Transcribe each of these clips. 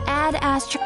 Add astro.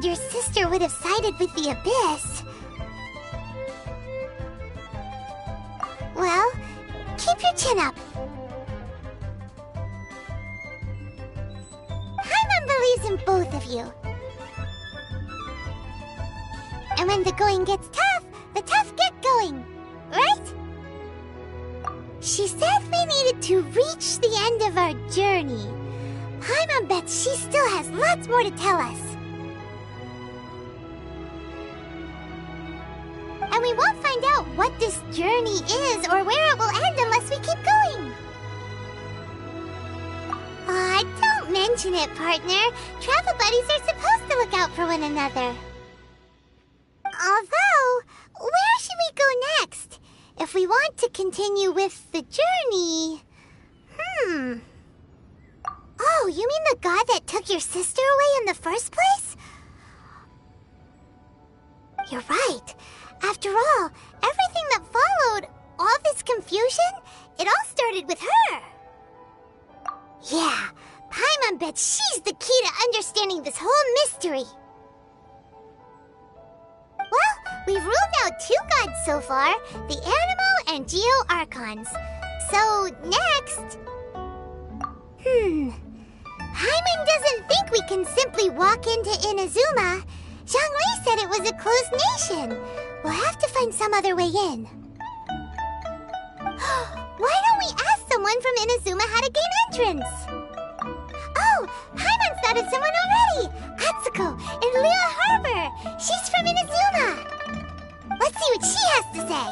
Your sister would have sided with the Abyss. Well, keep your chin up. Paimon believes in both of you. And when the going gets tough, the tough get going, right? She said we needed to reach the end of our journey. Paimon bets she still has lots more to tell us. And we won't find out what this journey is or where it will end unless we keep going. Aw, don't mention it, partner. Travel buddies are supposed to look out for one another. Although, where should we go next? If we want to continue with the journey... Oh, you mean the god that took your sister away in the first place? You're right. After all, everything that followed, all this confusion, it all started with her. Yeah, Paimon bets she's the key to understanding this whole mystery. Well, we've ruled out 2 gods so far, the Animo and Geo Archons. So, next... Hyman doesn't think we can simply walk into Inazuma. Zhongli said it was a closed nation. We'll have to find some other way in. Why don't we ask someone from Inazuma how to gain entrance? Oh, Hyman thought of someone already! Atsuko in Liyue Harbor! She's from Inazuma! Let's see what she has to say!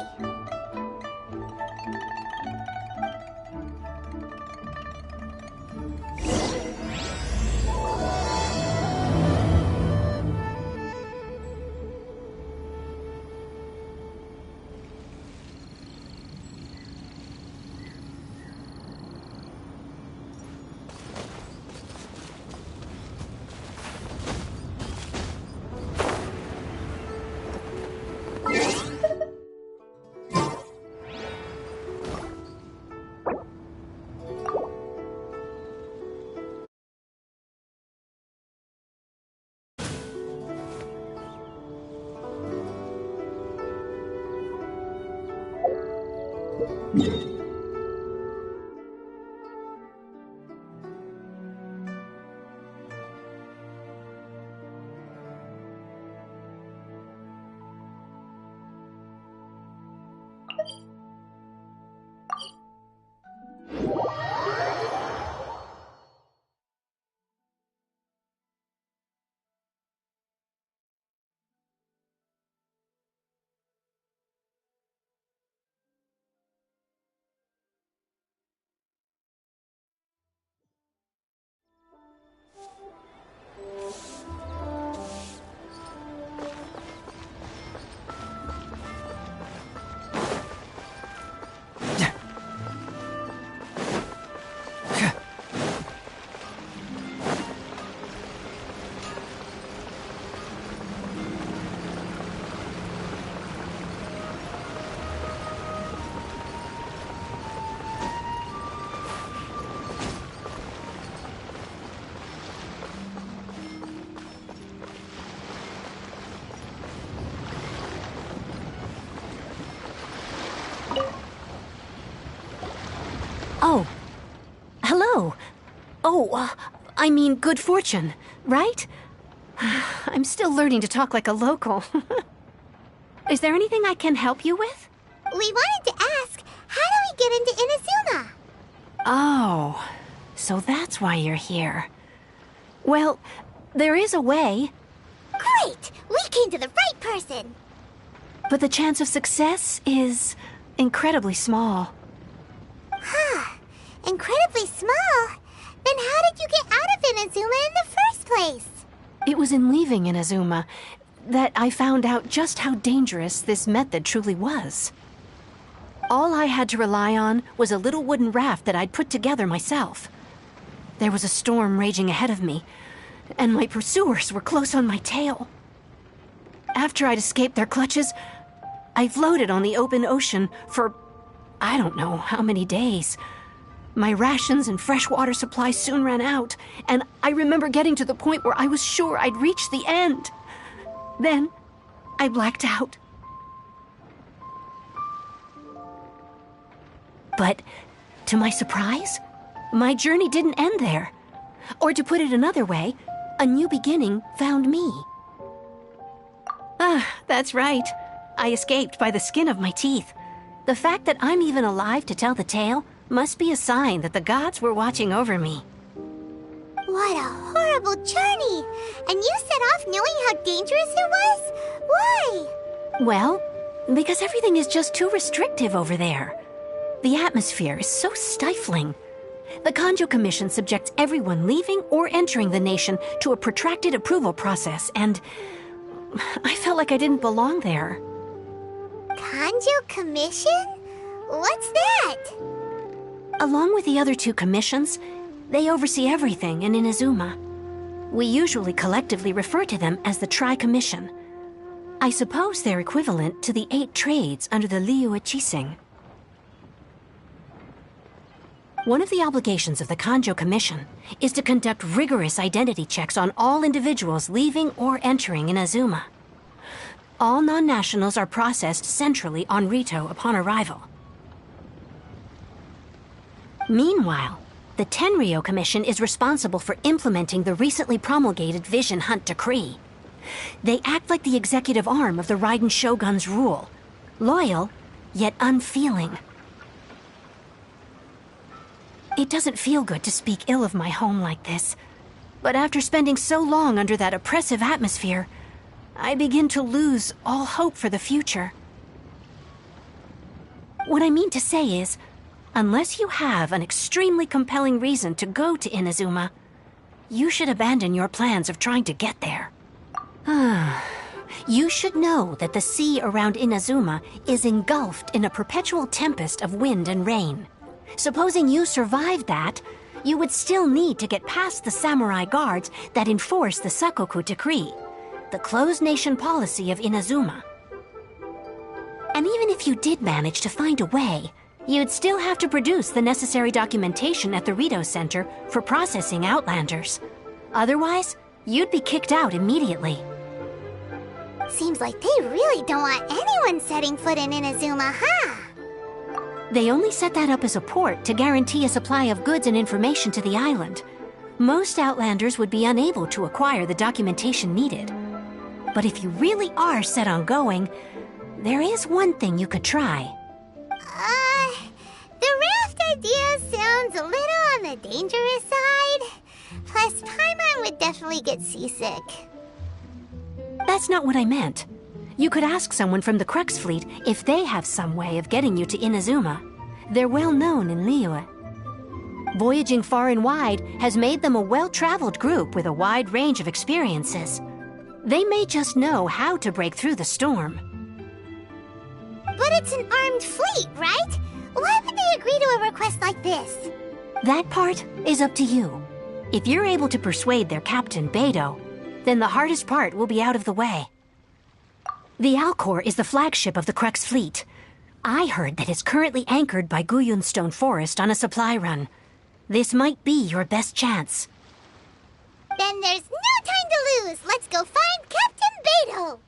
Oh. Hello. Oh, I mean good fortune, right? I'm still learning to talk like a local. Is there anything I can help you with? We wanted to ask, how do we get into Inazuma? Oh, so that's why you're here. Well, there is a way. Great! We came to the right person! But the chance of success is incredibly small. Huh. Incredibly small? Then how did you get out of Inazuma in the first place? It was in leaving Inazuma that I found out just how dangerous this method truly was. All I had to rely on was a little wooden raft that I'd put together myself. There was a storm raging ahead of me, and my pursuers were close on my tail. After I'd escaped their clutches, I floated on the open ocean for I don't know how many days. My rations and freshwater supply soon ran out, and I remember getting to the point where I was sure I'd reached the end. Then, I blacked out. But, to my surprise, my journey didn't end there. Or to put it another way, a new beginning found me. Ah, that's right. I escaped by the skin of my teeth. The fact that I'm even alive to tell the tale must be a sign that the gods were watching over me. What a horrible journey! And you set off knowing how dangerous it was? Why? Well, because everything is just too restrictive over there. The atmosphere is so stifling. The Kanjo Commission subjects everyone leaving or entering the nation to a protracted approval process, and I felt like I didn't belong there. Kanjo Commission? What's that? Along with the other 2 commissions, they oversee everything in Inazuma. We usually collectively refer to them as the Tri-Commission. I suppose they're equivalent to the 8 trades under the Liyue Chising. One of the obligations of the Kanjo Commission is to conduct rigorous identity checks on all individuals leaving or entering Inazuma. All non-nationals are processed centrally on Rito upon arrival. Meanwhile, the Tenryo Commission is responsible for implementing the recently promulgated Vision Hunt Decree. They act like the executive arm of the Raiden Shogun's rule, loyal, yet unfeeling. It doesn't feel good to speak ill of my home like this, but after spending so long under that oppressive atmosphere, I begin to lose all hope for the future. What I mean to say is, unless you have an extremely compelling reason to go to Inazuma, you should abandon your plans of trying to get there. You should know that the sea around Inazuma is engulfed in a perpetual tempest of wind and rain. Supposing you survived that, you would still need to get past the samurai guards that enforce the Sakoku Decree, the closed nation policy of Inazuma. And even if you did manage to find a way, you'd still have to produce the necessary documentation at the Rito Center for processing Outlanders. Otherwise, you'd be kicked out immediately. Seems like they really don't want anyone setting foot in Inazuma, huh? They only set that up as a port to guarantee a supply of goods and information to the island. Most Outlanders would be unable to acquire the documentation needed. But if you really are set on going, there is one thing you could try. The raft idea sounds a little on the dangerous side. Plus, Paimon would definitely get seasick. That's not what I meant. You could ask someone from the Crux Fleet if they have some way of getting you to Inazuma. They're well known in Liyue. Voyaging far and wide has made them a well-traveled group with a wide range of experiences. They may just know how to break through the storm. But it's an armed fleet, right? Why would they agree to a request like this? That part is up to you. If you're able to persuade their captain, Beidou, then the hardest part will be out of the way. The Alcor is the flagship of the Crux Fleet. I heard that it's currently anchored by Guyunstone Forest on a supply run. This might be your best chance. Then there's no time to lose. Let's go find Captain Beidou.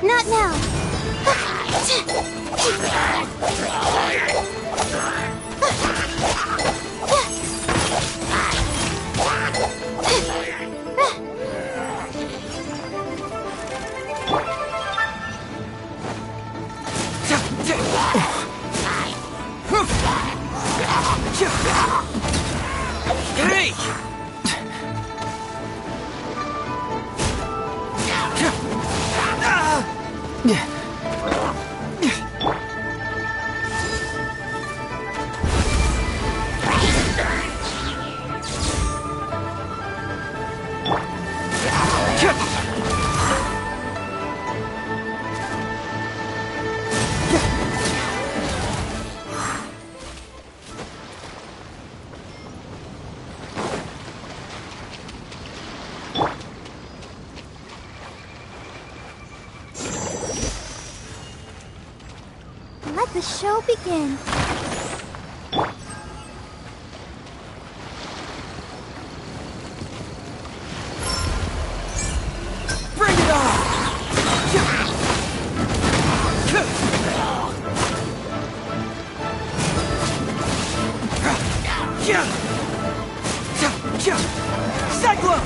Not now. Hey! Let the show begin. Bring it on! Cyclone!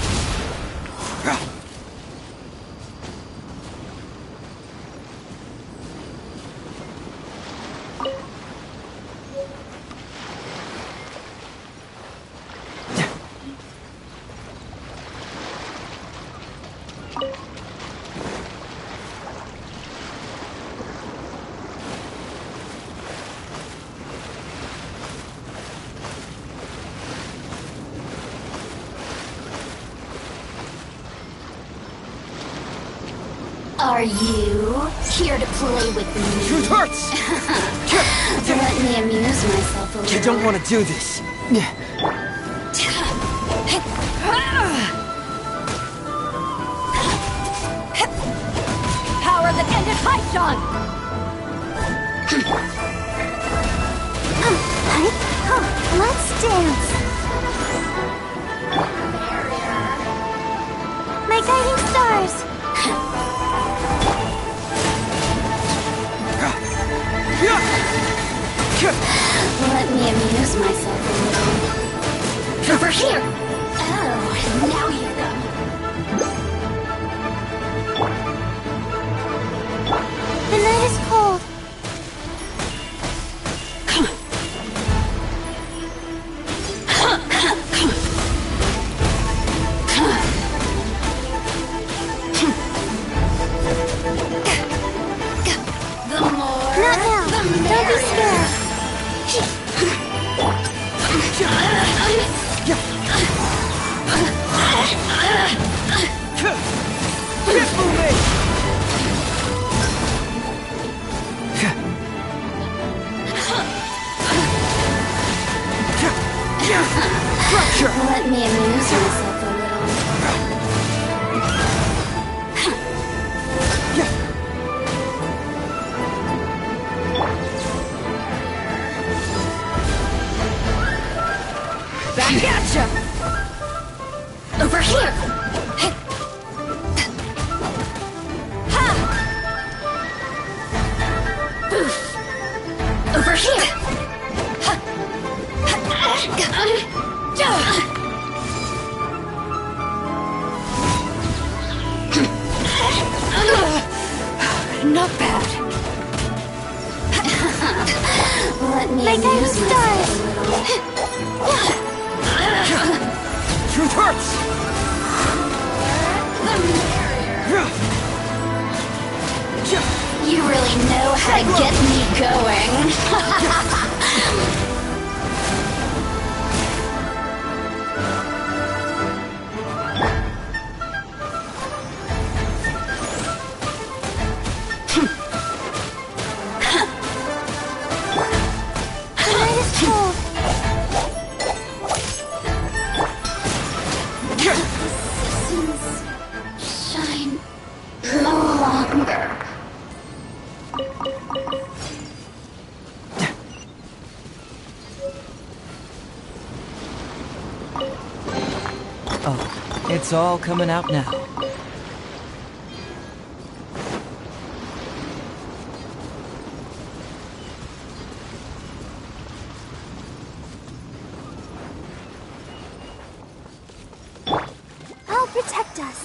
Are you here to play with me? Truth hurts! Let me amuse myself a little. I don't want to do this. Power that ended Paishan! Let's dance. My guiding stars. Let me amuse myself a little. Over here! Oh, now you come. The night is cold. The more... Not now. Don't be scared. Let me amuse myself a little. Gotcha! Over here! Ha! Boof! Over here! Ha! Not bad. Let me amuse myself a little. Truth hurts! You really know how to get me going. Shine no longer. Oh, it's all coming out now. I'll protect us.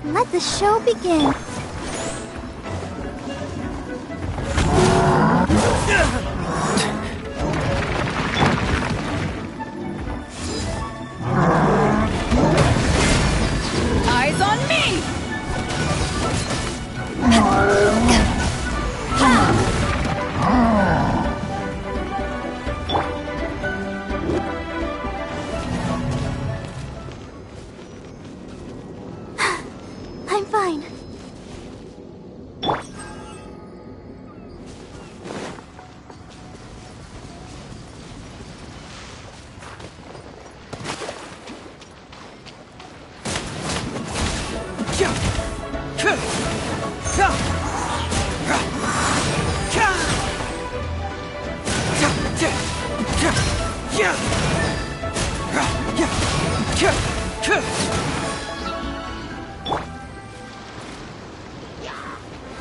Let the show begin. Eyes on me! I'm fine.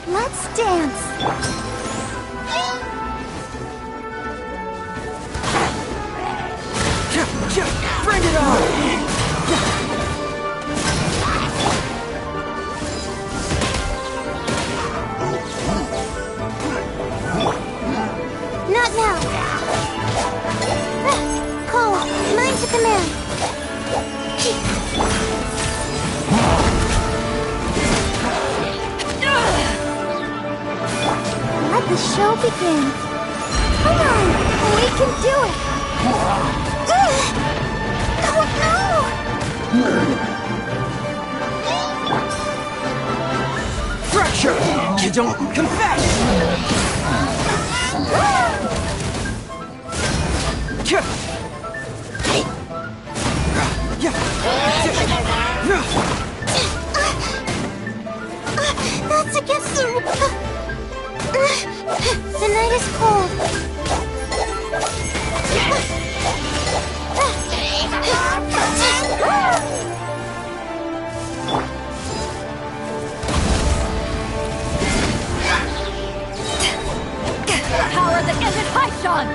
Let's dance. Bring it on! Not now. the command. Let the show begin. Come on, we can do it. Oh no! Fracture! You don't confess! That's against the... The night is cold. Power that ended Haishan!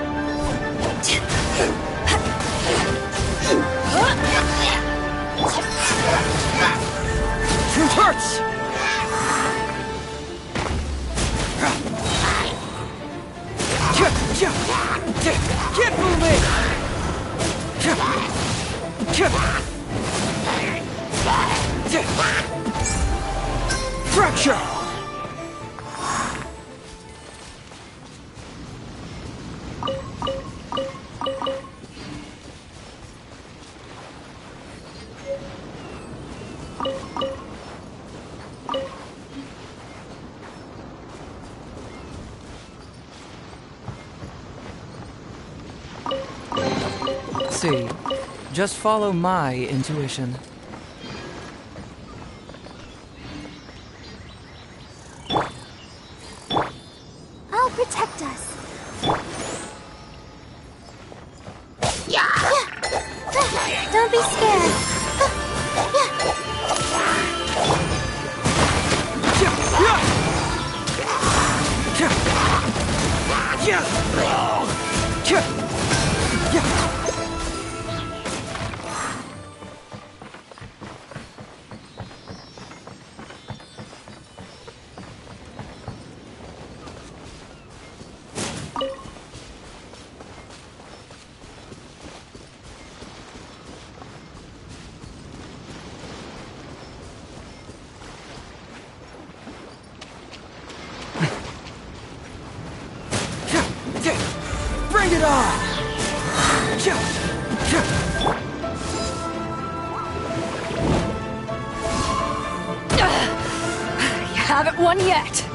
It hurts! Get moving! Fracture! See, just follow my intuition. I'll protect us. Don't be scared. Bring it on! You haven't won yet!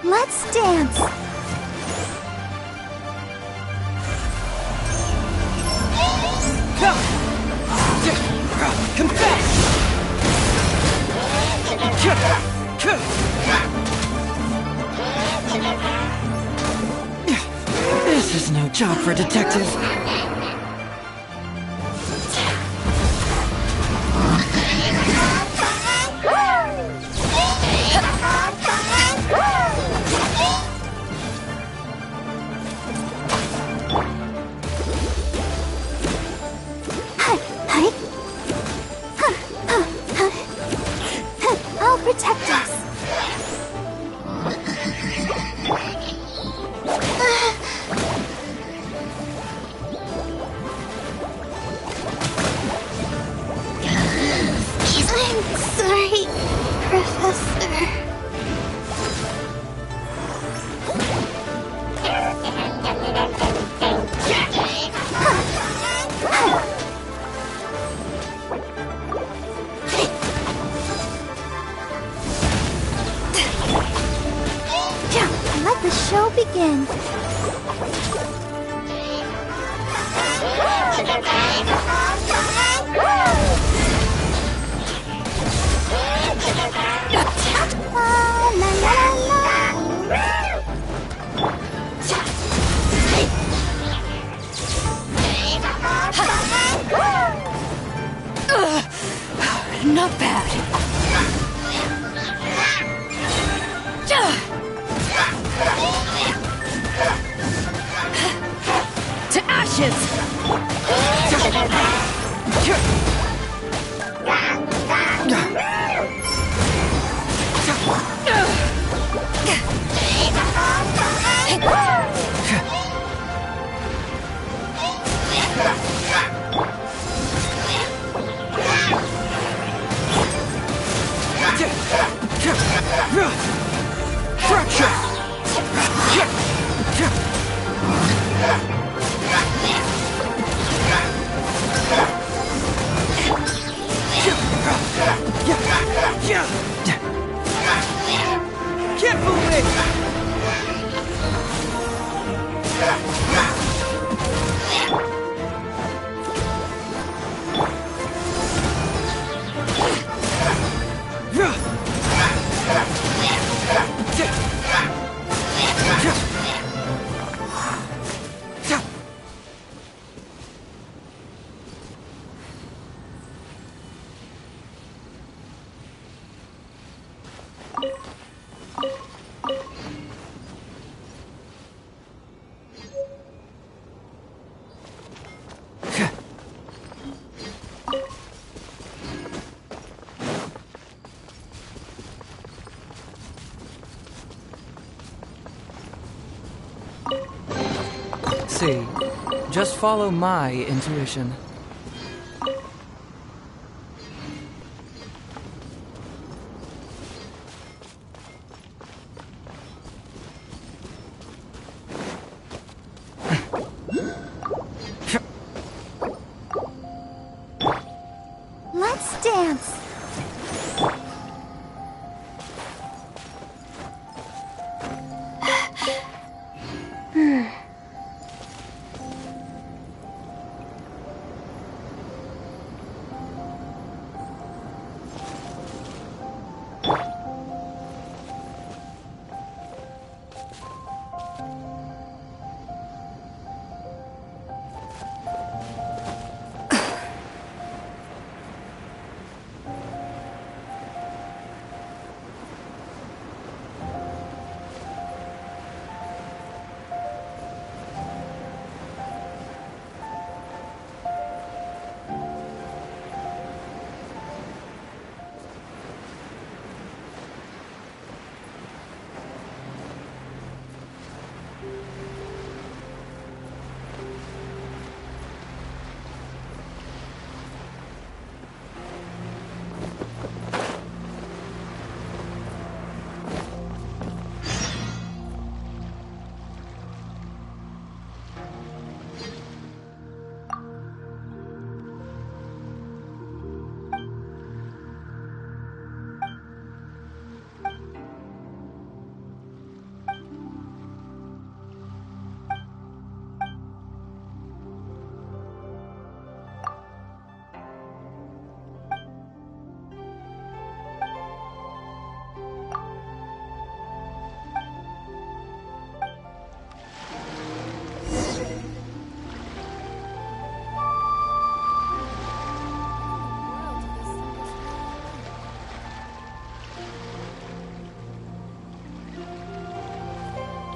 Let's dance. Confess! This is no job for a detective. I'll protect us. I'm sorry, Professor. Let the show begin. La la Not bad. To ashes! Can't move it! See, just follow my intuition. Let's dance.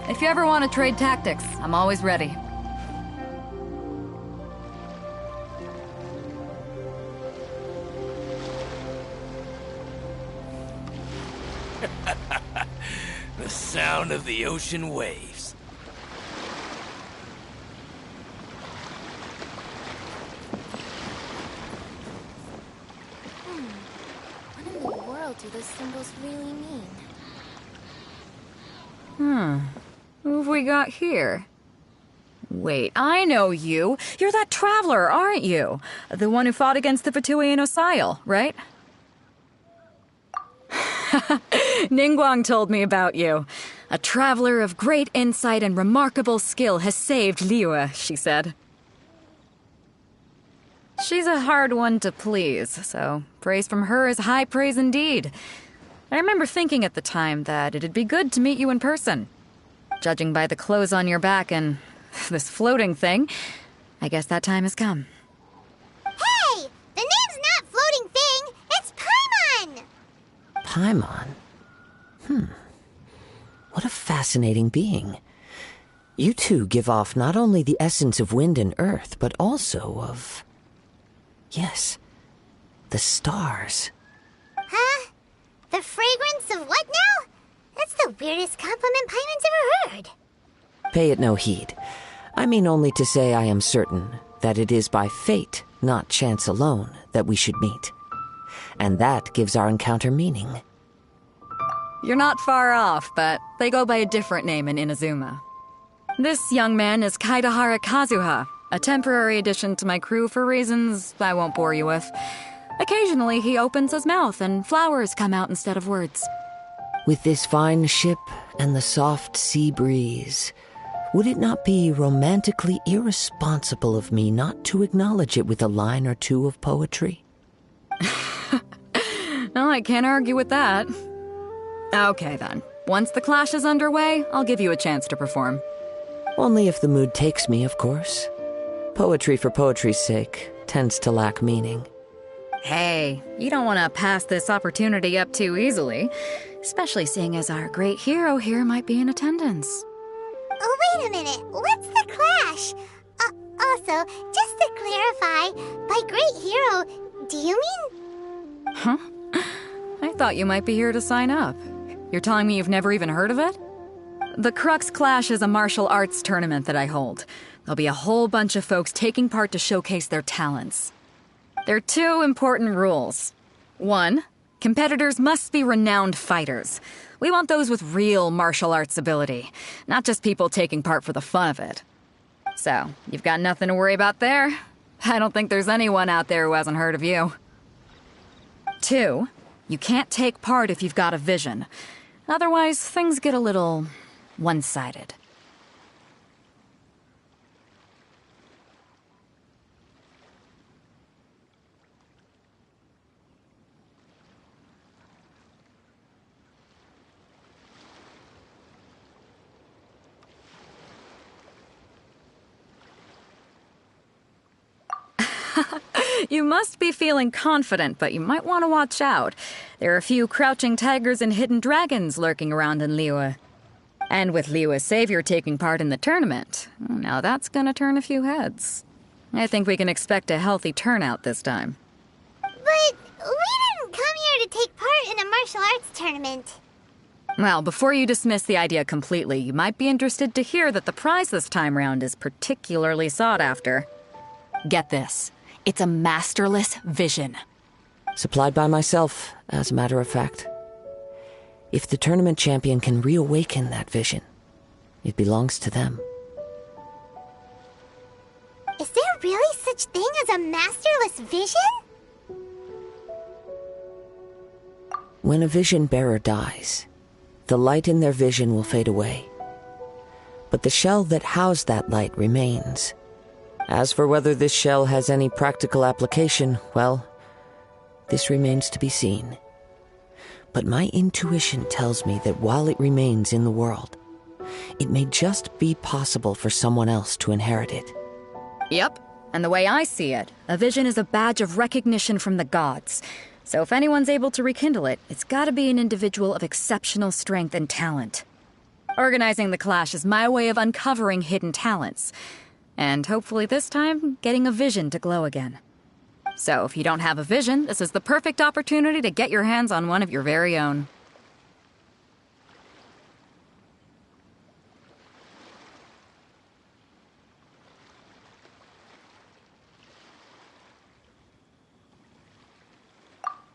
If you ever want to trade tactics, I'm always ready. The sound of the ocean waves. What in the world do those symbols really mean? Who have we got here? Wait, I know you. You're that traveler, aren't you? The one who fought against the Fatuian Osile, right? Ningguang told me about you. A traveler of great insight and remarkable skill has saved Liyue, she said. She's a hard one to please, so praise from her is high praise indeed. I remember thinking at the time that it'd be good to meet you in person. Judging by the clothes on your back and this floating thing, I guess that time has come. Hey! The name's not Floating Thing! It's Paimon! Paimon? What a fascinating being. You two give off not only the essence of wind and earth, but also of... yes, the stars. Huh? The fragrance of what now? That's the weirdest compliment Paimon's ever heard. Pay it no heed. I mean only to say I am certain that it is by fate, not chance alone, that we should meet. And that gives our encounter meaning. You're not far off, but they go by a different name in Inazuma. This young man is Kaidahara Kazuha, a temporary addition to my crew for reasons I won't bore you with. Occasionally, he opens his mouth and flowers come out instead of words. With this fine ship and the soft sea breeze, would it not be romantically irresponsible of me not to acknowledge it with a line or two of poetry? No, I can't argue with that. Okay then. Once the clash is underway, I'll give you a chance to perform. Only if the mood takes me, of course. Poetry for poetry's sake tends to lack meaning. Hey, you don't want to pass this opportunity up too easily, especially seeing as our great hero here might be in attendance. Oh, wait a minute. What's the clash? Also, just to clarify, by great hero, do you mean... Huh? I thought you might be here to sign up. You're telling me you've never even heard of it? The Crux Clash is a martial arts tournament that I hold. There'll be a whole bunch of folks taking part to showcase their talents. There are two important rules. 1, competitors must be renowned fighters. We want those with real martial arts ability, not just people taking part for the fun of it. So, you've got nothing to worry about there. I don't think there's anyone out there who hasn't heard of you. 2, you can't take part if you've got a vision. Otherwise, things get a little one-sided. You must be feeling confident, but you might want to watch out. There are a few crouching tigers and hidden dragons lurking around in Liyue. And with Liyue's savior taking part in the tournament, now that's gonna turn a few heads. I think we can expect a healthy turnout this time. But we didn't come here to take part in a martial arts tournament. Well, before you dismiss the idea completely, you might be interested to hear that the prize this time round is particularly sought after. Get this. It's a masterless vision. Supplied by myself, as a matter of fact. If the tournament champion can reawaken that vision, it belongs to them. Is there really such thing as a masterless vision? When a vision bearer dies, the light in their vision will fade away. But the shell that housed that light remains. As for whether this shell has any practical application, well, this remains to be seen. But my intuition tells me that while it remains in the world, it may just be possible for someone else to inherit it. Yep, and the way I see it, a vision is a badge of recognition from the gods. So if anyone's able to rekindle it, it's gotta be an individual of exceptional strength and talent. Organizing the clash is my way of uncovering hidden talents. And hopefully this time, getting a vision to glow again. So if you don't have a vision, this is the perfect opportunity to get your hands on one of your very own.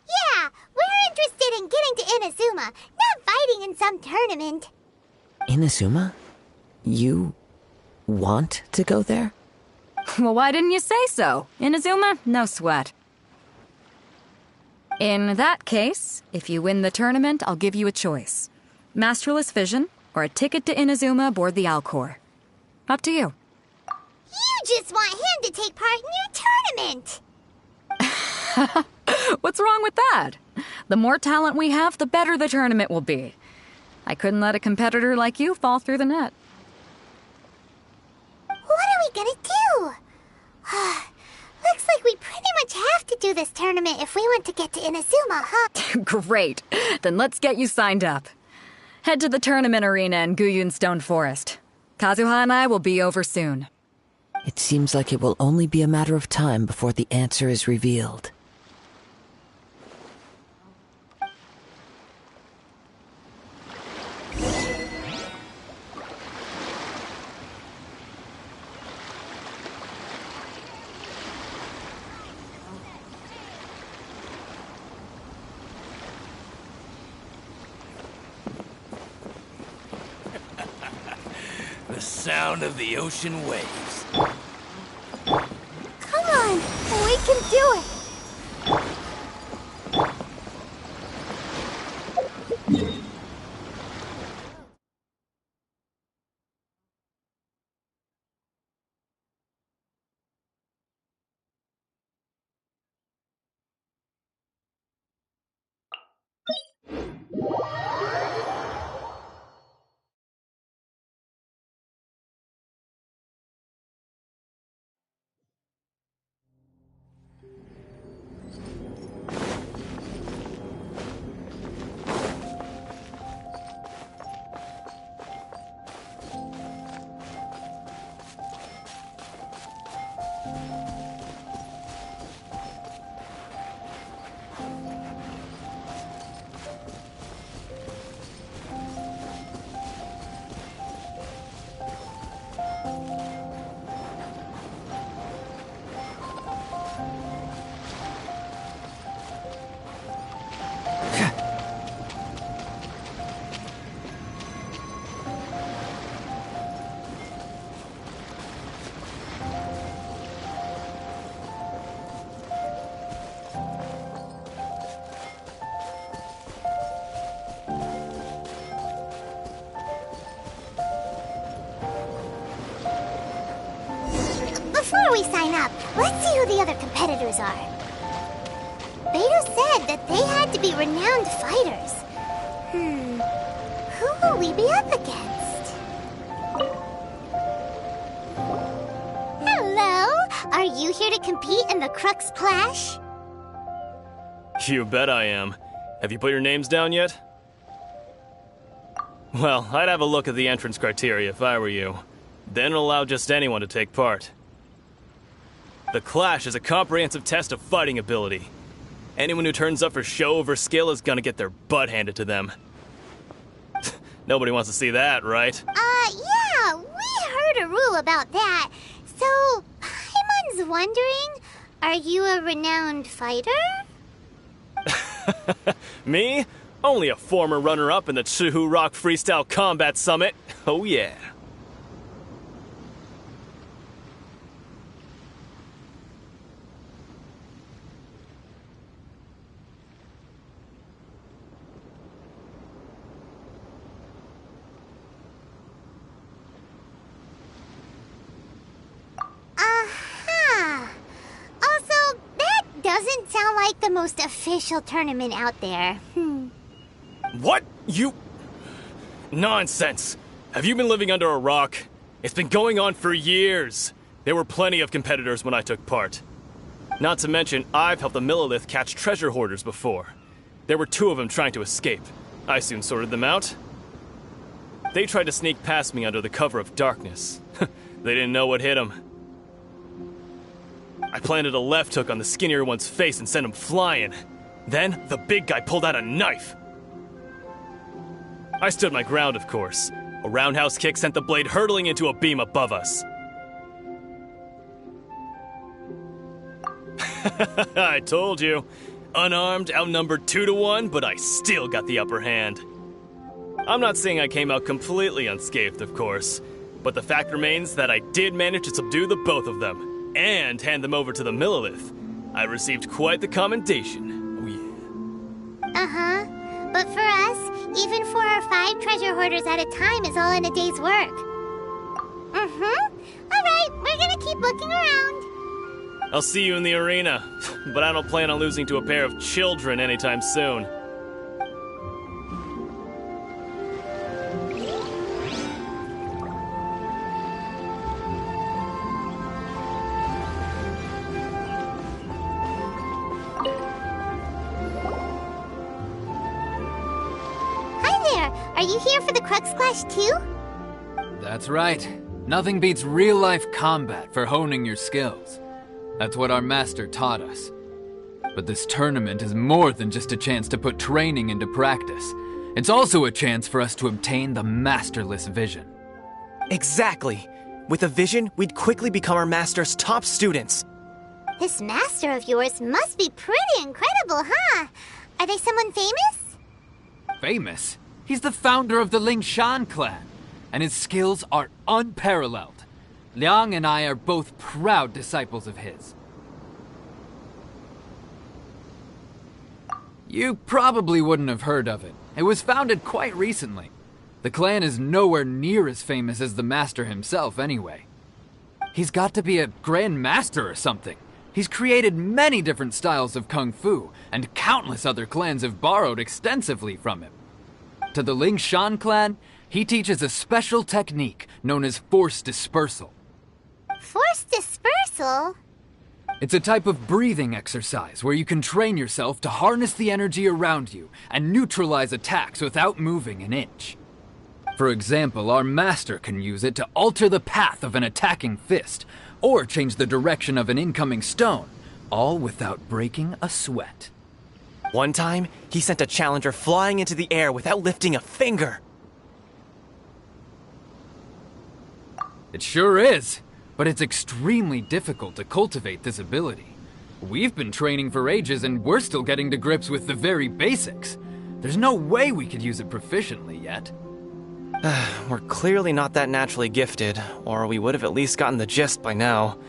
Yeah, we're interested in getting to Inazuma, not fighting in some tournament. Inazuma? You want to go there? Well, why didn't you say so? Inazuma, no sweat. In that case, if you win the tournament, I'll give you a choice. Masterless Vision, or a ticket to Inazuma aboard the Alcor. Up to you. You just want him to take part in your tournament. What's wrong with that? The more talent we have, the better the tournament will be. I couldn't let a competitor like you fall through the net. What are we gonna do? Looks like we pretty much have to do this tournament if we want to get to Inazuma, huh? Great. Then let's get you signed up. Head to the tournament arena in Guyun Stone Forest. Kazuha and I will be over soon. It seems like it will only be a matter of time before the answer is revealed. The sound of the ocean waves. Come on, we can do it. Before we sign up, let's see who the other competitors are. Beto said that they had to be renowned fighters. Who will we be up against? Hello! Are you here to compete in the Crux Clash? You bet I am. Have you put your names down yet? Well, I'd have a look at the entrance criteria if I were you. Then allow just anyone to take part. The Clash is a comprehensive test of fighting ability. Anyone who turns up for show over skill is gonna get their butt handed to them. Nobody wants to see that, right? Yeah, we heard a rule about that. So, Paimon's wondering, are you a renowned fighter? Me? Only a former runner-up in the Chihu Rock Freestyle Combat Summit. Oh yeah. Also, that doesn't sound like the most official tournament out there. What? You... Nonsense. Have you been living under a rock? It's been going on for years. There were plenty of competitors when I took part. Not to mention, I've helped the Millilith catch treasure hoarders before. There were 2 of them trying to escape. I soon sorted them out. they tried to sneak past me under the cover of darkness. They didn't know what hit them. I planted a left hook on the skinnier one's face and sent him flying. Then, the big guy pulled out a knife. I stood my ground, of course. A roundhouse kick sent the blade hurtling into a beam above us. I told you. Unarmed, outnumbered 2-1, but I still got the upper hand. I'm not saying I came out completely unscathed, of course, but the fact remains that I did manage to subdue the both of them, and hand them over to the Millilith. I received quite the commendation. Oh yeah. Uh-huh. But for us, even 4 or 5 treasure hoarders at a time is all in a day's work. Alright, we're gonna keep looking around. I'll see you in the arena, but I don't plan on losing to a pair of children anytime soon. Hi there! Are you here for the Crux Clash too? That's right. Nothing beats real-life combat for honing your skills. That's what our master taught us. But this tournament is more than just a chance to put training into practice. It's also a chance for us to obtain the masterless vision. Exactly. With a vision, we'd quickly become our master's top students. This master of yours must be pretty incredible, huh? Are they someone famous? Famous? He's the founder of the Ling Shan clan, and his skills are unparalleled. Liang and I are both proud disciples of his. You probably wouldn't have heard of it. It was founded quite recently. The clan is nowhere near as famous as the master himself anyway. He's got to be a grand master or something. He's created many different styles of kung fu, and countless other clans have borrowed extensively from him. To the Ling Shan clan, he teaches a special technique known as force dispersal. Force dispersal? It's a type of breathing exercise where you can train yourself to harness the energy around you and neutralize attacks without moving an inch. For example, our master can use it to alter the path of an attacking fist, or change the direction of an incoming stone, all without breaking a sweat. One time, he sent a challenger flying into the air without lifting a finger. It sure is. But it's extremely difficult to cultivate this ability. We've been training for ages and we're still getting to grips with the very basics. There's no way we could use it proficiently yet. We're clearly not that naturally gifted, or we would have at least gotten the gist by now.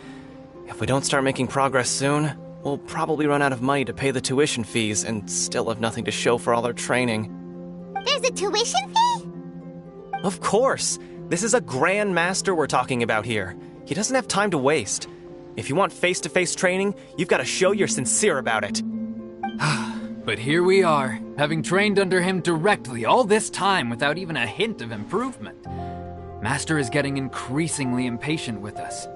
If we don't start making progress soon, we'll probably run out of money to pay the tuition fees and still have nothing to show for all our training. There's a tuition fee? Of course! This is a Grand Master we're talking about here. He doesn't have time to waste. If you want face-to-face training, you've got to show you're sincere about it. But here we are, having trained under him directly all this time without even a hint of improvement. Master is getting increasingly impatient with us.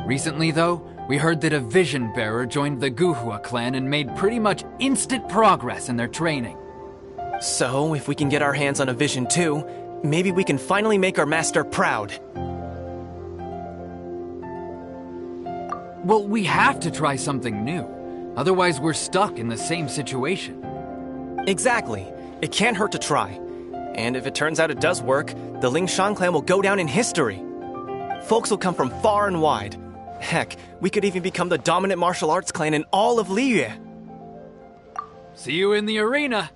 Recently, though, we heard that a vision bearer joined the Guhua clan and made pretty much instant progress in their training. So, if we can get our hands on a vision too, maybe we can finally make our master proud. Well, we have to try something new. Otherwise, we're stuck in the same situation. Exactly. It can't hurt to try. And if it turns out it does work, the Ling Shan clan will go down in history. Folks will come from far and wide. Heck, we could even become the dominant martial arts clan in all of Liyue. See you in the arena!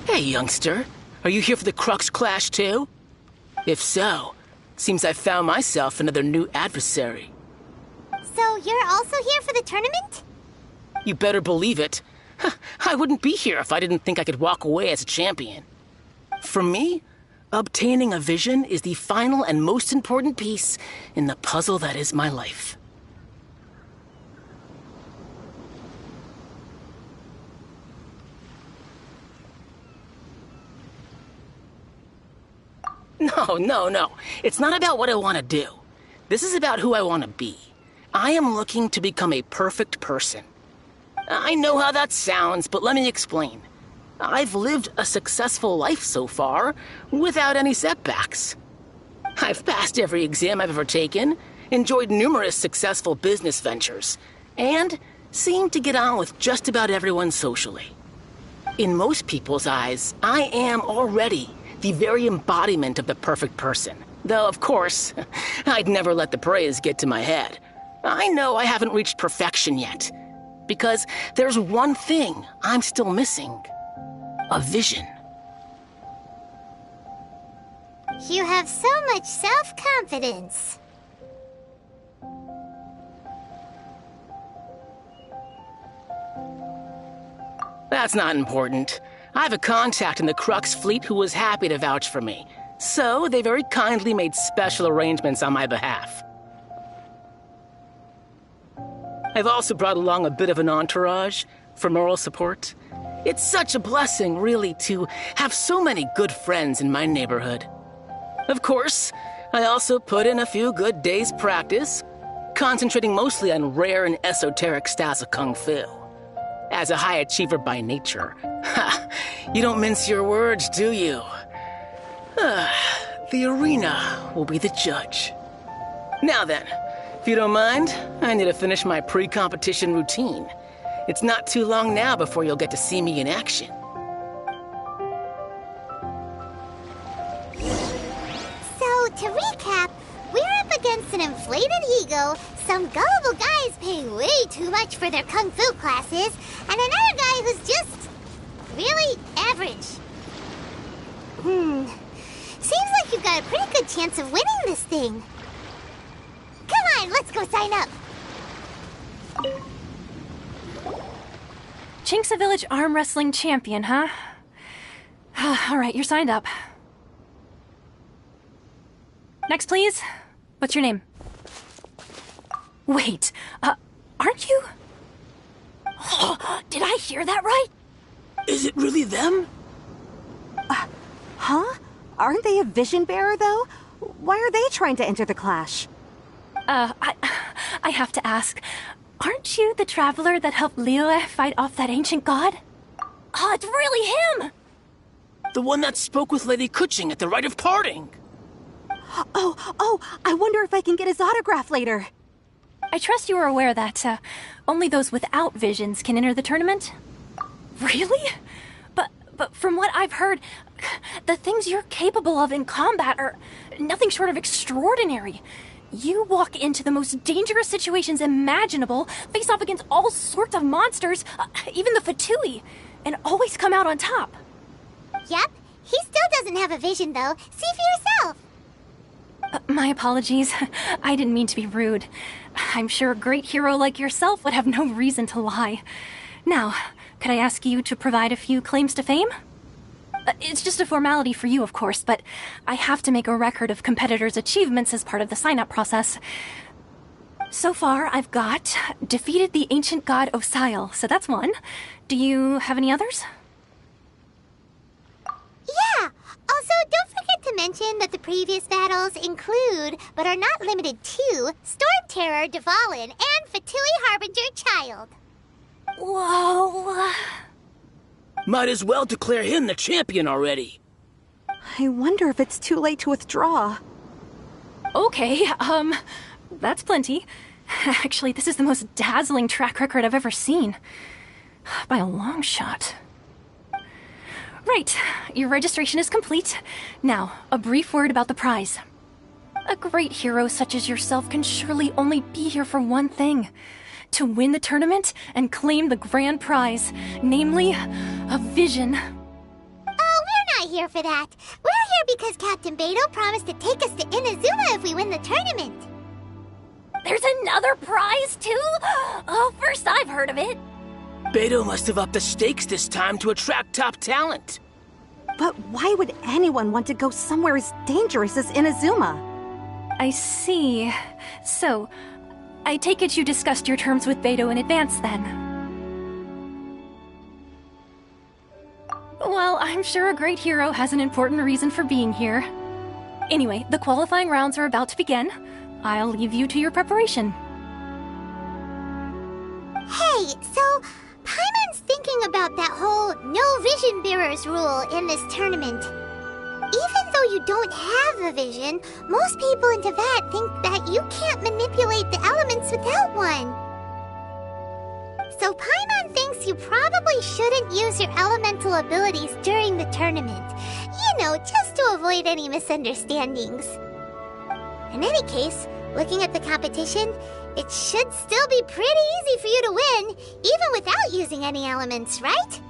Hey, youngster. Are you here for the Crux Clash, too? If so, seems I found myself another new adversary. So you're also here for the tournament? You better believe it. I wouldn't be here if I didn't think I could walk away as a champion. For me, obtaining a vision is the final and most important piece in the puzzle that is my life. No. It's not about what I want to do. This is about who I want to be. I am looking to become a perfect person. I know how that sounds, but let me explain. I've lived a successful life so far, without any setbacks. I've passed every exam I've ever taken, enjoyed numerous successful business ventures, and seem to get on with just about everyone socially. In most people's eyes, I am already the very embodiment of the perfect person. Though, of course, I'd never let the praise get to my head. I know I haven't reached perfection yet, because there's one thing I'm still missing. A vision. You have so much self-confidence. That's not important. I have a contact in the Crux fleet who was happy to vouch for me. So they very kindly made special arrangements on my behalf. I've also brought along a bit of an entourage for moral support. It's such a blessing, really, to have so many good friends in my neighborhood. Of course, I also put in a few good days' practice, concentrating mostly on rare and esoteric styles of Kung Fu. As a high achiever by nature, you don't mince your words, do you? The arena will be the judge. Now then, if you don't mind, I need to finish my pre-competition routine. It's not too long now before you'll get to see me in action. So, to recap, we're up against an inflated ego, some gullible guys paying way too much for their kung fu classes, and another guy who's just really average. Seems like you've got a pretty good chance of winning this thing. Come on, let's go sign up. Chinksa Village Arm Wrestling Champion, huh? All right, you're signed up. Next, please. What's your name? Wait, aren't you? Did I hear that right? Is it really them? Huh? Aren't they a vision bearer, though? Why are they trying to enter the clash? I have to ask, aren't you the traveler that helped Liyue fight off that ancient god? Oh, it's really him! The one that spoke with Lady Kuching at the rite of parting. Oh, I wonder if I can get his autograph later. I trust you are aware that, only those without visions can enter the tournament? Really? But from what I've heard, the things you're capable of in combat are nothing short of extraordinary. You walk into the most dangerous situations imaginable, face off against all sorts of monsters, even the Fatui, and always come out on top. Yep, he still doesn't have a vision, though. See for yourself. My apologies. I didn't mean to be rude. I'm sure a great hero like yourself would have no reason to lie. Now, could I ask you to provide a few claims to fame? It's just a formality for you, of course, but I have to make a record of competitors' achievements as part of the sign-up process. So far, I've got defeated the ancient god Osail, so that's one. Do you have any others? Yeah! Also, don't forget to mention that the previous battles include, but are not limited to, Storm Terror, Dvalin, and Fatui Harbinger Child. Whoa! Might as well declare him the champion already. I wonder if it's too late to withdraw. Okay, that's plenty. Actually, this is the most dazzling track record I've ever seen. By a long shot. Right, your registration is complete. Now, a brief word about the prize. A great hero such as yourself can surely only be here for one thing. To win the tournament and claim the grand prize, namely, a vision. Oh, we're not here for that. We're here because Captain Beidou promised to take us to Inazuma if we win the tournament. There's another prize, too? Oh, first I've heard of it. Beidou must have upped the stakes this time to attract top talent. But why would anyone want to go somewhere as dangerous as Inazuma? I see. So, I take it you discussed your terms with Beidou in advance, then? Well, I'm sure a great hero has an important reason for being here. Anyway, the qualifying rounds are about to begin. I'll leave you to your preparation. Hey, so Paimon's thinking about that whole no vision bearers rule in this tournament. Even though you don't have a vision, most people in Teyvat think that you can't manipulate the elements without one. So Paimon thinks you probably shouldn't use your elemental abilities during the tournament. You know, just to avoid any misunderstandings. In any case, looking at the competition, it should still be pretty easy for you to win, even without using any elements, right?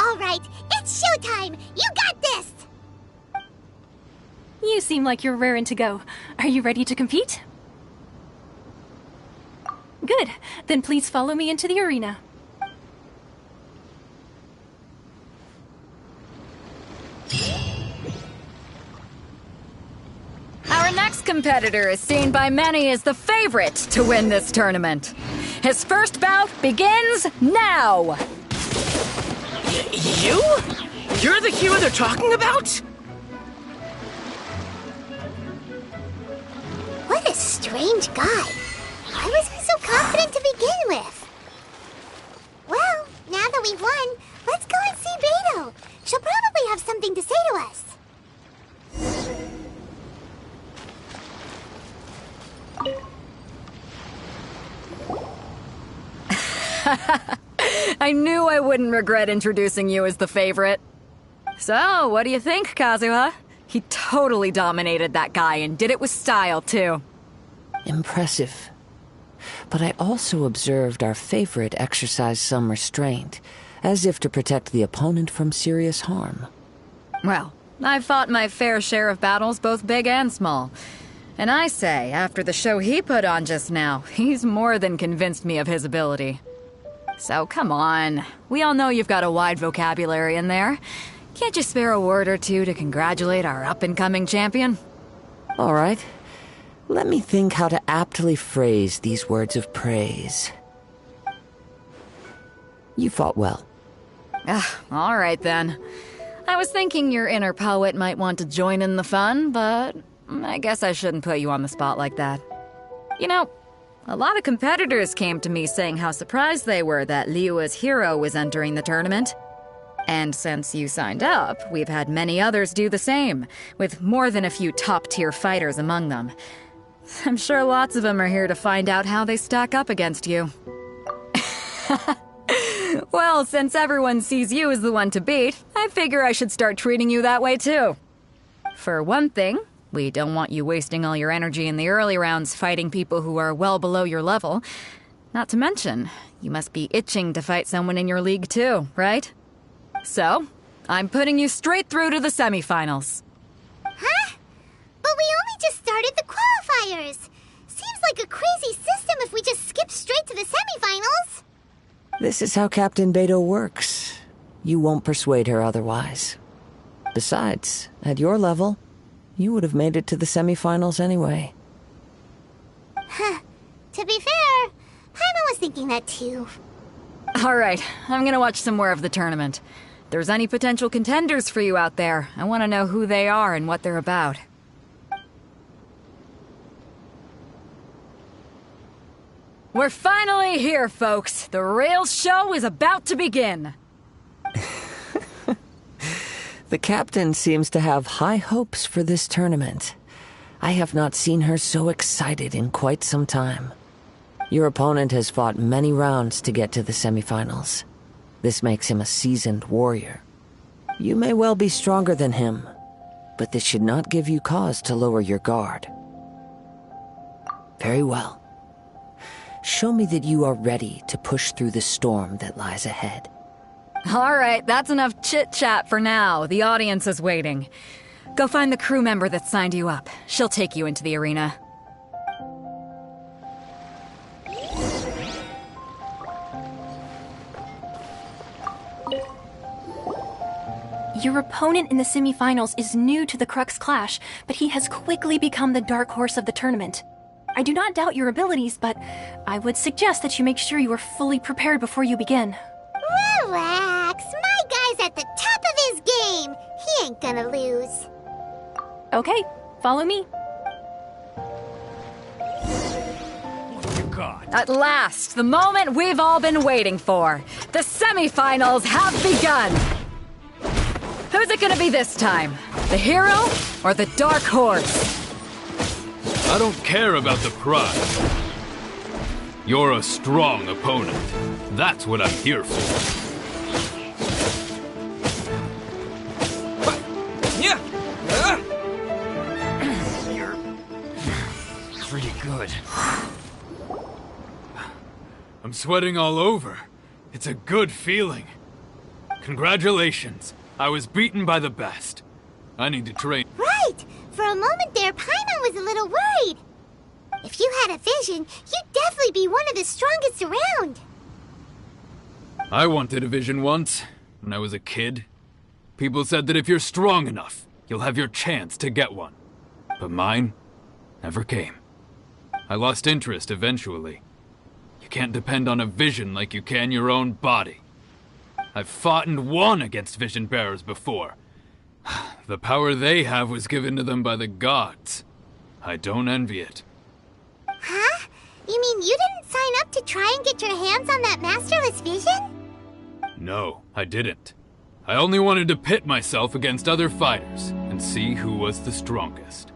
Alright, it's showtime! You got this! You seem like you're raring to go. Are you ready to compete? Good. Then please follow me into the arena. Our next competitor is seen by many as the favorite to win this tournament. His first bout begins now! You? You're the hero they're talking about? What a strange guy. Why was he so confident to begin with? Well, now that we've won, let's go and see Beto. She'll probably have something to say to us. I knew I wouldn't regret introducing you as the favorite. So, what do you think, Kazuha? He totally dominated that guy and did it with style, too. Impressive. But I also observed our favorite exercise some restraint, as if to protect the opponent from serious harm. Well, I've fought my fair share of battles, both big and small. And I say, after the show he put on just now, he's more than convinced me of his ability. So come on, we all know you've got a wide vocabulary in there. Can't you spare a word or two to congratulate our up-and-coming champion? All right. Let me think how to aptly phrase these words of praise. You fought well. All right then. I was thinking your inner poet might want to join in the fun, but I guess I shouldn't put you on the spot like that. You know, a lot of competitors came to me saying how surprised they were that Liyue's hero was entering the tournament. And since you signed up, we've had many others do the same, with more than a few top-tier fighters among them. I'm sure lots of them are here to find out how they stack up against you. Well, since everyone sees you as the one to beat, I figure I should start treating you that way too. For one thing, we don't want you wasting all your energy in the early rounds fighting people who are well below your level. Not to mention, you must be itching to fight someone in your league too, right? So, I'm putting you straight through to the semifinals. Huh? But we only just started the qualifiers. Seems like a crazy system if we just skip straight to the semifinals. This is how Captain Beto works. You won't persuade her otherwise. Besides, at your level, you would have made it to the semifinals anyway. Huh. To be fair, Paimon was thinking that too. Alright, I'm gonna watch some more of the tournament. If there's any potential contenders for you out there, I want to know who they are and what they're about. We're finally here, folks. The real show is about to begin. The captain seems to have high hopes for this tournament. I have not seen her so excited in quite some time. Your opponent has fought many rounds to get to the semifinals. This makes him a seasoned warrior. You may well be stronger than him, but this should not give you cause to lower your guard. Very well. Show me that you are ready to push through the storm that lies ahead. All right, that's enough chit-chat for now. The audience is waiting. Go find the crew member that signed you up. She'll take you into the arena. Your opponent in the semifinals is new to the Crux Clash, but he has quickly become the dark horse of the tournament. I do not doubt your abilities, but I would suggest that you make sure you are fully prepared before you begin. Relax, my guy's at the top of his game. He ain't gonna lose. Okay, Follow me. At last, the moment we've all been waiting for. The semifinals have begun. Who's it gonna be this time? The hero or the dark horse? I don't care about the prize. You're a strong opponent. That's what I'm here for. You're pretty good. I'm sweating all over. It's a good feeling. Congratulations. I was beaten by the best. I need to train. Right! For a moment there, Paimon was a little worried. If you had a vision, you'd definitely be one of the strongest around. I wanted a vision once, when I was a kid. People said that if you're strong enough, you'll have your chance to get one. But mine never came. I lost interest eventually. You can't depend on a vision like you can your own body. I've fought and won against vision bearers before. The power they have was given to them by the gods. I don't envy it. Huh? You mean you didn't sign up to try and get your hands on that masterless vision? No, I didn't. I only wanted to pit myself against other fighters and see who was the strongest.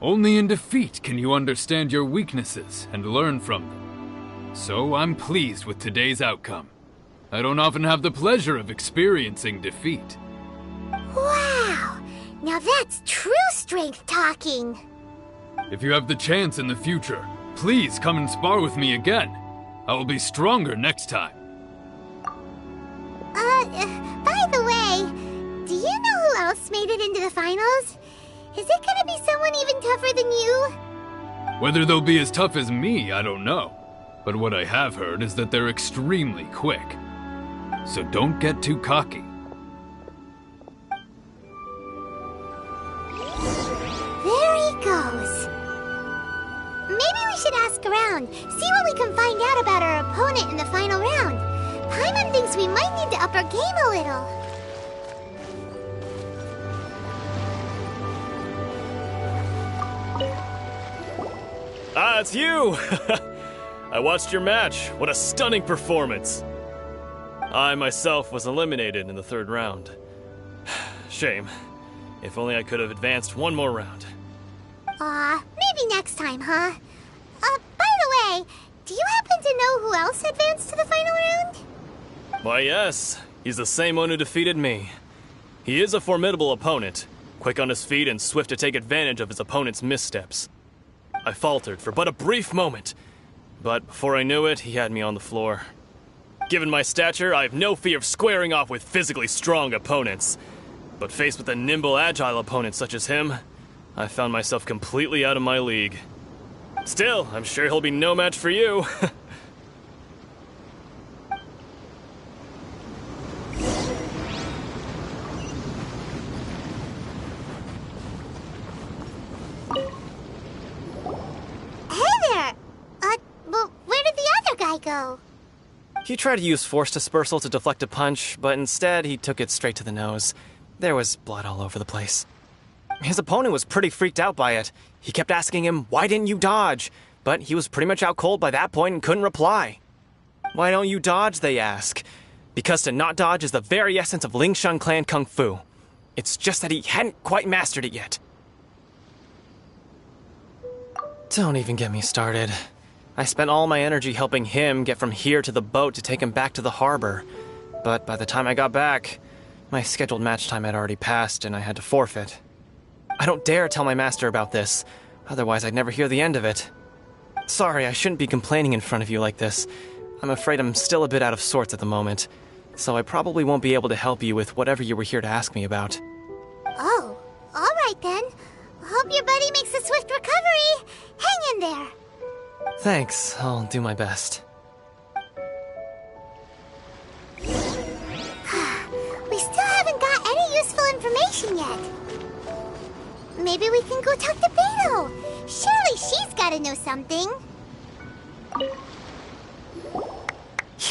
Only in defeat can you understand your weaknesses and learn from them. So I'm pleased with today's outcome. I don't often have the pleasure of experiencing defeat. Wow! Now that's true strength talking. If you have the chance in the future, please come and spar with me again. I will be stronger next time. By the way, do you know who else made it into the finals? Is it gonna be someone even tougher than you? Whether they'll be as tough as me, I don't know. But what I have heard is that they're extremely quick. So don't get too cocky. There he goes. Maybe we should ask around, see what we can find out about our opponent in the final round. Paimon thinks we might need to up our game a little. Ah, it's you! I watched your match. What a stunning performance. I myself was eliminated in the third round. Shame. If only I could have advanced one more round. Maybe next time, huh? By the way, do you happen to know who else advanced to the final round? Why, yes. He's the same one who defeated me. He is a formidable opponent, quick on his feet and swift to take advantage of his opponent's missteps. I faltered for but a brief moment, but before I knew it, he had me on the floor. Given my stature, I have no fear of squaring off with physically strong opponents. But faced with a nimble, agile opponent such as him, I found myself completely out of my league. Still, I'm sure he'll be no match for you. Go. He tried to use force dispersal to deflect a punch, but instead he took it straight to the nose. There was blood all over the place. His opponent was pretty freaked out by it. He kept asking him, "Why didn't you dodge?" But he was pretty much out cold by that point and couldn't reply. "Why don't you dodge?" they ask. Because to not dodge is the very essence of Lingshan clan kung fu. It's just that he hadn't quite mastered it yet. Don't even get me started. I spent all my energy helping him get from here to the boat to take him back to the harbor. But by the time I got back, my scheduled match time had already passed and I had to forfeit. I don't dare tell my master about this, otherwise I'd never hear the end of it. Sorry, I shouldn't be complaining in front of you like this. I'm afraid I'm still a bit out of sorts at the moment, so I probably won't be able to help you with whatever you were here to ask me about. Oh, alright then. Hope your buddy makes a swift recovery. Hang in there. Thanks, I'll do my best. We still haven't got any useful information yet. Maybe we can go talk to Beto. Surely she's gotta know something.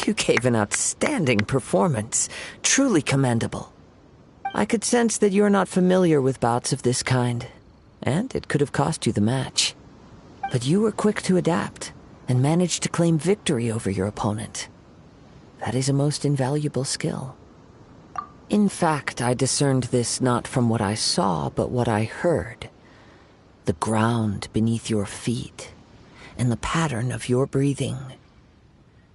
You gave an outstanding performance. Truly commendable. I could sense that you're not familiar with bouts of this kind. and it could have cost you the match. But you were quick to adapt and managed to claim victory over your opponent. That is a most invaluable skill. In fact, I discerned this not from what I saw, but what I heard. The ground beneath your feet, and the pattern of your breathing.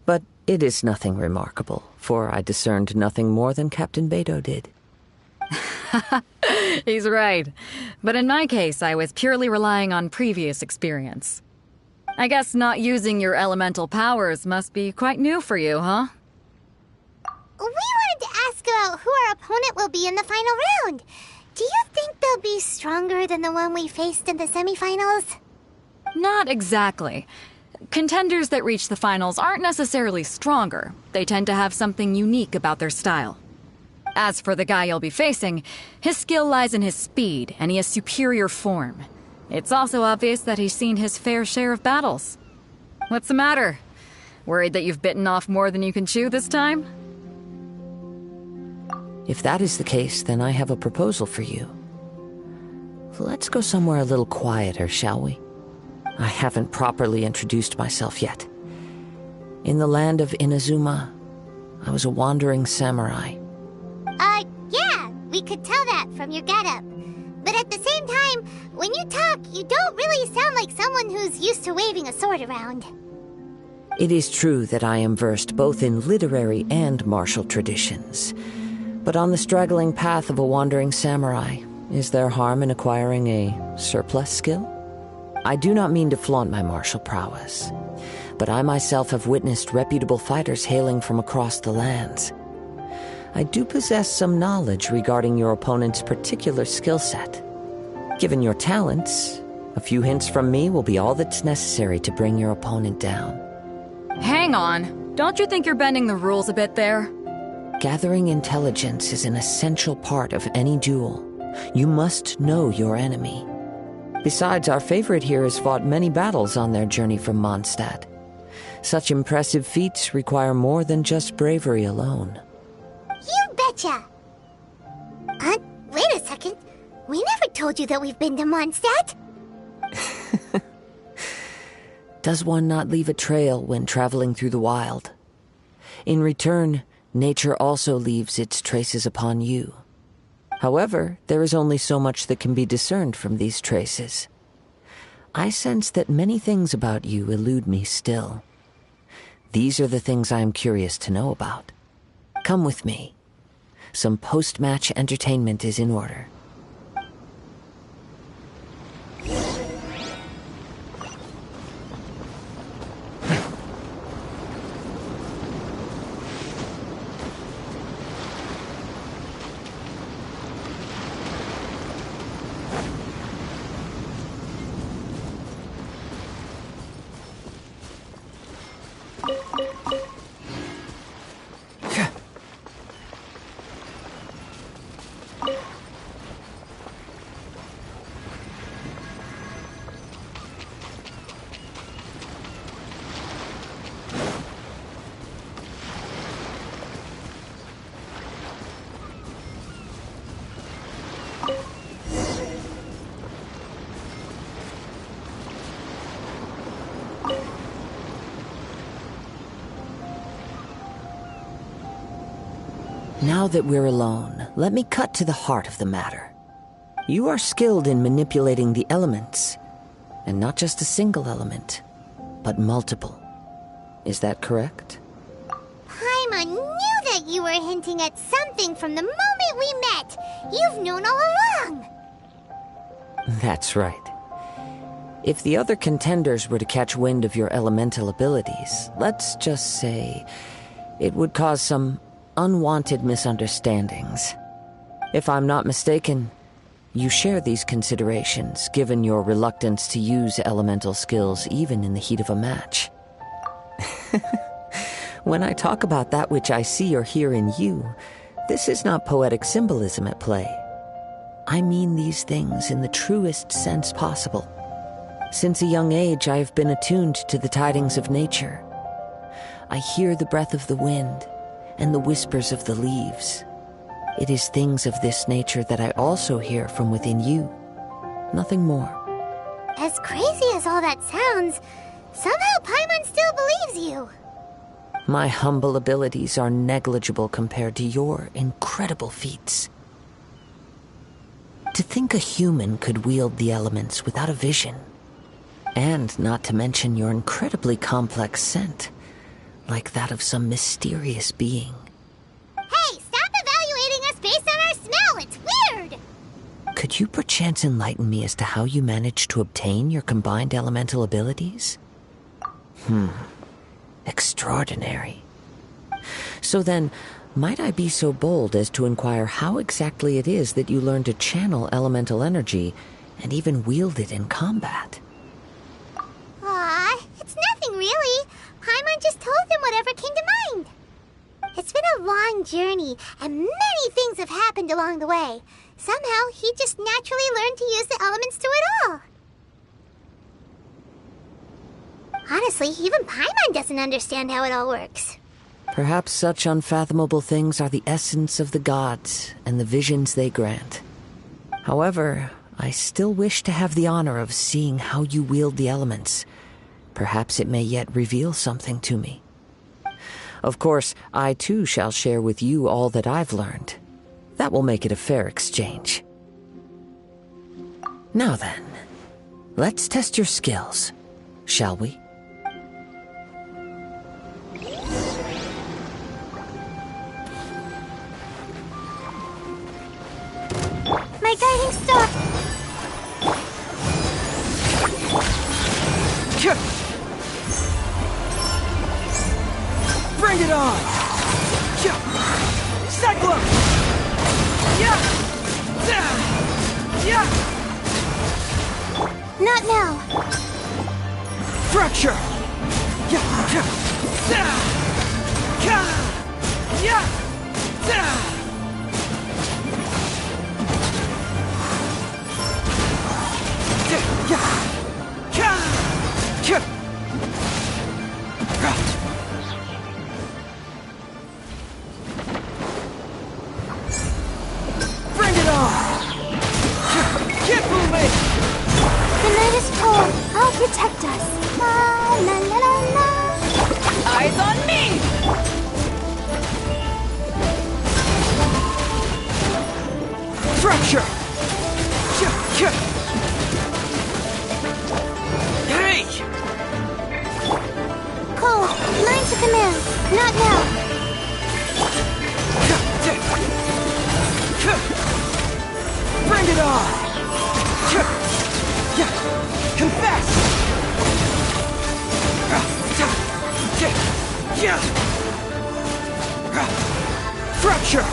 But it is nothing remarkable, for I discerned nothing more than Captain Beto did. He's right. But in my case, I was purely relying on previous experience. I guess not using your elemental powers must be quite new for you, huh? We wanted to ask about who our opponent will be in the final round. Do you think they'll be stronger than the one we faced in the semifinals? Not exactly. Contenders that reach the finals aren't necessarily stronger. They tend to have something unique about their style. As for the guy you'll be facing, his skill lies in his speed, and he has superior form. It's also obvious that he's seen his fair share of battles. What's the matter? Worried that you've bitten off more than you can chew this time? If that is the case, then I have a proposal for you. Let's go somewhere a little quieter, shall we? I haven't properly introduced myself yet. In the land of Inazuma, I was a wandering samurai. Yeah, we could tell that from your getup. But at the same time, when you talk, you don't really sound like someone who's used to waving a sword around. It is true that I am versed both in literary and martial traditions. But on the straggling path of a wandering samurai, is there harm in acquiring a surplus skill? I do not mean to flaunt my martial prowess, but I myself have witnessed reputable fighters hailing from across the lands. I do possess some knowledge regarding your opponent's particular skill set. Given your talents, a few hints from me will be all that's necessary to bring your opponent down. Hang on. Don't you think you're bending the rules a bit there? Gathering intelligence is an essential part of any duel. You must know your enemy. Besides, our favorite here has fought many battles on their journey from Mondstadt. Such impressive feats require more than just bravery alone. You betcha! Wait a second. We never told you that we've been to Mondstadt. Does one not leave a trail when traveling through the wild? In return, nature also leaves its traces upon you. However, there is only so much that can be discerned from these traces. I sense that many things about you elude me still. These are the things I am curious to know about. Come with me. Some post-match entertainment is in order. Now that we're alone, let me cut to the heart of the matter. You are skilled in manipulating the elements, and not just a single element, but multiple. Is that correct? Paimon knew that you were hinting at something from the moment we met. You've known all along. That's right. If the other contenders were to catch wind of your elemental abilities, let's just say it would cause some unwanted misunderstandings. If I'm not mistaken, you share these considerations, given your reluctance to use elemental skills even in the heat of a match. When I talk about that which I see or hear in you, this is not poetic symbolism at play. I mean these things in the truest sense possible. Since a young age, I have been attuned to the tidings of nature. I hear the breath of the wind and the whispers of the leaves. It is things of this nature that I also hear from within you. nothing more. As crazy as all that sounds, somehow Paimon still believes you. My humble abilities are negligible compared to your incredible feats. To think a human could wield the elements without a vision. And not to mention your incredibly complex scent, like that of some mysterious being. Hey, stop evaluating us based on our smell! It's weird! Could you perchance enlighten me as to how you managed to obtain your combined elemental abilities? Extraordinary. So then, might I be so bold as to inquire how exactly it is that you learned to channel elemental energy and even wield it in combat? Aw, it's nothing really. Paimon just told him whatever came to mind. It's been a long journey, and many things have happened along the way. Somehow, he just naturally learned to use the elements through it all. Honestly, even Paimon doesn't understand how it all works. Perhaps such unfathomable things are the essence of the gods and the visions they grant. However, I still wish to have the honor of seeing how you wield the elements. Perhaps it may yet reveal something to me. Of course, I too shall share with you all that I've learned. That will make it a fair exchange. Now then, let's test your skills, shall we? My guiding star! Bring it on! Cyclone! Not now! Fracture! Bring it on! Keep moving! The night is cold. I'll protect us. La la la la la. Eyes on me! Fracture! Hey! Cold. Line to command. Not now. Bring it on! Confess! Fracture!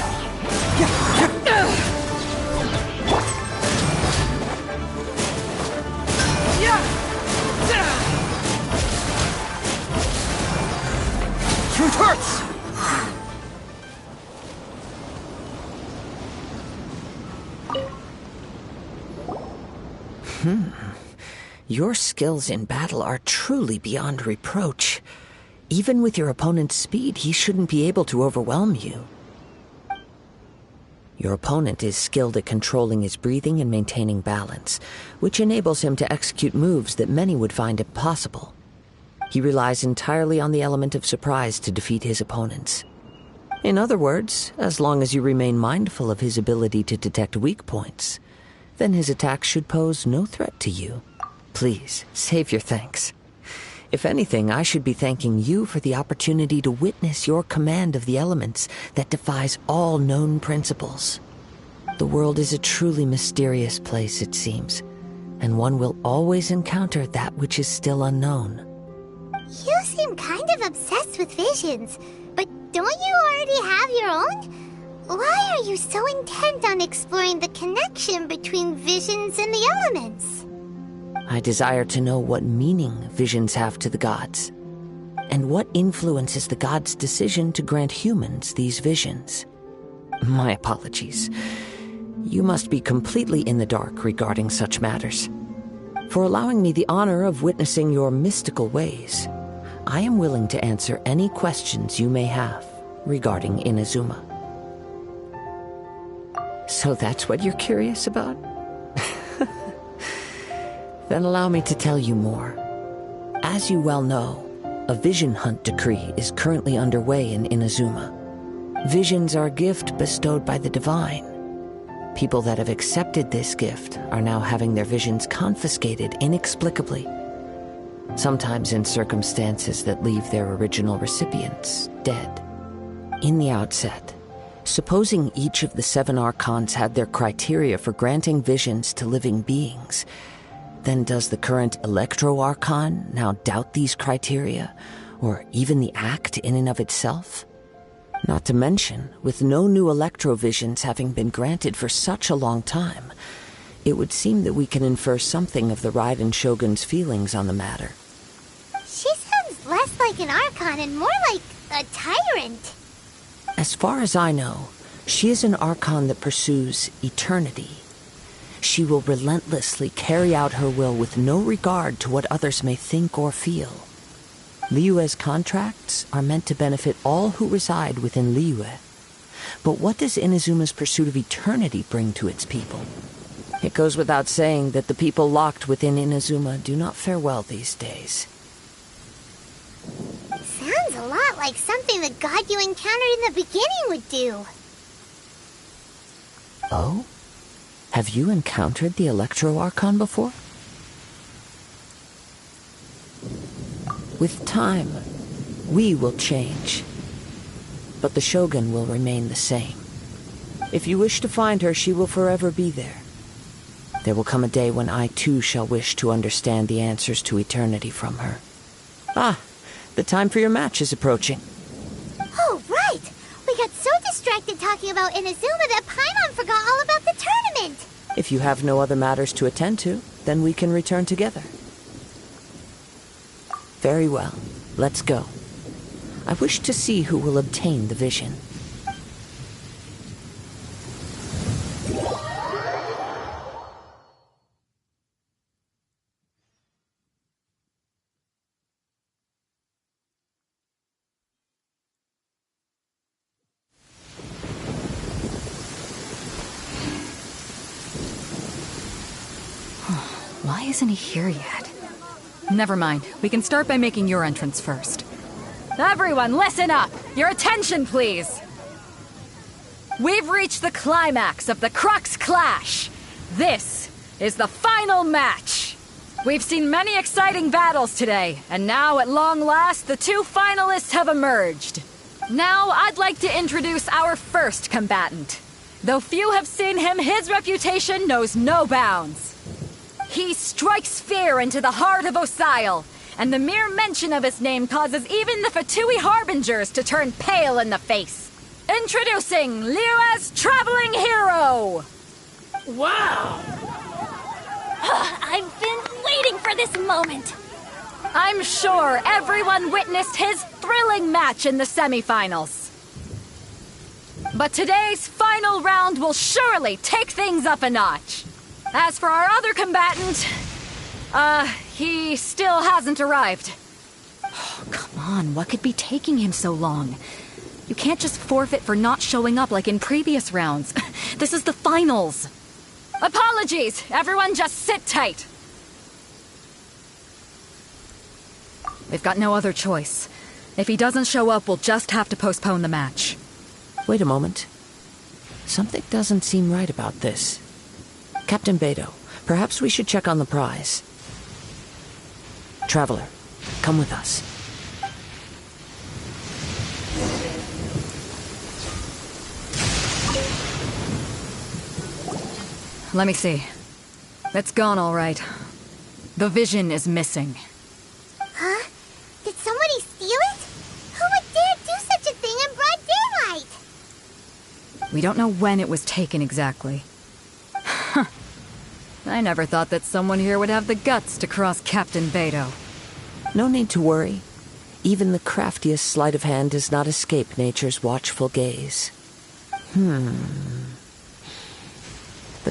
Truth hurts! Your skills in battle are truly beyond reproach. Even with your opponent's speed, he shouldn't be able to overwhelm you. Your opponent is skilled at controlling his breathing and maintaining balance, which enables him to execute moves that many would find impossible. He relies entirely on the element of surprise to defeat his opponents. In other words, as long as you remain mindful of his ability to detect weak points, then his attacks should pose no threat to you. Please, save your thanks. If anything, I should be thanking you for the opportunity to witness your command of the elements that defies all known principles. The world is a truly mysterious place, it seems, and one will always encounter that which is still unknown. You seem kind of obsessed with visions, but don't you already have your own? Why are you so intent on exploring the connection between visions and the elements? I desire to know what meaning visions have to the gods, and what influences the gods' decision to grant humans these visions. My apologies. You must be completely in the dark regarding such matters. For allowing me the honor of witnessing your mystical ways, I am willing to answer any questions you may have regarding Inazuma. So that's what you're curious about? Then allow me to tell you more. As you well know, a vision hunt decree is currently underway in Inazuma. Visions are a gift bestowed by the divine. People that have accepted this gift are now having their visions confiscated inexplicably. Sometimes in circumstances that leave their original recipients dead. In the outset, supposing each of the 7 Archons had their criteria for granting visions to living beings, then does the current Electro Archon now doubt these criteria, or even the act in and of itself? Not to mention, with no new Electrovisions having been granted for such a long time, it would seem that we can infer something of the Raiden Shogun's feelings on the matter. She sounds less like an Archon and more like a tyrant. As far as I know, she is an Archon that pursues eternity. She will relentlessly carry out her will with no regard to what others may think or feel. Liyue's contracts are meant to benefit all who reside within Liyue. But what does Inazuma's pursuit of eternity bring to its people? It goes without saying that the people locked within Inazuma do not fare well these days. Sounds a lot like something the god you encountered in the beginning would do. Oh? Have you encountered the Electro Archon before? With time, we will change. But the Shogun will remain the same. If you wish to find her, she will forever be there. There will come a day when I too shall wish to understand the answers to eternity from her. Ah, the time for your match is approaching. Oh, right! We got so distracted talking about Inazuma that Paimon forgot all about the tournament! If you have no other matters to attend to, then we can return together. Very well. Let's go. I wish to see who will obtain the vision. Why isn't he here yet? Never mind. We can start by making your entrance first. Everyone, listen up! Your attention, please! We've reached the climax of the Crux Clash! This is the final match! We've seen many exciting battles today, and now, at long last, the 2 finalists have emerged. Now, I'd like to introduce our first combatant. Though few have seen him, his reputation knows no bounds. He strikes fear into the heart of Osile, and the mere mention of his name causes even the Fatui Harbingers to turn pale in the face. Introducing Liyue's traveling hero! Wow! I've been waiting for this moment! I'm sure everyone witnessed his thrilling match in the semifinals. But today's final round will surely take things up a notch. As for our other combatant, he still hasn't arrived. Oh, come on, what could be taking him so long? You can't just forfeit for not showing up like in previous rounds. This is the finals. Apologies, everyone just sit tight. We've got no other choice. If he doesn't show up, we'll just have to postpone the match. Wait a moment. Something doesn't seem right about this. Captain Beto, perhaps we should check on the prize. Traveler, come with us. Let me see. It's gone all right. The vision is missing. Huh? Did somebody steal it? Who would dare do such a thing in broad daylight? We don't know when it was taken exactly. I never thought that someone here would have the guts to cross Captain Beto. No need to worry. Even the craftiest sleight of hand does not escape nature's watchful gaze. The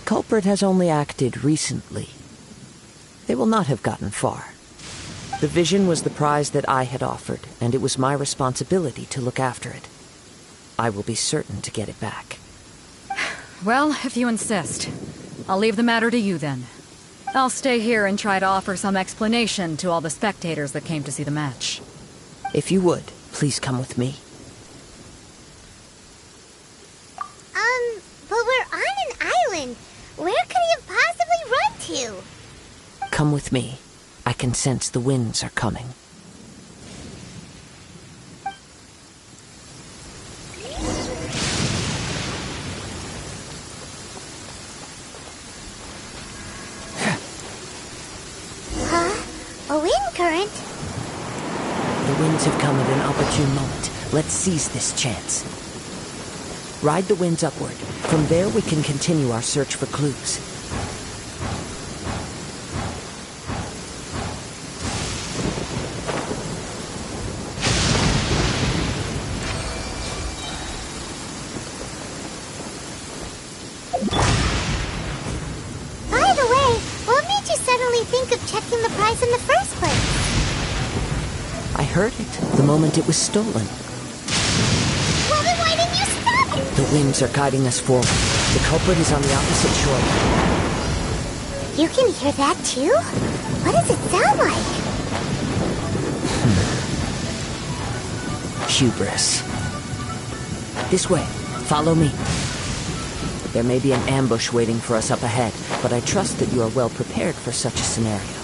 culprit has only acted recently. They will not have gotten far. The vision was the prize that I had offered, and it was my responsibility to look after it. I will be certain to get it back. Well, if you insist. I'll leave the matter to you then. I'll stay here and try to offer some explanation to all the spectators that came to see the match. If you would, please come with me. But we're on an island. Where could he have possibly run to? Come with me. I can sense the winds are coming. Huh? A wind current? The winds have come at an opportune moment. Let's seize this chance. Ride the winds upward. From there we can continue our search for clues. By the way, what made you suddenly think of checking the prize in the first place? I heard it the moment it was stolen. Well, then why didn't you stop it? The winds are guiding us forward. The culprit is on the opposite shore. You can hear that too? What does it sound like? Hubris. This way. Follow me. There may be an ambush waiting for us up ahead, but I trust that you are well prepared for such a scenario.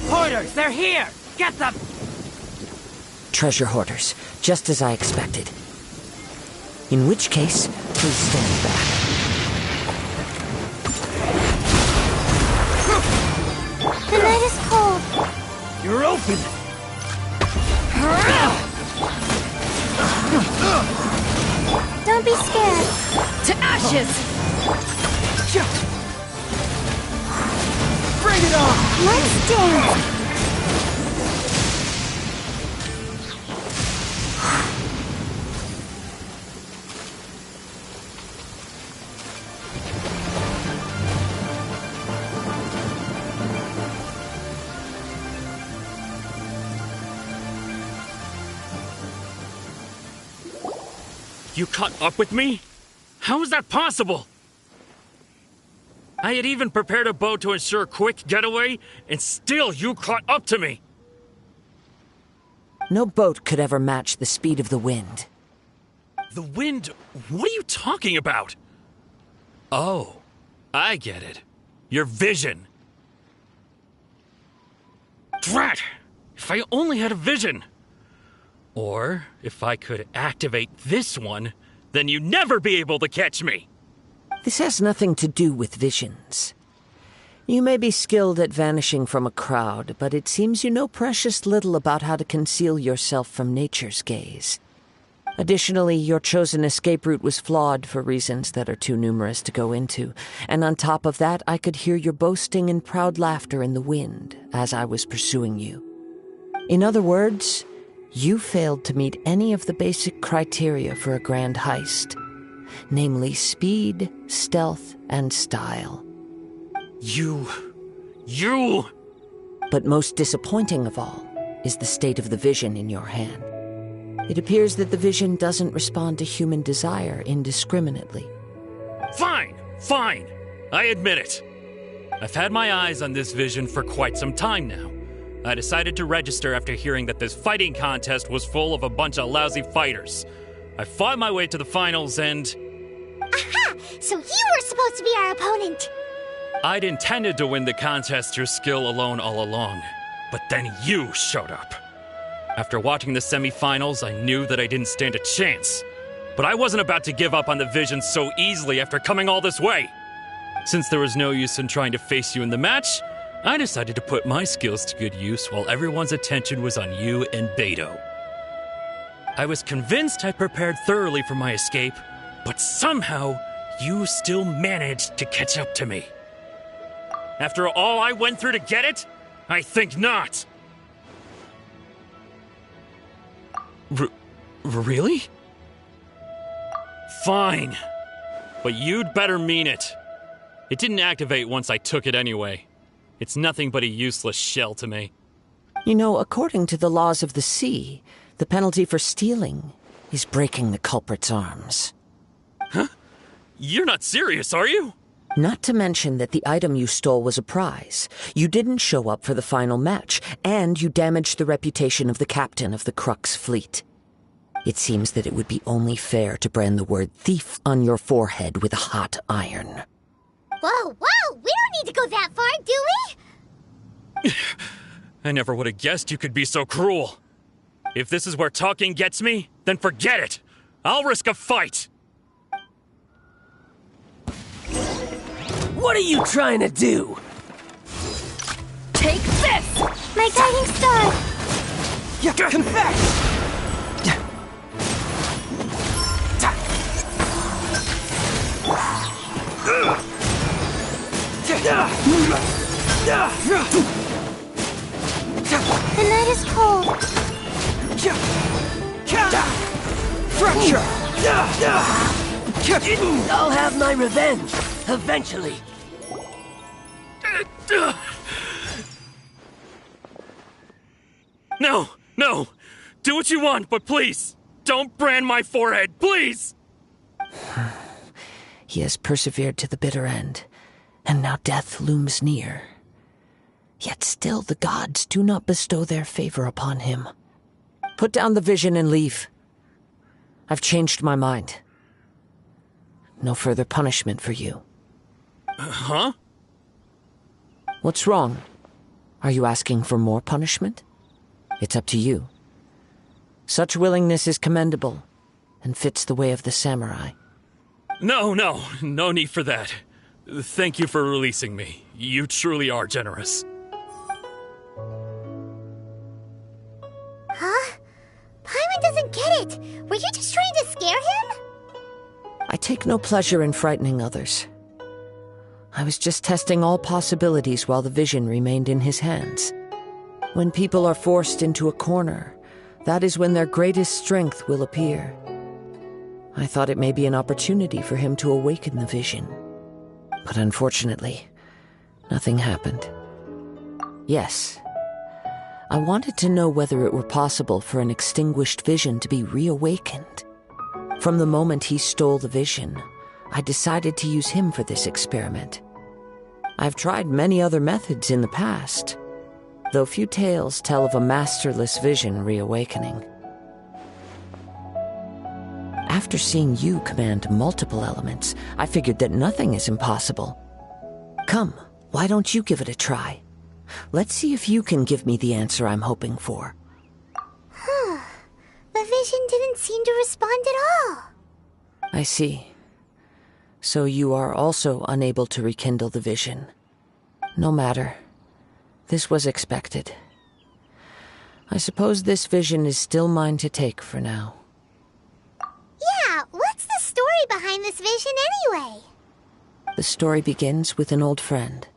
Hoarders, they're here! Get them! Treasure hoarders, just as I expected. In which case, please stand back. The night is cold. You're open! Don't be scared. To ashes! Bring it on! Let's dance. You caught up with me? How is that possible? I had even prepared a boat to ensure a quick getaway, and still you caught up to me! No boat could ever match the speed of the wind. The wind? What are you talking about? Oh, I get it. Your vision. Drat! If I only had a vision! Or, if I could activate this one, then you'd never be able to catch me! This has nothing to do with visions. You may be skilled at vanishing from a crowd, but it seems you know precious little about how to conceal yourself from nature's gaze. Additionally, your chosen escape route was flawed for reasons that are too numerous to go into, and on top of that, I could hear your boasting and proud laughter in the wind as I was pursuing you. In other words, you failed to meet any of the basic criteria for a grand heist, namely speed, stealth, and style. You... But most disappointing of all is the state of the vision in your hand. It appears that the vision doesn't respond to human desire indiscriminately. Fine, fine. I admit it. I've had my eyes on this vision for quite some time now. I decided to register after hearing that this fighting contest was full of a bunch of lousy fighters. I fought my way to the finals and... Aha! So you were supposed to be our opponent! I'd intended to win the contest through skill alone all along. But then you showed up. After watching the semifinals, I knew that I didn't stand a chance. But I wasn't about to give up on the vision so easily after coming all this way. Since there was no use in trying to face you in the match, I decided to put my skills to good use while everyone's attention was on you and Beto. I was convinced I prepared thoroughly for my escape, but somehow you still managed to catch up to me. After all I went through to get it? I think not. Really? Fine. But you'd better mean it. It didn't activate once I took it anyway. It's nothing but a useless shell to me. You know, according to the laws of the sea, the penalty for stealing is breaking the culprit's arms. Huh? You're not serious, are you? Not to mention that the item you stole was a prize. You didn't show up for the final match, and you damaged the reputation of the captain of the Crux fleet. It seems that it would be only fair to brand the word thief on your forehead with a hot iron. Whoa, whoa! We don't need to go that far, do we? I never would have guessed you could be so cruel. If this is where talking gets me, then forget it. I'll risk a fight. What are you trying to do? Take this! My guiding star! Yeah, confess! The night is cold. Fracture! I'll have my revenge, eventually. No, no! Do what you want, but please, don't brand my forehead, please! He has persevered to the bitter end, and now death looms near. Yet still the gods do not bestow their favor upon him. Put down the vision and leave. I've changed my mind. No further punishment for you. Huh? What's wrong? Are you asking for more punishment? It's up to you. Such willingness is commendable, and fits the way of the samurai. No need for that. Thank you for releasing me. You truly are generous. Huh? Paimon doesn't get it. Were you just trying to scare him? I take no pleasure in frightening others. I was just testing all possibilities while the vision remained in his hands. When people are forced into a corner, that is when their greatest strength will appear. I thought it may be an opportunity for him to awaken the vision. But unfortunately, nothing happened. Yes, I wanted to know whether it were possible for an extinguished vision to be reawakened. From the moment he stole the vision, I decided to use him for this experiment. I've tried many other methods in the past, though few tales tell of a masterless vision reawakening. After seeing you command multiple elements, I figured that nothing is impossible. Come, why don't you give it a try? Let's see if you can give me the answer I'm hoping for. The vision didn't seem to respond at all. I see. So you are also unable to rekindle the vision. No matter. This was expected. I suppose this vision is still mine to take for now. Yeah, what's the story behind this vision anyway? The story begins with an old friend.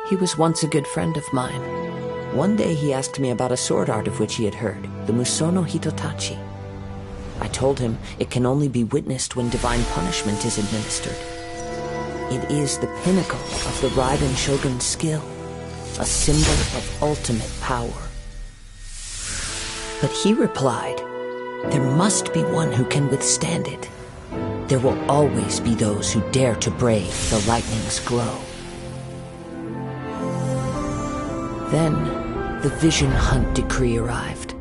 He was once a good friend of mine. One day he asked me about a sword art of which he had heard, the Musono Hitotachi. I told him it can only be witnessed when divine punishment is administered. It is the pinnacle of the Raiden Shogun's skill. a symbol of ultimate power. But he replied, "There must be one who can withstand it. There will always be those who dare to brave the lightning's glow." Then, the Vision Hunt decree arrived.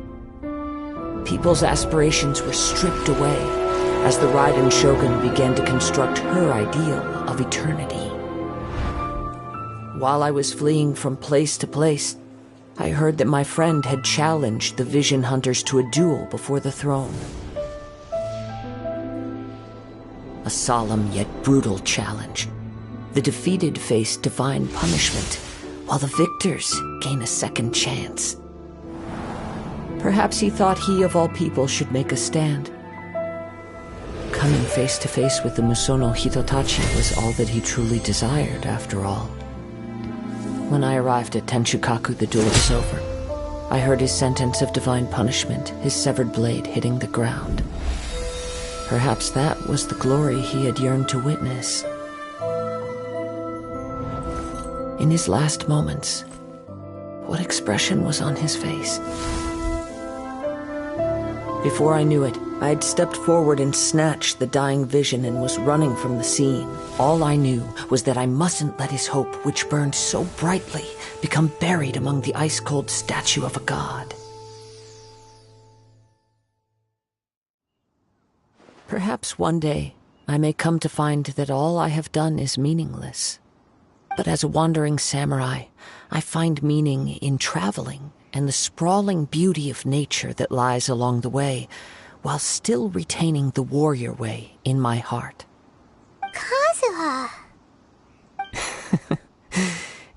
People's aspirations were stripped away as the Raiden Shogun began to construct her ideal of eternity. While I was fleeing from place to place, I heard that my friend had challenged the Vision Hunters to a duel before the throne. A solemn yet brutal challenge. The defeated face divine punishment, while the victors gain a second chance. Perhaps he thought he of all people should make a stand. Coming face to face with the Musono Hitotachi was all that he truly desired, after all. When I arrived at Tenchukaku, the duel was over. I heard his sentence of divine punishment, his severed blade hitting the ground. Perhaps that was the glory he had yearned to witness. In his last moments, what expression was on his face? Before I knew it, I had stepped forward and snatched the dying vision and was running from the scene. All I knew was that I mustn't let his hope, which burned so brightly, become buried among the ice-cold statue of a god. Perhaps one day I may come to find that all I have done is meaningless. But as a wandering samurai, I find meaning in traveling and the sprawling beauty of nature that lies along the way, while still retaining the warrior way in my heart. Kazuha!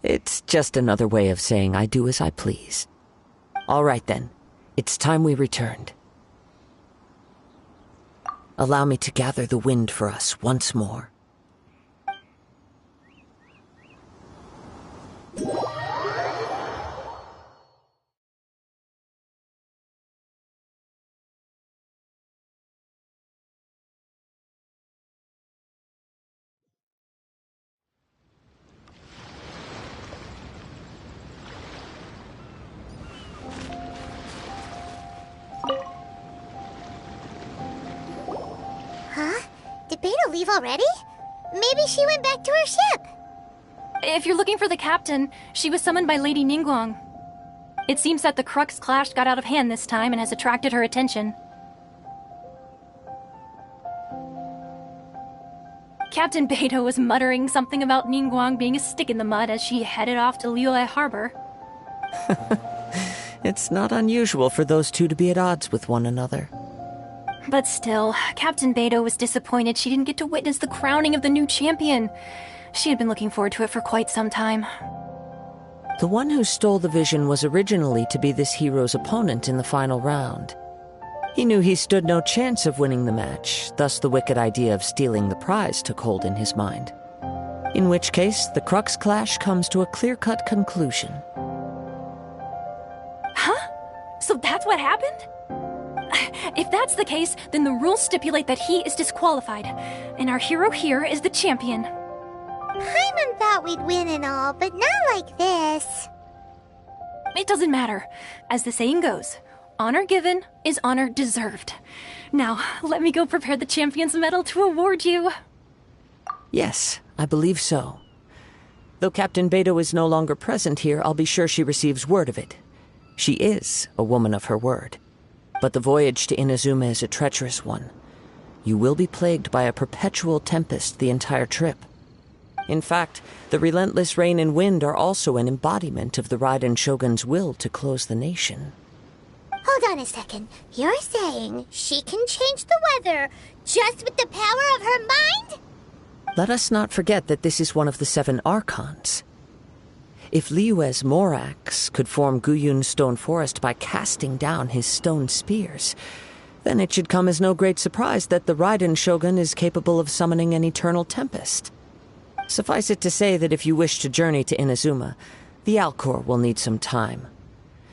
It's just another way of saying I do as I please. All right then, it's time we returned. Allow me to gather the wind for us once more. Huh? Did Beta leave already? Maybe she went back to her ship. If you're looking for the captain, she was summoned by Lady Ningguang. It seems that the Crux clash got out of hand this time and has attracted her attention. Captain Beidou was muttering something about Ningguang being a stick in the mud as she headed off to Liyue Harbor. It's not unusual for those two to be at odds with one another. But still, Captain Beidou was disappointed she didn't get to witness the crowning of the new champion. She had been looking forward to it for quite some time. The one who stole the vision was originally to be this hero's opponent in the final round. He knew he stood no chance of winning the match, thus the wicked idea of stealing the prize took hold in his mind. In which case, the Crux clash comes to a clear-cut conclusion. Huh? So that's what happened? If that's the case, then the rules stipulate that he is disqualified, and our hero here is the champion. Paimon thought we'd win and all, but not like this. It doesn't matter. As the saying goes, honor given is honor deserved. Now, let me go prepare the champion's medal to award you. Yes, I believe so. Though Captain Beidou is no longer present here, I'll be sure she receives word of it. She is a woman of her word. But the voyage to Inazuma is a treacherous one. You will be plagued by a perpetual tempest the entire trip. In fact, the relentless rain and wind are also an embodiment of the Raiden Shogun's will to close the nation. Hold on a second. You're saying she can change the weather just with the power of her mind? Let us not forget that this is one of the 7 Archons. If Liyue's Morax could form Guyun's stone forest by casting down his stone spears, then it should come as no great surprise that the Raiden Shogun is capable of summoning an eternal tempest. Suffice it to say that if you wish to journey to Inazuma, the Alcor will need some time.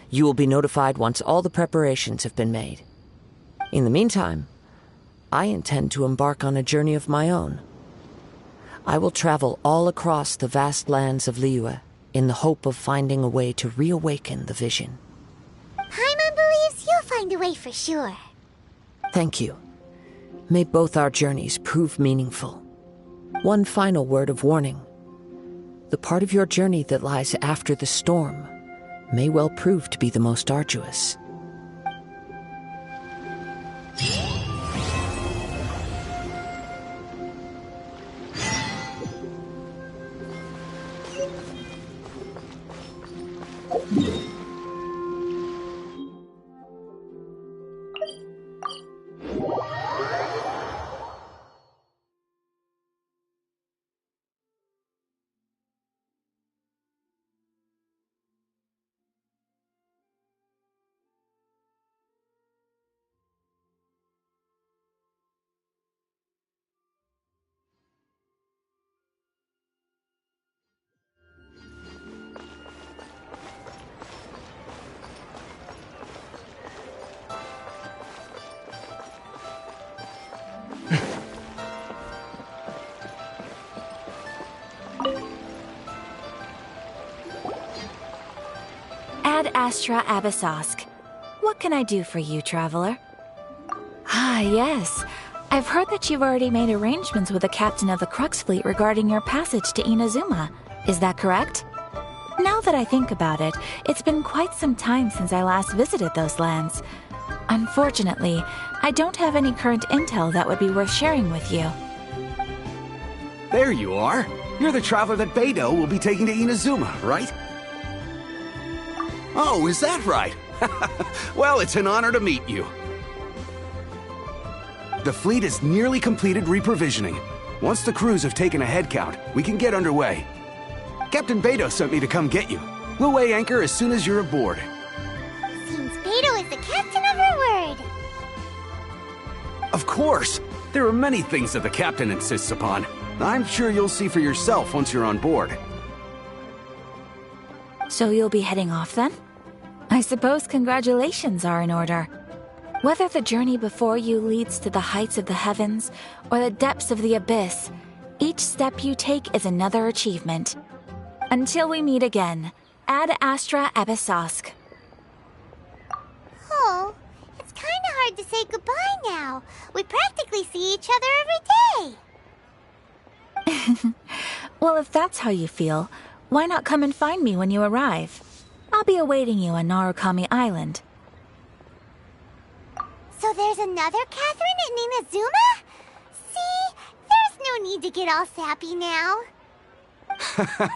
You will be notified once all the preparations have been made. In the meantime, I intend to embark on a journey of my own. I will travel all across the vast lands of Liyue, in the hope of finding a way to reawaken the vision. Paimon believes you'll find a way for sure. Thank you. May both our journeys prove meaningful. One final word of warning. The part of your journey that lies after the storm may well prove to be the most arduous. Ad Astra Abyssosk. What can I do for you, traveler? Ah, yes. I've heard that you've already made arrangements with the captain of the Crux fleet regarding your passage to Inazuma. Is that correct? Now that I think about it, it's been quite some time since I last visited those lands. Unfortunately, I don't have any current intel that would be worth sharing with you. There you are. You're the traveler that Beidou will be taking to Inazuma, right? Oh, is that right? Well, it's an honor to meet you. The fleet has nearly completed reprovisioning. Once the crews have taken a head count, we can get underway. Captain Beidou sent me to come get you. We'll weigh anchor as soon as you're aboard. Seems Beidou is the captain of her word. Of course! There are many things that the captain insists upon. I'm sure you'll see for yourself once you're on board. So you'll be heading off then? I suppose congratulations are in order. Whether the journey before you leads to the heights of the heavens or the depths of the abyss, each step you take is another achievement. Until we meet again, Ad Astra Abyssosk. Oh, it's kinda hard to say goodbye now. We practically see each other every day. Well, if that's how you feel, why not come and find me when you arrive? I'll be awaiting you on Narukami Island. So there's another Catherine in Inazuma? See, there's no need to get all sappy now.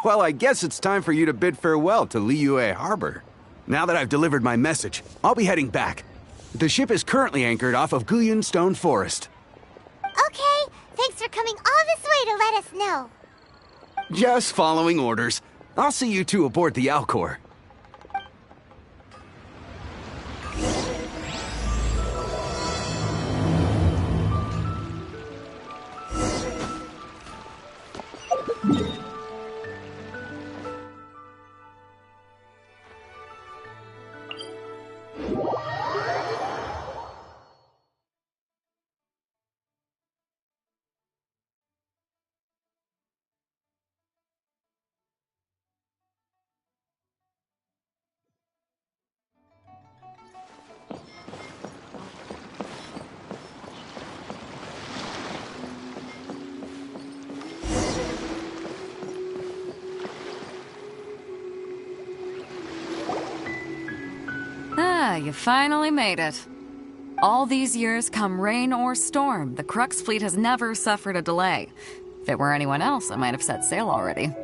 Well, I guess it's time for you to bid farewell to Liyue Harbor. Now that I've delivered my message, I'll be heading back. The ship is currently anchored off of Guyun Stone Forest. Okay, thanks for coming all this way to let us know. Just following orders. I'll see you two aboard the Alcor. You finally made it. All these years, come rain or storm, the Crux fleet has never suffered a delay. If it were anyone else, I might have set sail already.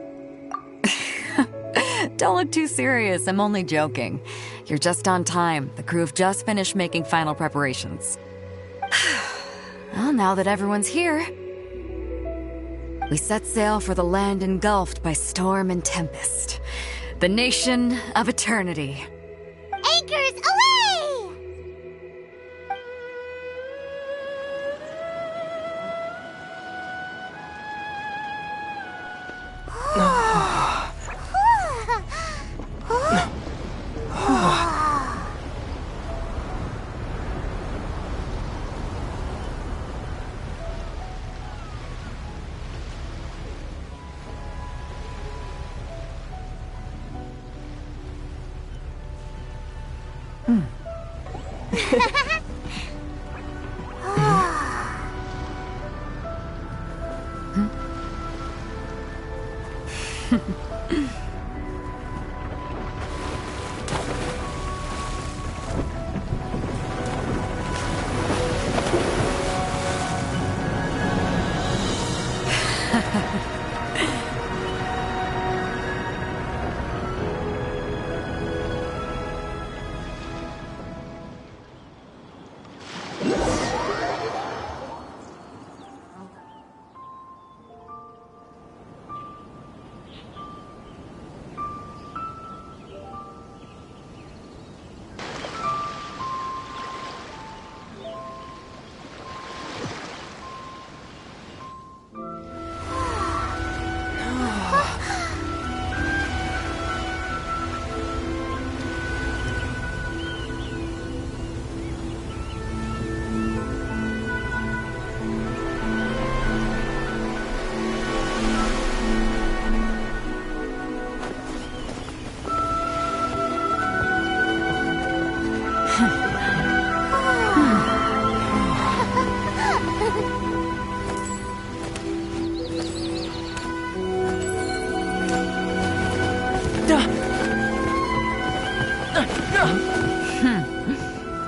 Don't look too serious, I'm only joking. You're just on time. The crew have just finished making final preparations. Well, now that everyone's here, we set sail for the land engulfed by storm and tempest. The nation of eternity. Anchors away!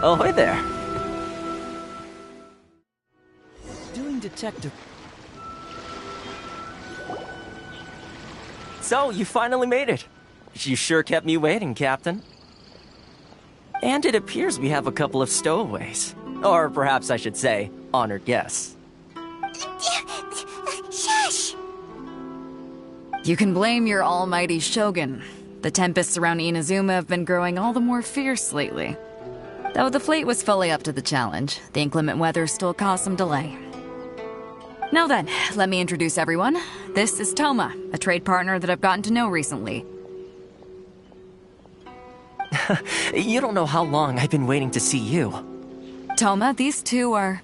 Ahoy there. Doing detective. So, you finally made it. You sure kept me waiting, Captain. And it appears we have a couple of stowaways. Or perhaps I should say, honored guests. Shush! You can blame your almighty Shogun. The tempests around Inazuma have been growing all the more fierce lately. Though the fleet was fully up to the challenge, the inclement weather still caused some delay. Now then, let me introduce everyone. This is Toma, a trade partner that I've gotten to know recently. You don't know how long I've been waiting to see you. Toma, these two are...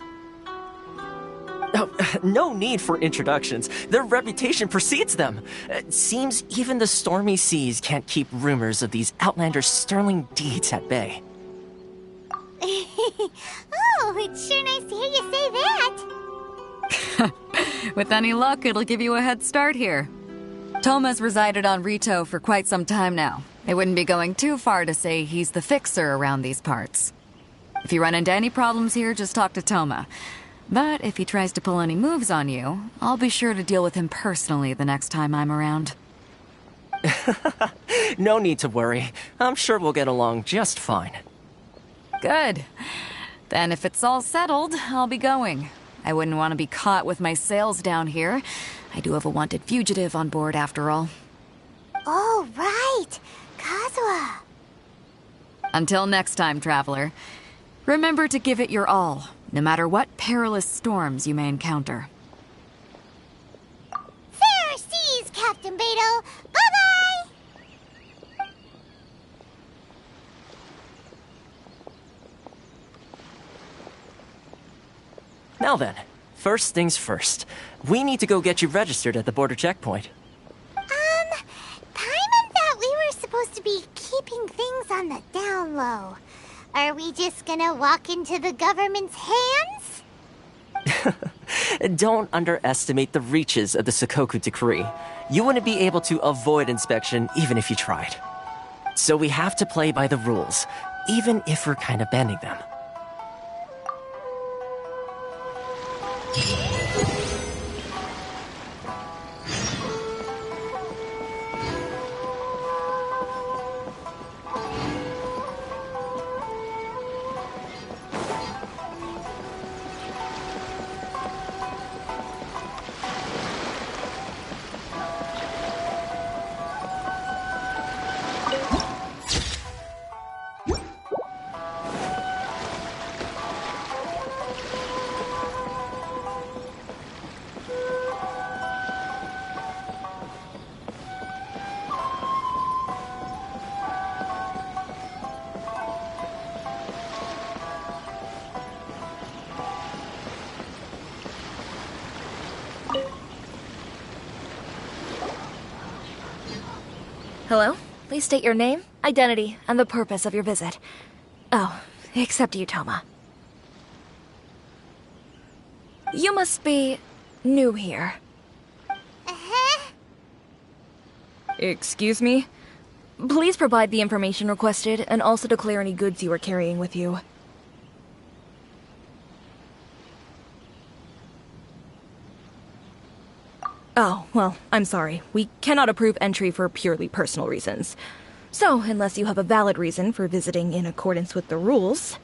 Oh, no need for introductions. Their reputation precedes them. Seems even the stormy seas can't keep rumors of these Outlanders' sterling deeds at bay. Oh, it's sure nice to hear you say that. With any luck, it'll give you a head start here. Toma's resided on Rito for quite some time now. It wouldn't be going too far to say he's the fixer around these parts. If you run into any problems here, just talk to Toma. But if he tries to pull any moves on you, I'll be sure to deal with him personally the next time I'm around. No need to worry. I'm sure we'll get along just fine. Good. Then if it's all settled, I'll be going. I wouldn't want to be caught with my sails down here. I do have a wanted fugitive on board after all. Oh, right. Kazuha. Until next time, traveler. Remember to give it your all, no matter what perilous storms you may encounter. Fair seas, Captain Beto. Bye-bye! Now then, first things first. We need to go get you registered at the border checkpoint. Paimon thought we were supposed to be keeping things on the down low. Are we just gonna walk into the government's hands? Don't underestimate the reaches of the Sakoku Decree. You wouldn't be able to avoid inspection even if you tried. So we have to play by the rules, even if we're kind of bending them. Hello? Please state your name, identity, and the purpose of your visit. Oh, except you, Toma. You must be new here. Excuse me? Please provide the information requested and also declare any goods you are carrying with you. Oh, well, I'm sorry. We cannot approve entry for purely personal reasons. So, unless you have a valid reason for visiting in accordance with the rules...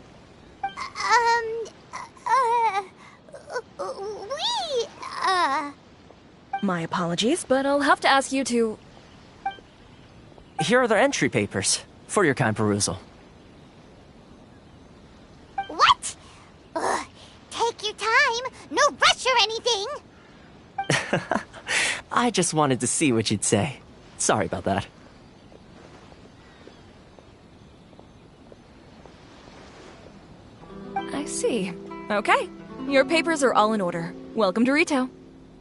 My apologies, but I'll have to ask you to... Here are their entry papers, for your kind perusal. What? Ugh, take your time. No rush or anything. I just wanted to see what you'd say. Sorry about that. I see. Okay. Your papers are all in order. Welcome to Rito.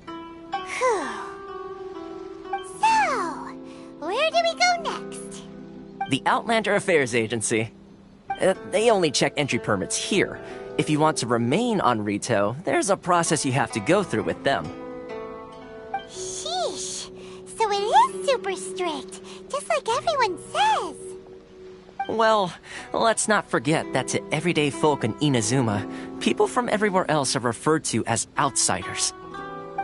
So, where do we go next? The Outlander Affairs Agency. They only check entry permits here. If you want to remain on Rito, there's a process you have to go through with them. Sheesh. So it is super strict. just like everyone says. Well, let's not forget that to everyday folk in Inazuma, people from everywhere else are referred to as outsiders.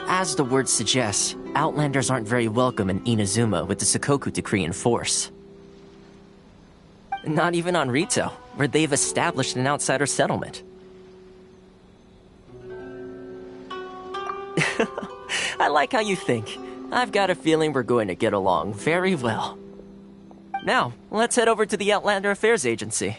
As the word suggests, Outlanders aren't very welcome in Inazuma with the Sakoku Decree in force. Not even on Rito, where they've established an outsider settlement. I like how you think. I've got a feeling we're going to get along very well. Now, let's head over to the Outlander Affairs Agency.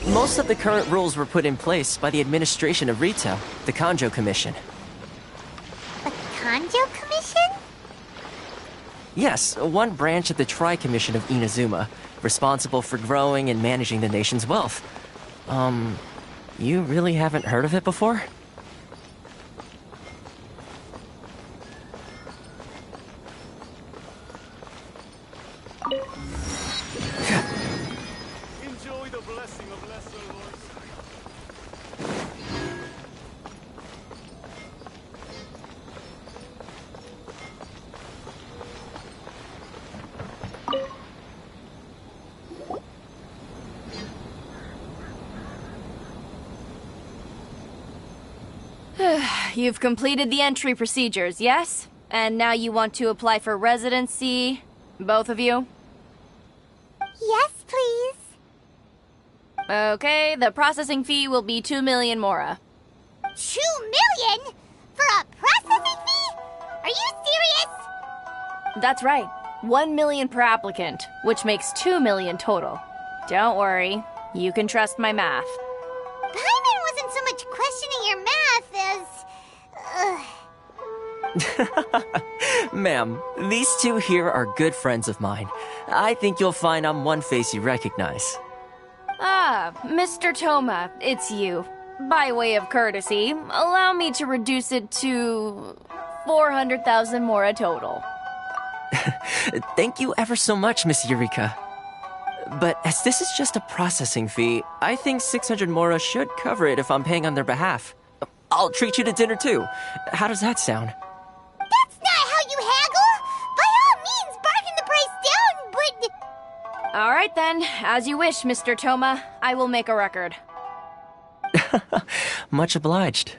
Most of the current rules were put in place by the administration of Rito, the Kanjo Commission. The Kanjo Commission? Yes, one branch of the Tri-Commission of Inazuma, responsible for growing and managing the nation's wealth. You really haven't heard of it before? Enjoy the blessing of lesser lords. You've completed the entry procedures, yes? And now you want to apply for residency? Both of you? Yes, please. Okay, the processing fee will be 2 million mora. 2 million? For a processing fee? Are you serious? That's right. 1 million per applicant, which makes 2 million total. Don't worry, you can trust my math. Paimon wasn't so much questioning your math as... Ma'am, these two here are good friends of mine. I think you'll find I'm one face you recognize. Ah, Mr. Toma, it's you. By way of courtesy, allow me to reduce it to 400,000 mora total. Thank you ever so much, Miss Eureka. But as this is just a processing fee, I think 600 mora should cover it if I'm paying on their behalf. I'll treat you to dinner too. How does that sound? That's not how you haggle! By all means, bargain the price down, but... Alright then, as you wish, Mr. Toma. I will make a record. Much obliged.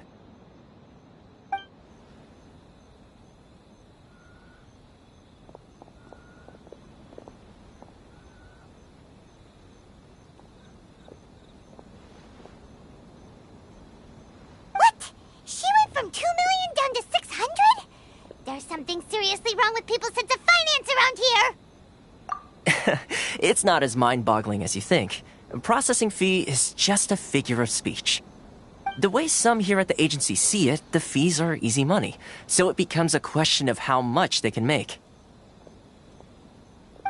What? She went from 2 million down to 600? There's something seriously wrong with people's sense of finance around here! It's not as mind-boggling as you think. A processing fee is just a figure of speech. The way some here at the agency see it, the fees are easy money, so it becomes a question of how much they can make.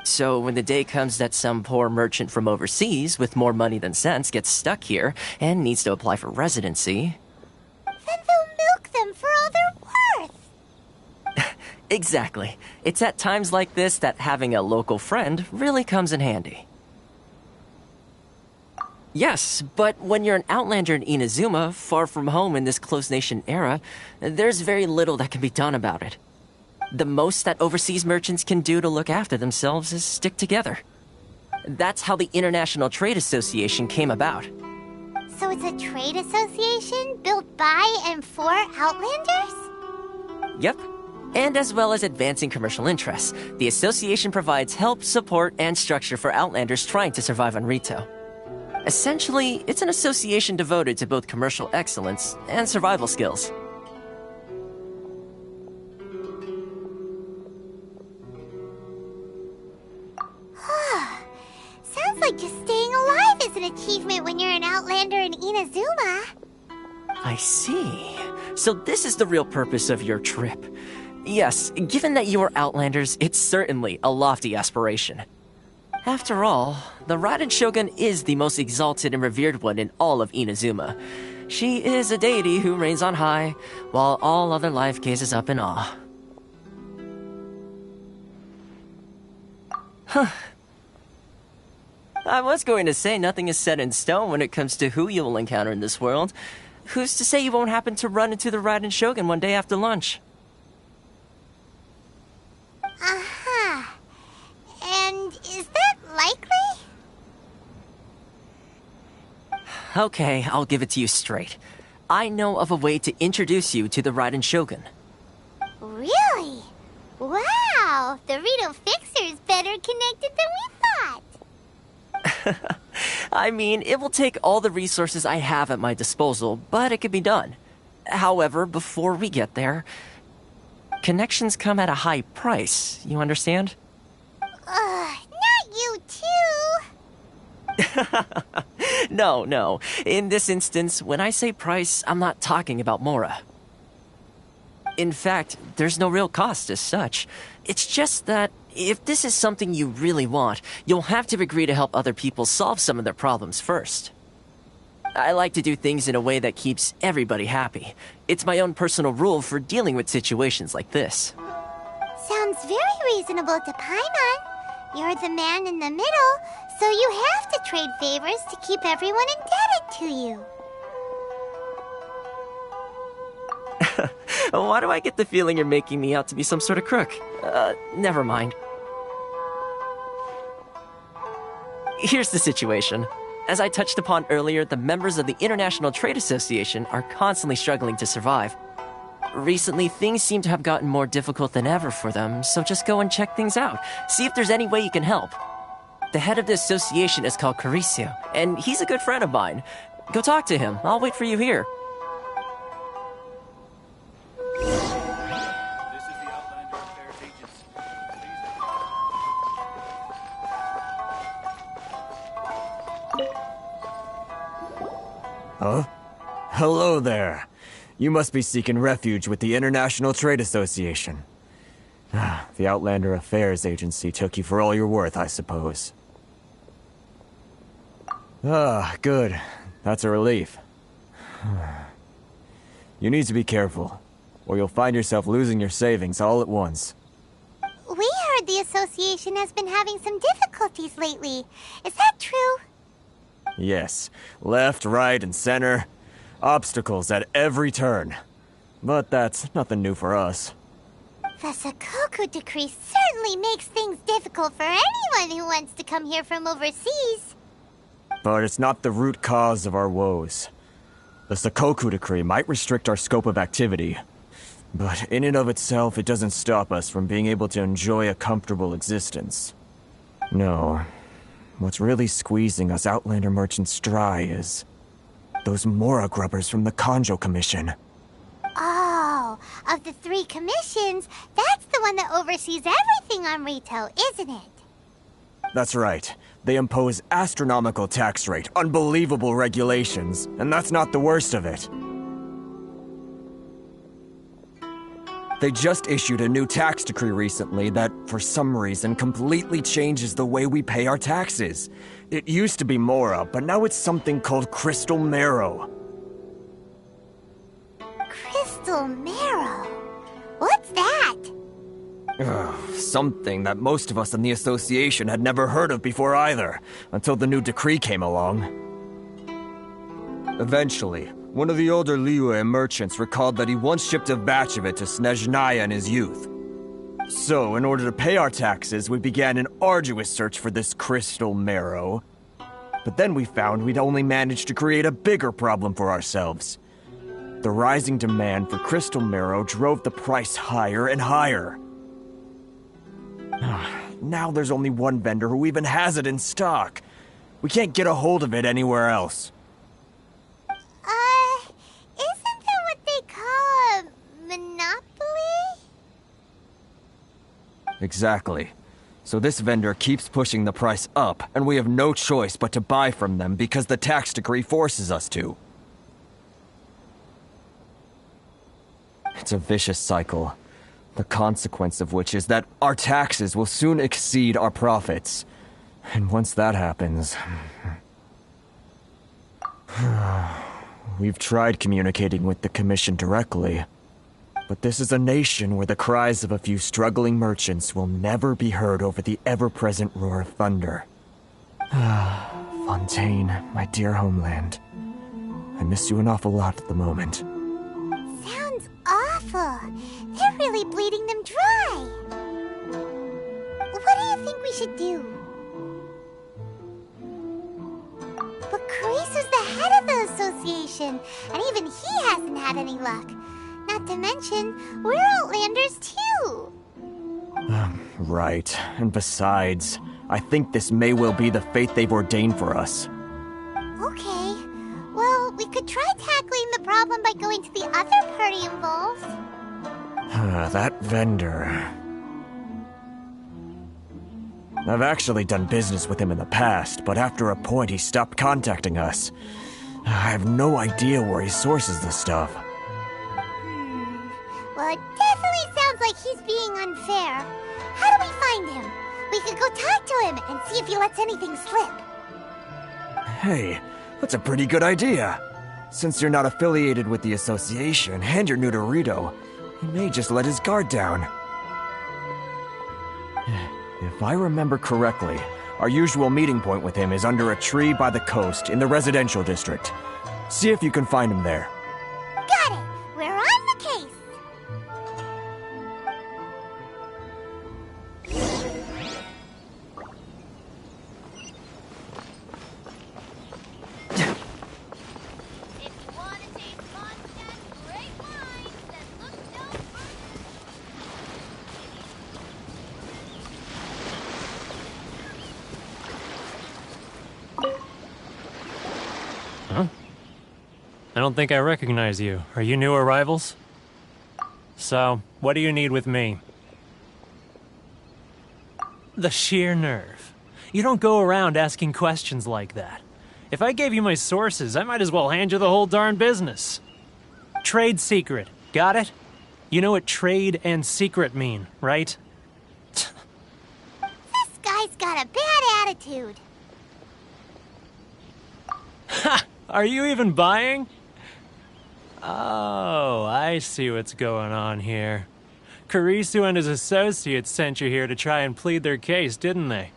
So when the day comes that some poor merchant from overseas with more money than sense gets stuck here and needs to apply for residency... Then they'll milk them for all they're worth! Exactly. It's at times like this that having a local friend really comes in handy. Yes, but when you're an outlander in Inazuma, far from home in this closed nation era, there's very little that can be done about it. The most that overseas merchants can do to look after themselves is stick together. That's how the International Trade Association came about. So it's a trade association built by and for Outlanders? Yep. And as well as advancing commercial interests, the association provides help, support, and structure for Outlanders trying to survive on Rito. Essentially, it's an association devoted to both commercial excellence and survival skills. Sounds like just staying alive is an achievement when you're an Outlander in Inazuma. I see. So this is the real purpose of your trip. Yes, given that you are Outlanders, it's certainly a lofty aspiration. After all, the Raiden Shogun is the most exalted and revered one in all of Inazuma. She is a deity who reigns on high, while all other life gazes up in awe. Huh. I was going to say nothing is set in stone when it comes to who you will encounter in this world. Who's to say you won't happen to run into the Raiden Shogun one day after lunch? Uh-huh. And is that likely? Okay, I'll give it to you straight. I know of a way to introduce you to the Raiden Shogun. Really? Wow! The Rito Fixer's better connected than we thought. I mean, it will take all the resources I have at my disposal, but it can be done. However, before we get there, connections come at a high price, you understand? Not you too! No. In this instance, when I say price, I'm not talking about Mora. In fact, there's no real cost as such. It's just that if this is something you really want, you'll have to agree to help other people solve some of their problems first. I like to do things in a way that keeps everybody happy. It's my own personal rule for dealing with situations like this. Sounds very reasonable to Paimon. You're the man in the middle, so you have to trade favors to keep everyone indebted to you. Why do I get the feeling you're making me out to be some sort of crook? Never mind. Here's the situation. As I touched upon earlier, the members of the International Trade Association are constantly struggling to survive. Recently, things seem to have gotten more difficult than ever for them, so just go and check things out. See if there's any way you can help. The head of the association is called Caricio, and he's a good friend of mine. Go talk to him. I'll wait for you here. Huh? Hello there. You must be seeking refuge with the International Trade Association. The Outlander Affairs Agency took you for all you're worth, I suppose. Good. That's a relief. You need to be careful, or you'll find yourself losing your savings all at once. We heard the association has been having some difficulties lately. Is that true? Yes. Left, right, and center. Obstacles at every turn. But that's nothing new for us. The Sakoku decree certainly makes things difficult for anyone who wants to come here from overseas. But it's not the root cause of our woes. The Sakoku decree might restrict our scope of activity, but in and of itself, it doesn't stop us from being able to enjoy a comfortable existence. No. What's really squeezing us Outlander merchants dry is those Mora grubbers from the Kanjo Commission. Oh, of the 3 commissions, that's the one that oversees everything on Rito, isn't it? That's right. They impose astronomical tax rate, unbelievable regulations, and that's not the worst of it. They just issued a new tax decree recently that, for some reason, completely changes the way we pay our taxes. It used to be Mora, but now it's something called Crystal Marrow. Crystal Marrow? What's that? Something that most of us in the association had never heard of before either, until the new decree came along. Eventually, one of the older Liyue merchants recalled that he once shipped a batch of it to Snezhnaya in his youth. So, in order to pay our taxes, we began an arduous search for this crystal marrow. But then we found we'd only managed to create a bigger problem for ourselves. The rising demand for crystal marrow drove the price higher and higher. Now there's only one vendor who even has it in stock. We can't get a hold of it anywhere else. Isn't that what they call a monopoly? Exactly. So this vendor keeps pushing the price up, and we have no choice but to buy from them because the tax decree forces us to. It's a vicious cycle, the consequence of which is that our taxes will soon exceed our profits. And once that happens... We've tried communicating with the Commission directly, but this is a nation where the cries of a few struggling merchants will never be heard over the ever-present roar of thunder. Fontaine, my dear homeland. I miss you an awful lot at the moment. Sounds awful. They're really bleeding them dry. do? But Carice is the head of the association, and even he hasn't had any luck. Not to mention, we're Outlanders too. Right. And besides, I think this may well be the fate they've ordained for us. Okay. Well, we could try tackling the problem by going to the other party involved. That vendor... I've actually done business with him in the past, but after a point he stopped contacting us. I have no idea where he sources this stuff. Well, it definitely sounds like he's being unfair. How do we find him? We could go talk to him and see if he lets anything slip. Hey, that's a pretty good idea. Since you're not affiliated with the association and you're new to Rito, he may just let his guard down. If I remember correctly, our usual meeting point with him is under a tree by the coast in the residential district. See if you can find him there. Got it! We're on the case! Huh? I don't think I recognize you. Are you new arrivals? So, what do you need with me? The sheer nerve. You don't go around asking questions like that. If I gave you my sources, I might as well hand you the whole darn business. Trade secret. Got it? You know what trade and secret mean, right? This guy's got a bad attitude. Ha! Are you even buying? Oh, I see what's going on here. Karisu and his associates sent you here to try and plead their case, didn't they?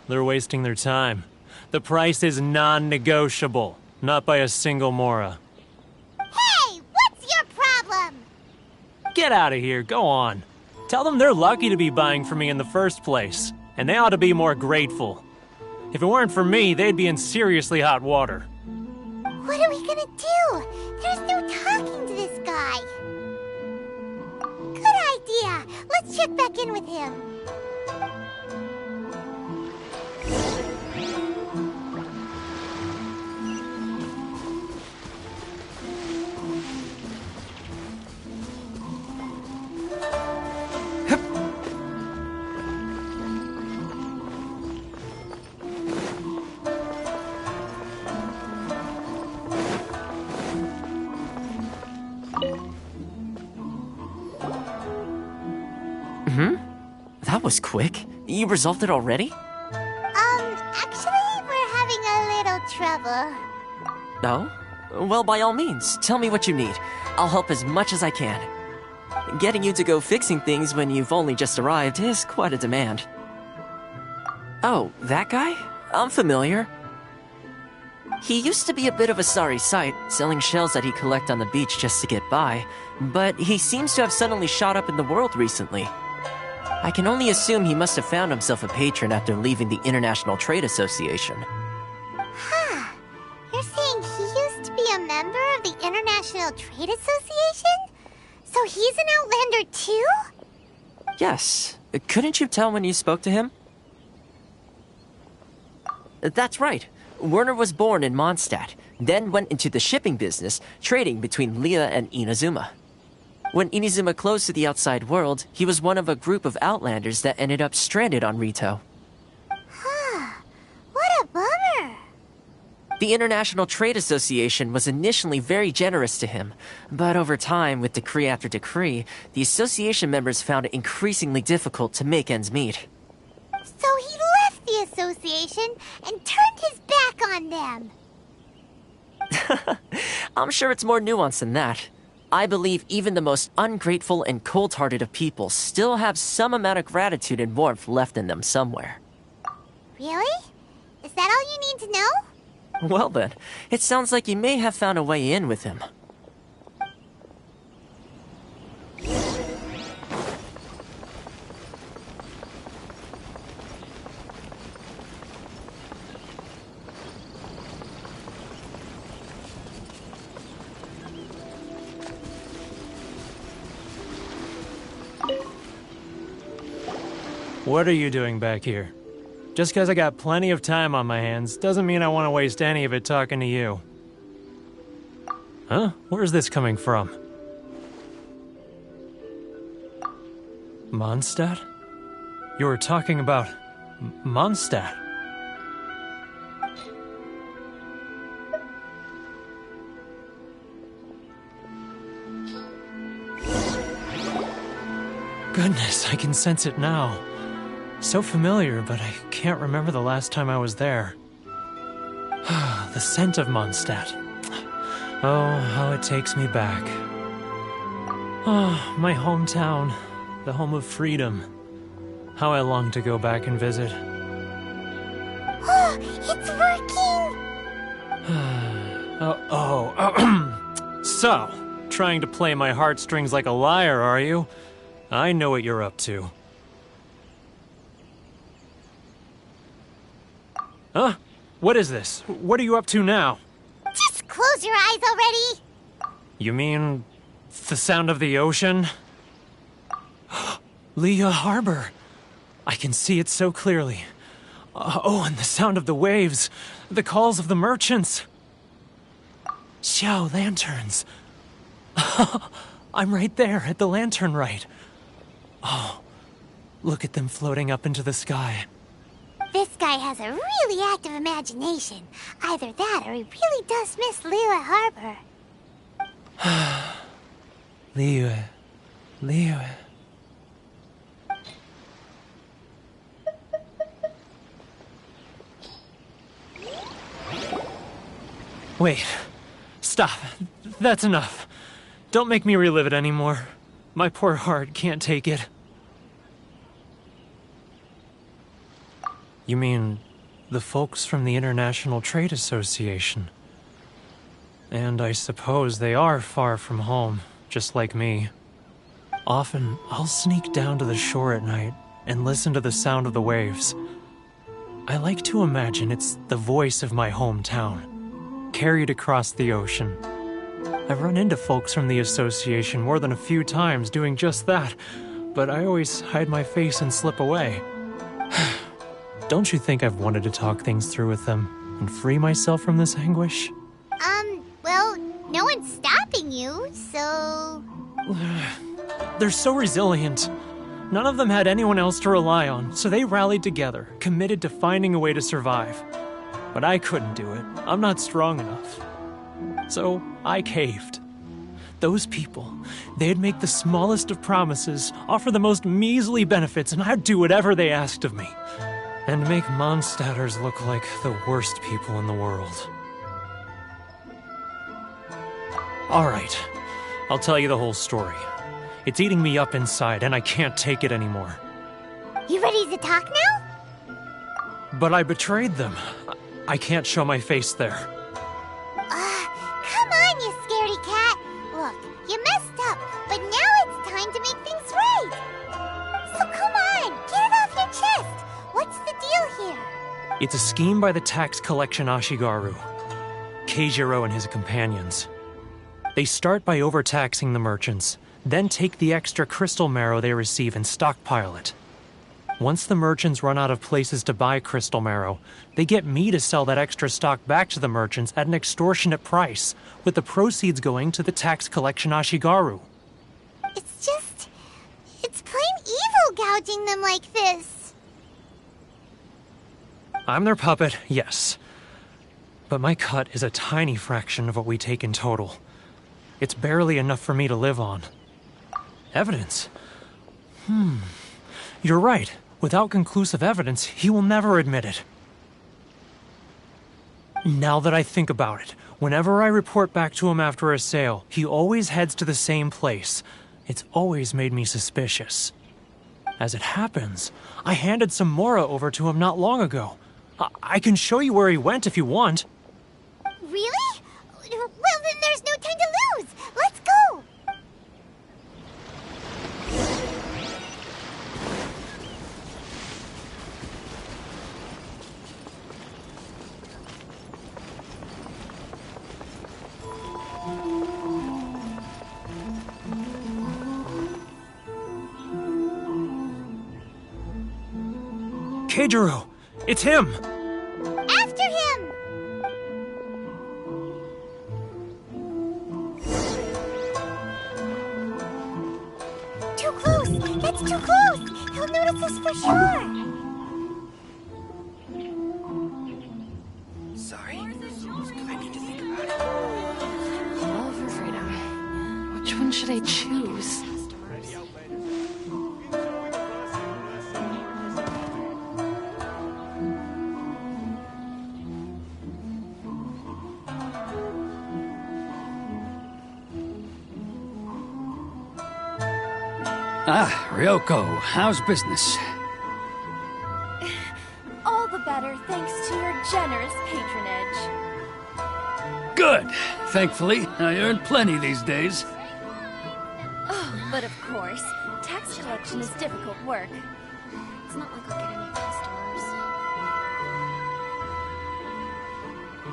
They're wasting their time. The price is non-negotiable, not by a single Mora. Hey, what's your problem? Get out of here, go on. Tell them they're lucky to be buying from me in the first place, and they ought to be more grateful. If it weren't for me, they'd be in seriously hot water. What are we gonna do? There's no talking to this guy. Good idea. Let's check back in with him. That was quick. You resolved it already? Actually, we're having a little trouble. No? Well, by all means, tell me what you need. I'll help as much as I can. Getting you to go fixing things when you've only just arrived is quite a demand. Oh, that guy? I'm familiar. He used to be a bit of a sorry sight, selling shells that he'd collect on the beach just to get by, but he seems to have suddenly shot up in the world recently. I can only assume he must have found himself a patron after leaving the International Trade Association. Huh. You're saying he used to be a member of the International Trade Association? So he's an Outlander too? Yes. Couldn't you tell when you spoke to him? That's right. Werner was born in Mondstadt, then went into the shipping business, trading between Leah and Inazuma. When Inazuma closed to the outside world, he was one of a group of Outlanders that ended up stranded on Rito. Huh. What a bummer. The International Trade Association was initially very generous to him, but over time, with decree after decree, the association members found it increasingly difficult to make ends meet. So he left the association and turned his back on them. I'm sure it's more nuanced than that. I believe even the most ungrateful and cold-hearted of people still have some amount of gratitude and warmth left in them somewhere. Really? Is that all you need to know? Well then, it sounds like you may have found a way in with him. What are you doing back here? Just because I got plenty of time on my hands doesn't mean I want to waste any of it talking to you. Huh? Where's this coming from? Mondstadt? You were talking about Mondstadt. Goodness, I can sense it now. So familiar, but I can't remember the last time I was there. The scent of Mondstadt. Oh, how it takes me back. Oh, my hometown, the home of freedom. How I long to go back and visit. Oh, it's working! So, trying to play my heartstrings like a liar, are you? I know what you're up to. Huh? What is this? What are you up to now? Just close your eyes already! You mean the sound of the ocean? Liyue Harbor. I can see it so clearly. Oh, and the sound of the waves. The calls of the merchants. Xiao lanterns. I'm right there at the lantern right. Oh, look at them floating up into the sky. This guy has a really active imagination. Either that or he really does miss Liyue Harbor. Liyue. Wait. Stop. That's enough. Don't make me relive it anymore. My poor heart can't take it. You mean the folks from the International Trade Association? And I suppose they are far from home, just like me. Often, I'll sneak down to the shore at night and listen to the sound of the waves. I like to imagine it's the voice of my hometown, carried across the ocean. I've run into folks from the association more than a few times doing just that, but I always hide my face and slip away. Don't you think I've wanted to talk things through with them and free myself from this anguish? Well, no one's stopping you, so... They're so resilient. None of them had anyone else to rely on, so they rallied together, committed to finding a way to survive. But I couldn't do it. I'm not strong enough. So I caved. Those people, they'd make the smallest of promises, offer the most measly benefits, and I'd do whatever they asked of me. And make Mondstadters look like the worst people in the world. Alright, I'll tell you the whole story. It's eating me up inside, and I can't take it anymore. You ready to talk now? But I betrayed them. I can't show my face there. Come on, you scaredy cat. Look, you messed up, but now it's time to make things right. So come on, get it off your chest. What's the deal here? It's a scheme by the tax collection Ashigaru, Keijiro and his companions. They start by overtaxing the merchants, then take the extra crystal marrow they receive and stockpile it. Once the merchants run out of places to buy crystal marrow, they get me to sell that extra stock back to the merchants at an extortionate price, with the proceeds going to the tax collection Ashigaru. It's plain evil gouging them like this. I'm their puppet, yes. But my cut is a tiny fraction of what we take in total. It's barely enough for me to live on. Evidence? You're right. Without conclusive evidence, he will never admit it. Now that I think about it, whenever I report back to him after a sale, he always heads to the same place. It's always made me suspicious. As it happens, I handed some Mora over to him not long ago. I can show you where he went if you want. Really? Well, then there's no time to lose. Let's go. Keijiro! It's him! After him! Too close! It's too close! He'll notice us for sure! Sorry. I need to think about it. Love or freedom? Which one should I choose? Ah, Ryoko, how's business? All the better thanks to your generous patronage. Good. Thankfully, I earn plenty these days. Oh, but of course, tax collection is difficult work. It's not like I'll get any customers.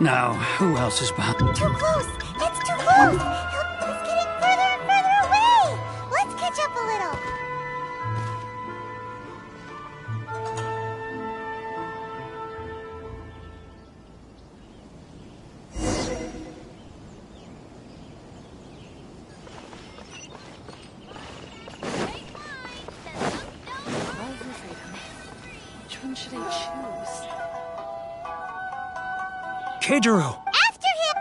Now, who else is behind? Too close! It's too close! He's getting further and further away! Let's catch up a little! Love or freedom? Which one should I choose? Keijiro! After him!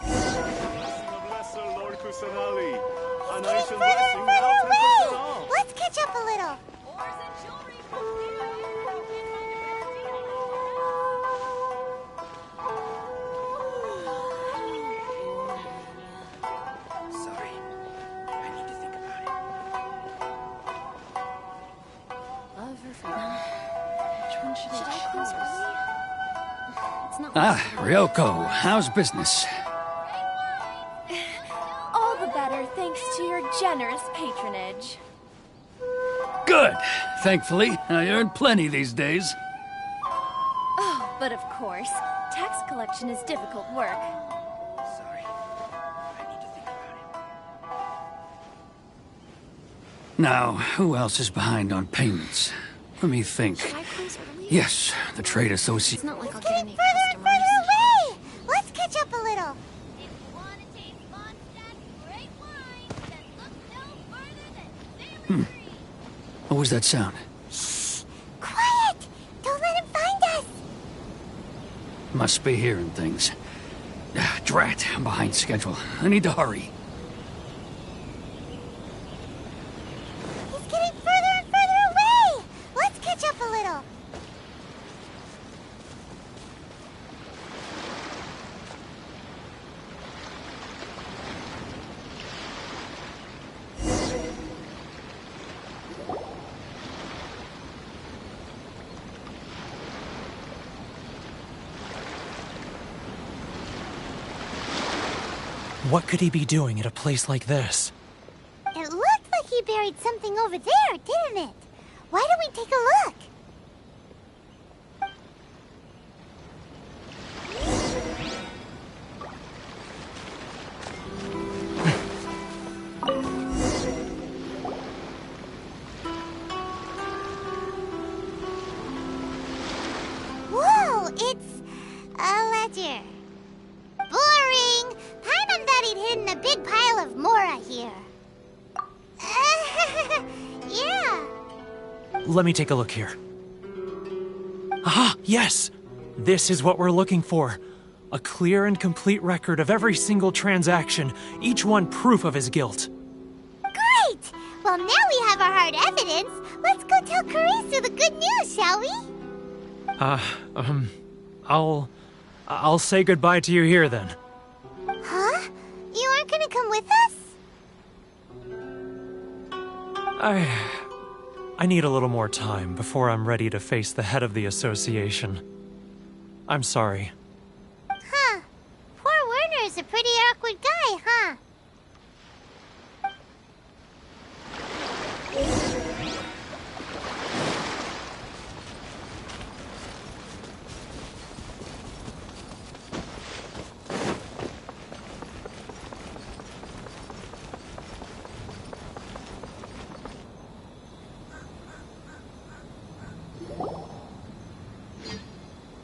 He's getting further and further away! Let's catch up a little! Sorry. I need to think about it. Love or freedom? Which one should I choose? It's not Ah, Ryoko, how's business? All the better thanks to your generous patronage. Good. Thankfully, I earn plenty these days. Oh, but of course, tax collection is difficult work. Sorry. I need to think about it. Now, who else is behind on payments? Let me think. Should I close early? Yes, the trade It's associate. not like I'll He's get getting any further and customers. further away! Let's catch up a little! What was that sound? Quiet! Don't let him find us! Must be hearing things. Ah, drat, I'm behind schedule. I need to hurry. He's getting further and further away! Let's catch up a little! What could he be doing at a place like this? It looked like he buried something over there, didn't it? Why don't we take a look? Whoa, it's a ledger. Boring! Paimon thought he'd hidden a big pile of Mora here. Yeah. Let me take a look here. Ah, yes! This is what we're looking for. A clear and complete record of every single transaction, each one proof of his guilt. Great! Well, now we have our hard evidence. Let's go tell Karisu the good news, shall we? I'll say goodbye to you here then. Huh? You aren't gonna come with us? I need a little more time before I'm ready to face the head of the association. I'm sorry. Huh. Poor Werner's a pretty awkward guy, huh?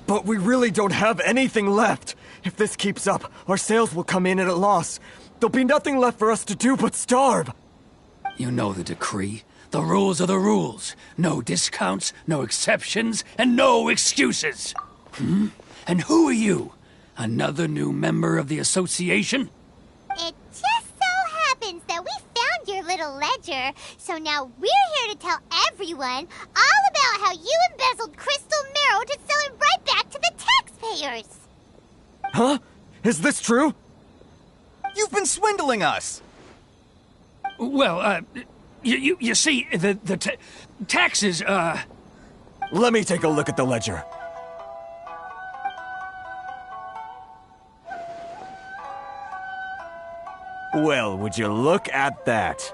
But we really don't have anything left. If this keeps up, our sales will come in at a loss. There'll be nothing left for us to do but starve. You know the decree. The rules are the rules. No discounts, no exceptions, and no excuses. And who are you? Another new member of the association? It just so happens that we found your little ledger, so now we're here to tell everyone all about how you embezzled crystal marrow to sell it right back to the taxpayers. Huh? Is this true? You've been swindling us! Well, you see, the taxes, Let me take a look at the ledger. Well, would you look at that?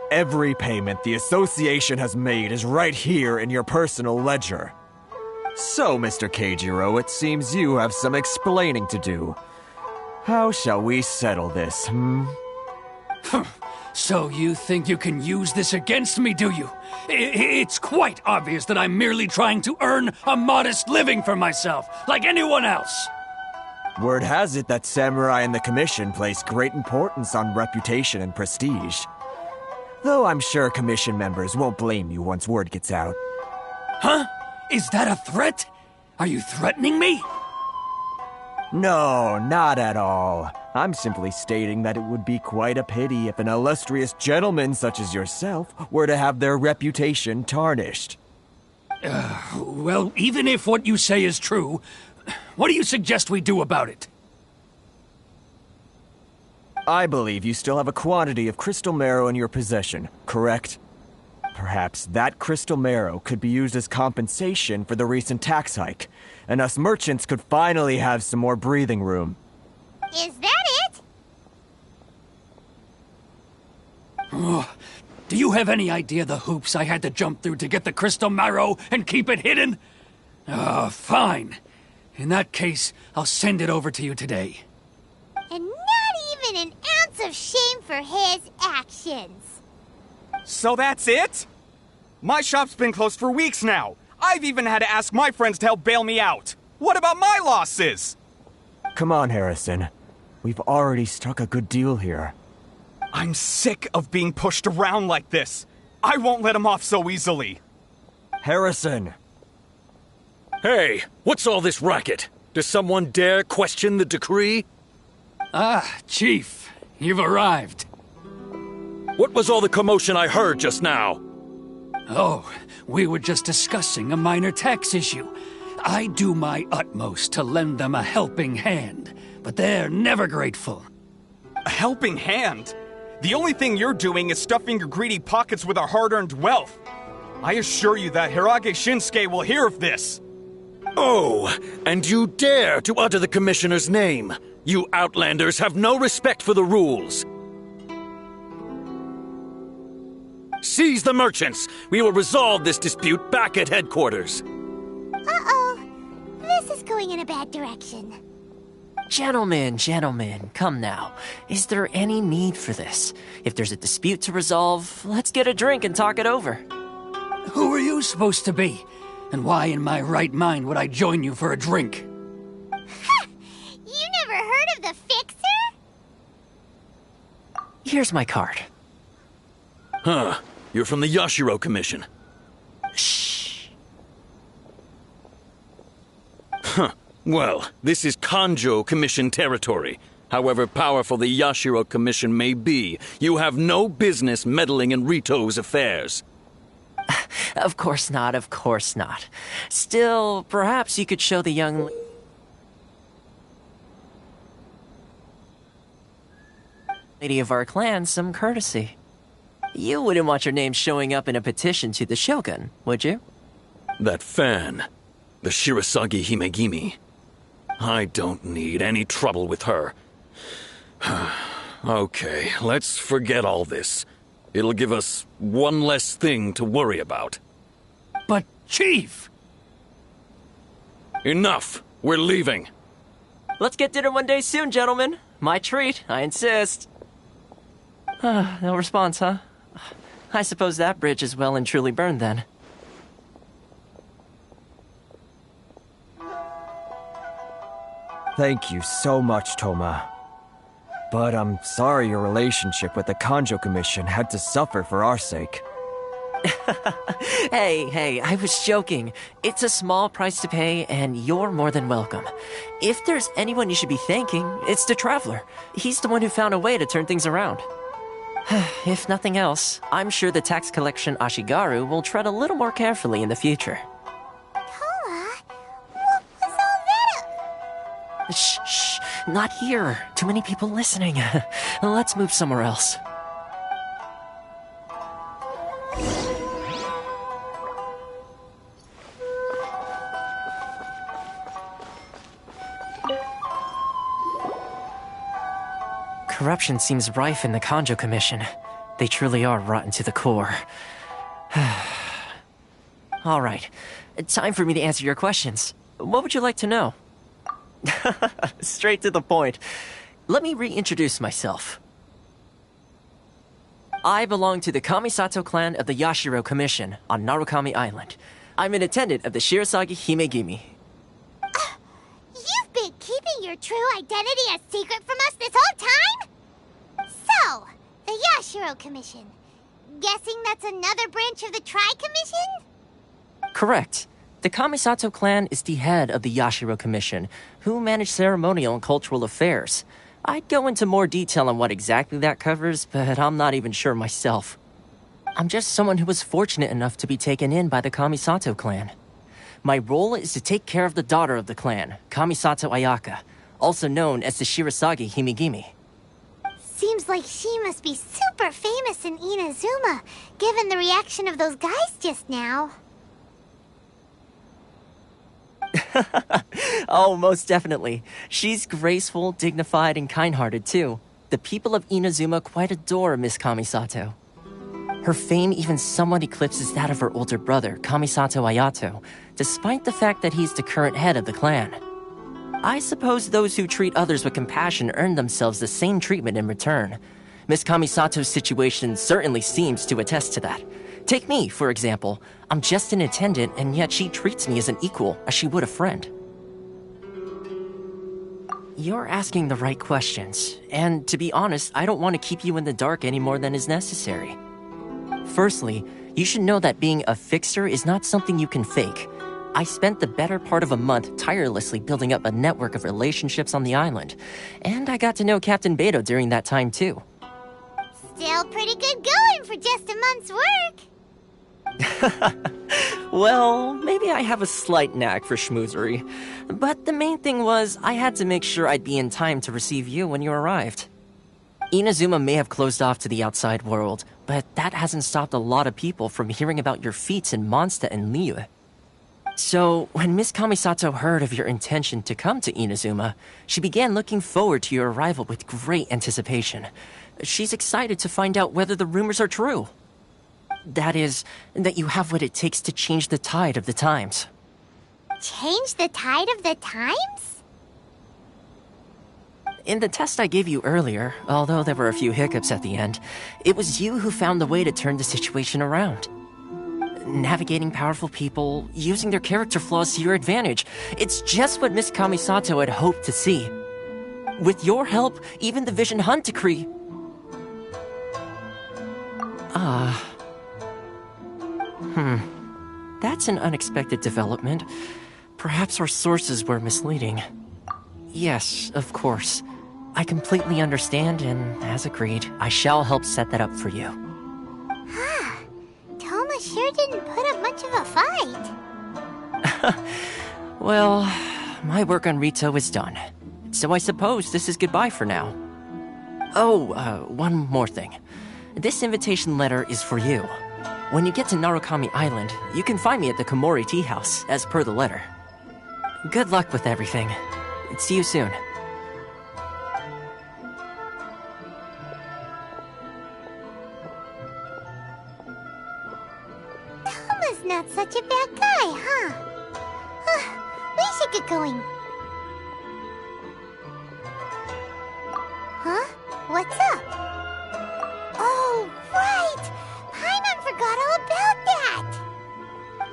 Every payment the association has made is right here in your personal ledger. So, Mr. Keijiro, it seems you have some explaining to do. How shall we settle this, So you think you can use this against me, do you? It's quite obvious that I'm merely trying to earn a modest living for myself, like anyone else. Word has it that Samurai and the Commission place great importance on reputation and prestige. Though I'm sure Commission members won't blame you once word gets out. Huh? Is that a threat? Are you threatening me? No, not at all. I'm simply stating that it would be quite a pity if an illustrious gentleman such as yourself were to have their reputation tarnished. Well, even if what you say is true, what do you suggest we do about it? I believe you still have a quantity of crystal marrow in your possession, correct? Perhaps that crystal marrow could be used as compensation for the recent tax hike, and us merchants could finally have some more breathing room. Is that it? Do you have any idea the hoops I had to jump through to get the crystal marrow and keep it hidden? Fine. In that case, I'll send it over to you today. And not even an ounce of shame for his actions. So that's it? My shop's been closed for weeks now. I've even had to ask my friends to help bail me out. What about my losses? Come on, Harrison. We've already struck a good deal here. I'm sick of being pushed around like this. I won't let him off so easily. Harrison! Hey, what's all this racket? Does someone dare question the decree? Chief, you've arrived. What was all the commotion I heard just now? Oh, we were just discussing a minor tax issue. I do my utmost to lend them a helping hand, but they're never grateful. A helping hand? The only thing you're doing is stuffing your greedy pockets with our hard-earned wealth. I assure you that Hirage Shinsuke will hear of this. Oh, and you dare to utter the Commissioner's name. You Outlanders have no respect for the rules. Seize the merchants. We will resolve this dispute back at headquarters. Uh-oh. This is going in a bad direction. Gentlemen, come now. Is there any need for this? If there's a dispute to resolve, let's get a drink and talk it over. Who are you supposed to be? And why in my right mind would I join you for a drink? Ha! You never heard of the Fixer? Here's my card. Huh. You're from the Yashiro Commission. Shh. Huh. Well, this is Kanjo Commission territory. However powerful the Yashiro Commission may be, you have no business meddling in Rito's affairs. Of course not, of course not. Still, perhaps you could show the young lady of our clan some courtesy. You wouldn't want your name showing up in a petition to the Shogun, would you? That fan, the Shirasagi Himegimi. I don't need any trouble with her. Okay, let's forget all this. It'll give us one less thing to worry about. But, Chief! Enough! We're leaving. Let's get dinner one day soon, gentlemen. My treat, I insist. No response, huh? I suppose that bridge is well and truly burned then. Thank you so much, Toma. But I'm sorry your relationship with the Kanjo Commission had to suffer for our sake. Hey, I was joking. It's a small price to pay, and you're more than welcome. If there's anyone you should be thanking, it's the Traveler. He's the one who found a way to turn things around. If nothing else, I'm sure the tax collection Ashigaru will tread a little more carefully in the future. Toma, what was all that? Shh, not here. Too many people listening. Let's move somewhere else. Corruption seems rife in the Kanjo Commission. They truly are rotten to the core. All right, time for me to answer your questions. What would you like to know? Straight to the point. Let me reintroduce myself. I belong to the Kamisato clan of the Yashiro Commission on Narukami Island. I'm an attendant of the Shirasagi Himegimi. You've been keeping your true identity a secret from us this whole time? So, the Yashiro Commission. Guessing that's another branch of the Tri-Commission? Correct. The Kamisato clan is the head of the Yashiro Commission, who manage ceremonial and cultural affairs. I'd go into more detail on what exactly that covers, but I'm not even sure myself. I'm just someone who was fortunate enough to be taken in by the Kamisato clan. My role is to take care of the daughter of the clan, Kamisato Ayaka, also known as the Shirasagi Himegimi. Seems like she must be super famous in Inazuma, given the reaction of those guys just now. Oh, most definitely. She's graceful, dignified, and kind-hearted, too. The people of Inazuma quite adore Miss Kamisato. Her fame even somewhat eclipses that of her older brother, Kamisato Ayato, despite the fact that he's the current head of the clan. I suppose those who treat others with compassion earn themselves the same treatment in return. Miss Kamisato's situation certainly seems to attest to that. Take me, for example. I'm just an attendant, and yet she treats me as an equal, as she would a friend. You're asking the right questions, and to be honest, I don't want to keep you in the dark any more than is necessary. Firstly, you should know that being a fixer is not something you can fake. I spent the better part of a month tirelessly building up a network of relationships on the island, and I got to know Captain Beto during that time too. Still pretty good going for just a month's work. Well, maybe I have a slight knack for schmoozery, but the main thing was I had to make sure I'd be in time to receive you when you arrived. Inazuma may have closed off to the outside world, but that hasn't stopped a lot of people from hearing about your feats in Mondstadt and Liyue. So, when Miss Kamisato heard of your intention to come to Inazuma, she began looking forward to your arrival with great anticipation. She's excited to find out whether the rumors are true. That is, that you have what it takes to change the tide of the times. Change the tide of the times? In the test I gave you earlier, although there were a few hiccups at the end, it was you who found the way to turn the situation around. Navigating powerful people, using their character flaws to your advantage. It's just what Miss Kamisato had hoped to see. With your help, even the Vision Hunt decree... That's an unexpected development. Perhaps our sources were misleading. Yes, of course. I completely understand, and as agreed, I shall help set that up for you. Toma sure didn't put up much of a fight. Well, my work on Rito is done. So I suppose this is goodbye for now. Oh, one more thing. This invitation letter is for you. When you get to Narukami Island, you can find me at the Komori Tea House, as per the letter. Good luck with everything. See you soon. Toma's not such a bad guy, huh? We should get going. Huh? What's up? Oh, right! Paimon forgot all about that!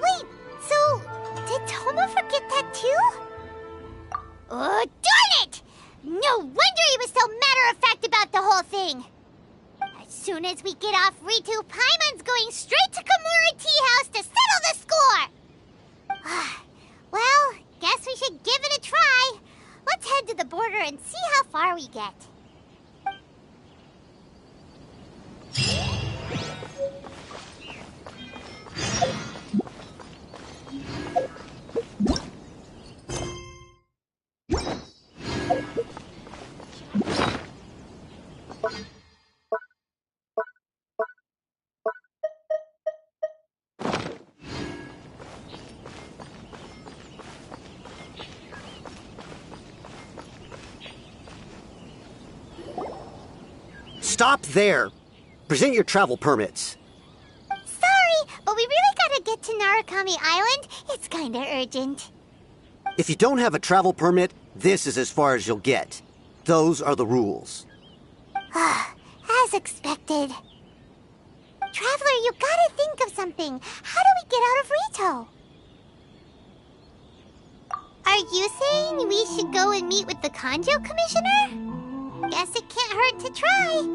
Wait, so did Toma forget that too? Oh, darn No wonder he was so matter-of-fact about the whole thing! As soon as we get off Ritu, Paimon's going straight to Kamura Tea House to settle the score! Well, guess we should give it a try. Let's head to the border and see how far we get. Stop there! Present your travel permits. Sorry, but we really gotta get to Narukami Island. It's kinda urgent. If you don't have a travel permit, this is as far as you'll get. Those are the rules. As expected. Traveler, you gotta think of something. How do we get out of Rito? Are you saying we should go and meet with the Kanjo Commissioner? Guess it can't hurt to try.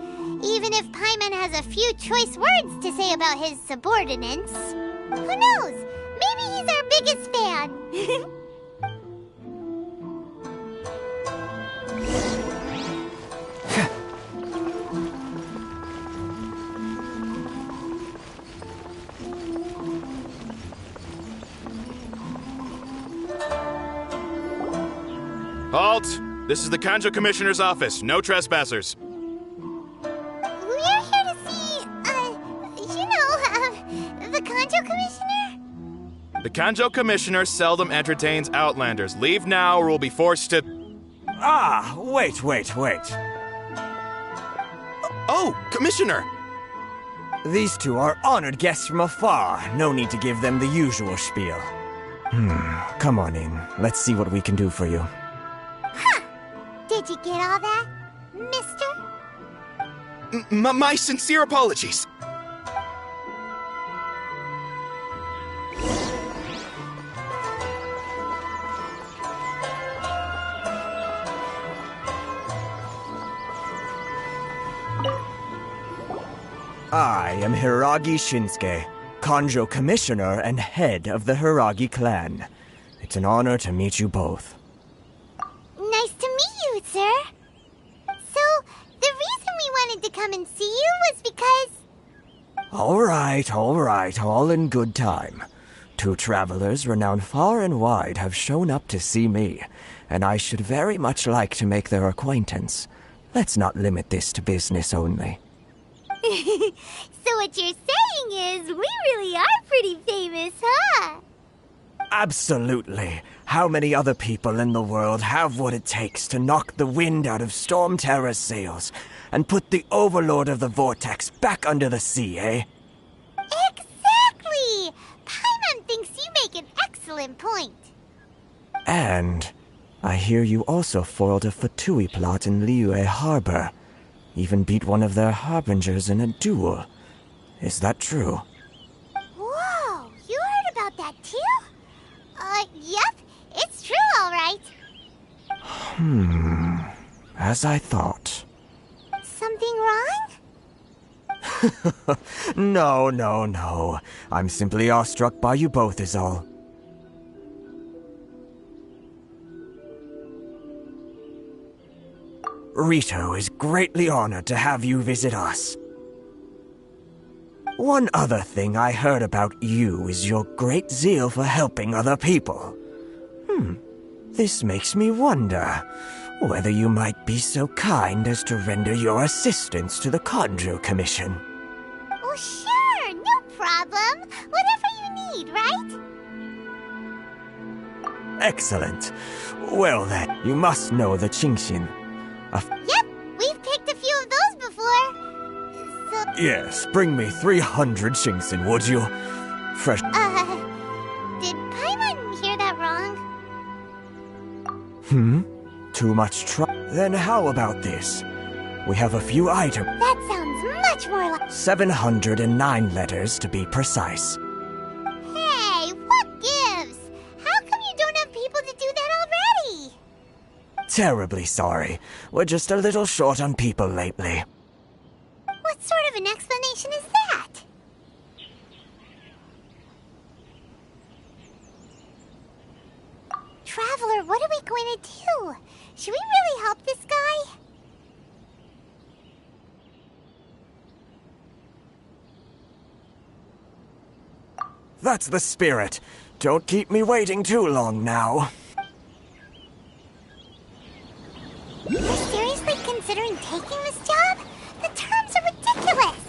Even if Paimon has a few choice words to say about his subordinates. Who knows? Maybe he's our biggest fan. Halt! This is the Kanjo Commissioner's office. No trespassers. We're here to see, the Kanjo Commissioner? The Kanjo Commissioner seldom entertains Outlanders. Leave now or we'll be forced to... Ah, wait. Oh, Commissioner! These two are honored guests from afar. No need to give them the usual spiel. Come on in. Let's see what we can do for you. Did you get all that, mister? My sincere apologies. I am Hiragi Shinsuke, Kanjo Commissioner and head of the Hiragi clan. It's an honor to meet you both. Nice to meet you, sir. So, the reason we wanted to come and see you was because... All right, all in good time. Two travelers renowned far and wide have shown up to see me, and I should very much like to make their acquaintance. Let's not limit this to business only. So what you're saying is, we really are pretty famous, huh? Absolutely. How many other people in the world have what it takes to knock the wind out of Storm Terror's sails and put the Overlord of the Vortex back under the sea, eh? Exactly! Paimon thinks you make an excellent point. And I hear you also foiled a Fatui plot in Liyue Harbor. Even beat one of their harbingers in a duel. Is that true? Whoa, you heard about that too? Yep, it's true, all right. As I thought. Something wrong? No. I'm simply awestruck by you both is all. Rito is greatly honored to have you visit us. One other thing I heard about you is your great zeal for helping other people. This makes me wonder whether you might be so kind as to render your assistance to the Kanjo Commission. Oh, sure, no problem. Whatever you need, right? Excellent. Well then, you must know the Chingshin. Yep, we've picked a few of those before. So... Yes, bring me 300 Chingshin, would you? Fresh... Did Paimon hear that wrong? Too much Then how about this? We have a few items. That sounds much more like... 709 letters to be precise. Hey, what gives? How come you don't have people to do that already? terribly sorry. We're just a little short on people lately. What sort of an explanation is that? Traveler, what are we going to do? Should we really help this guy? That's the spirit. Don't keep me waiting too long now. You're seriously considering taking this job? The terms are ridiculous!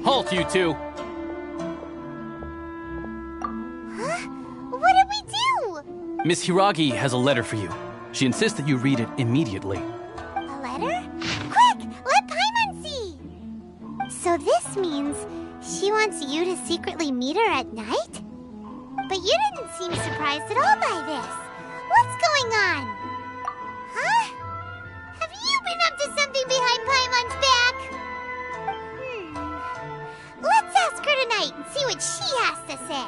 Halt, you two! Huh? What did we do? Miss Hiragi has a letter for you. She insists that you read it immediately. A letter? Quick! Let Paimon see! So this means she wants you to secretly meet her at night? But you didn't seem surprised at all by this. What's going on? Huh? Have you been up to something behind Paimon's back? Let's ask her tonight and see what she has to say.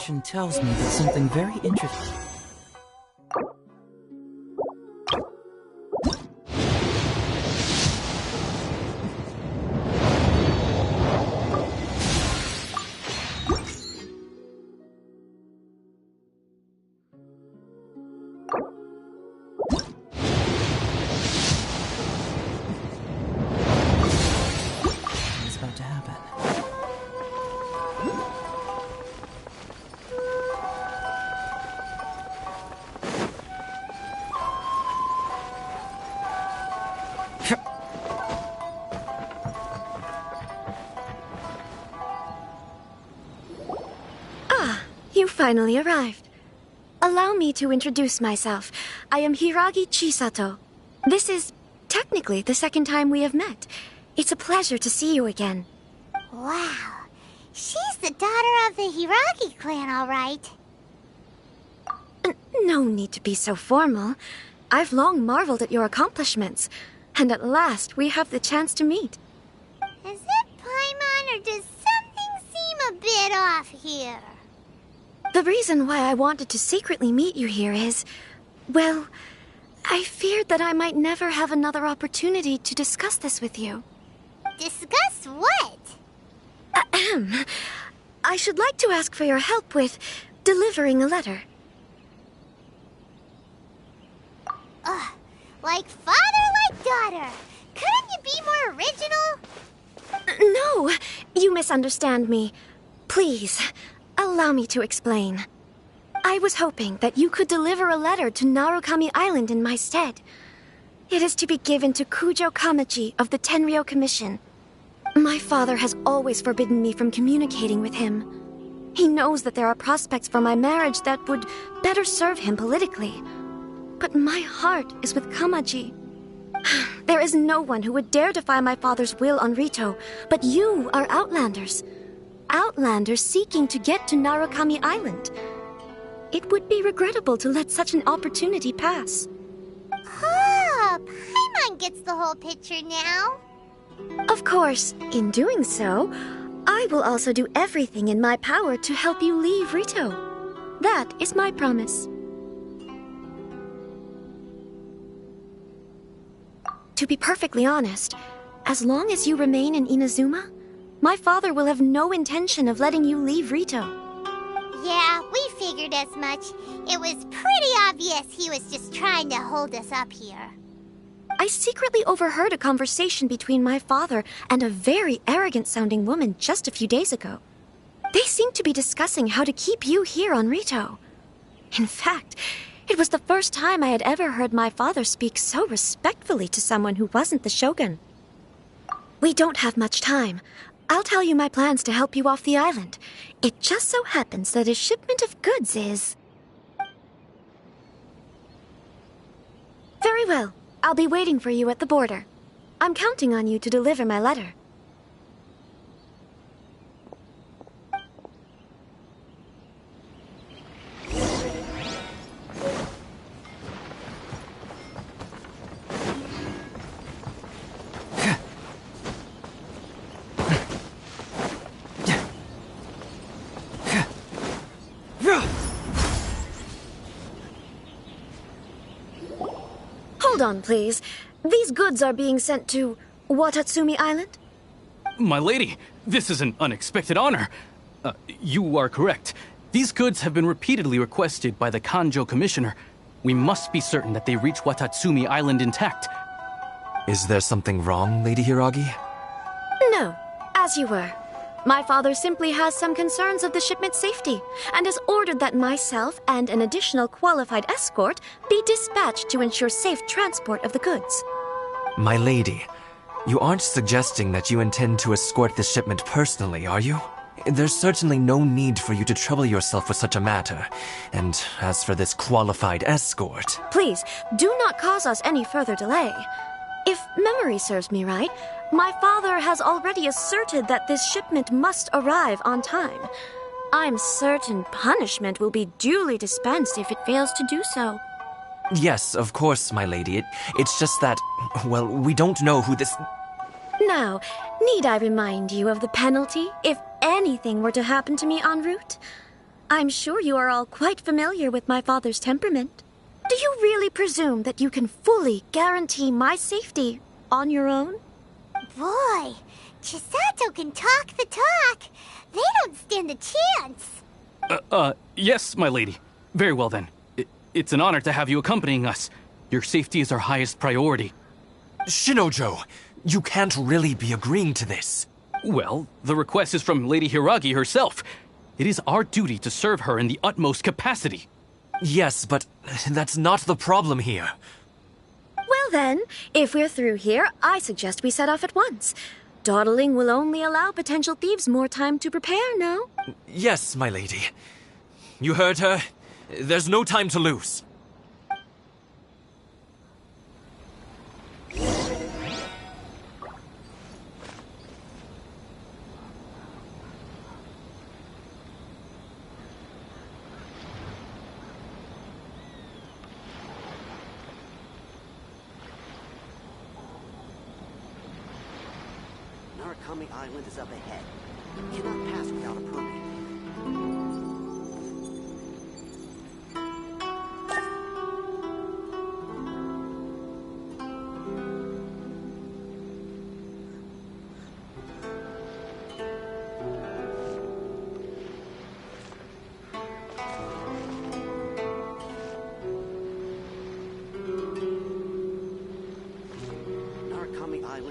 Intuition tells me that something very interesting. What's about to happen? You finally arrived. Allow me to introduce myself. I am Hiragi Chisato. This is technically the second time we have met. It's a pleasure to see you again. Wow. She's the daughter of the Hiragi clan, all right. No need to be so formal. I've long marveled at your accomplishments. And at last, we have the chance to meet. Is it Paimon, or does something seem a bit off here? The reason why I wanted to secretly meet you here is, well, I feared that I might never have another opportunity to discuss this with you. Discuss what? Ahem. I should like to ask for your help with delivering a letter. Ugh, like father, like daughter. Couldn't you be more original? No, you misunderstand me. Please, allow me to explain. I was hoping that you could deliver a letter to Narukami Island in my stead. It is to be given to Kujo Kamachi of the Tenryou Commission. My father has always forbidden me from communicating with him. He knows that there are prospects for my marriage that would better serve him politically. But my heart is with Kamachi. There is no one who would dare defy my father's will on Rito, but you are Outlanders. Outlanders seeking to get to Narukami Island. It would be regrettable to let such an opportunity pass. Ah, Paimon gets the whole picture now. Of course, in doing so, I will also do everything in my power to help you leave Rito. That is my promise. To be perfectly honest, as long as you remain in Inazuma, my father will have no intention of letting you leave Rito. Yeah, we figured as much. It was pretty obvious he was just trying to hold us up here. I secretly overheard a conversation between my father and a very arrogant-sounding woman just a few days ago. They seemed to be discussing how to keep you here on Rito. In fact, it was the first time I had ever heard my father speak so respectfully to someone who wasn't the Shogun. We don't have much time. I'll tell you my plans to help you off the island. It just so happens that a shipment of goods is... Very well. I'll be waiting for you at the border. I'm counting on you to deliver my letter. Hold on, please. These goods are being sent to Watatsumi Island? My lady, this is an unexpected honor. You are correct. These goods have been repeatedly requested by the Kanjo Commissioner. We must be certain that they reach Watatsumi Island intact. Is there something wrong, Lady Hiragi? No, as you were. My father simply has some concerns of the shipment's safety, and has ordered that myself and an additional qualified escort be dispatched to ensure safe transport of the goods. My lady, you aren't suggesting that you intend to escort this shipment personally, are you? There's certainly no need for you to trouble yourself with such a matter. And as for this qualified escort... Please, do not cause us any further delay. If memory serves me right, my father has already asserted that this shipment must arrive on time. I'm certain punishment will be duly dispensed if it fails to do so. Yes, of course, my lady. It's just that, well, we don't know who this... Now, need I remind you of the penalty if anything were to happen to me en route? I'm sure you are all quite familiar with my father's temperament. Do you really presume that you can fully guarantee my safety on your own? Boy, Chisato can talk the talk. They don't stand a chance. Yes, my lady. Very well then. It's an honor to have you accompanying us. Your safety is our highest priority. Shinojo, you can't really be agreeing to this. Well, the request is from Lady Hiragi herself. It is our duty to serve her in the utmost capacity. Yes, but that's not the problem here. Well then, if we're through here, I suggest we set off at once. Dawdling will only allow potential thieves more time to prepare, no? Yes, my lady. You heard her. There's no time to lose. Narukami Island is up ahead. You cannot pass without a permit.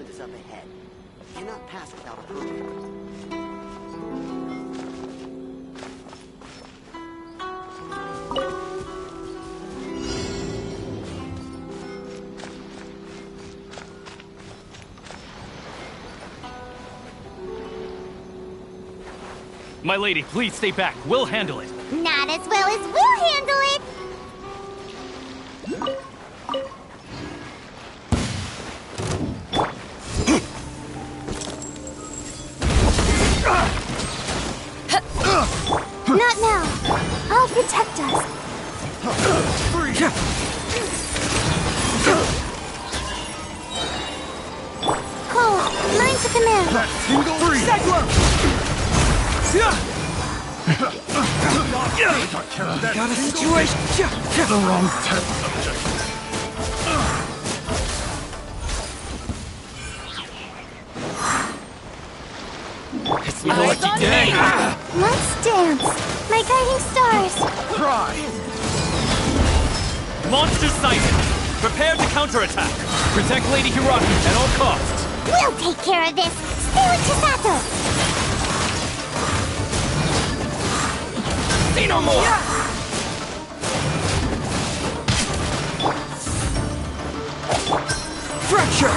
island is up ahead. Cannot pass without a permit. My lady, please stay back. We'll handle it. Not as well as we'll handle it! Not now. I'll protect us. Cole, line to command. Got a situation. The wrong test subject. It's my lucky day. Let's dance. My guiding stars. Cry. Monster sighted. Prepare to counterattack. Protect Lady Hiragi at all costs. We'll take care of this! Stay with Chisato! See no more! Fracture!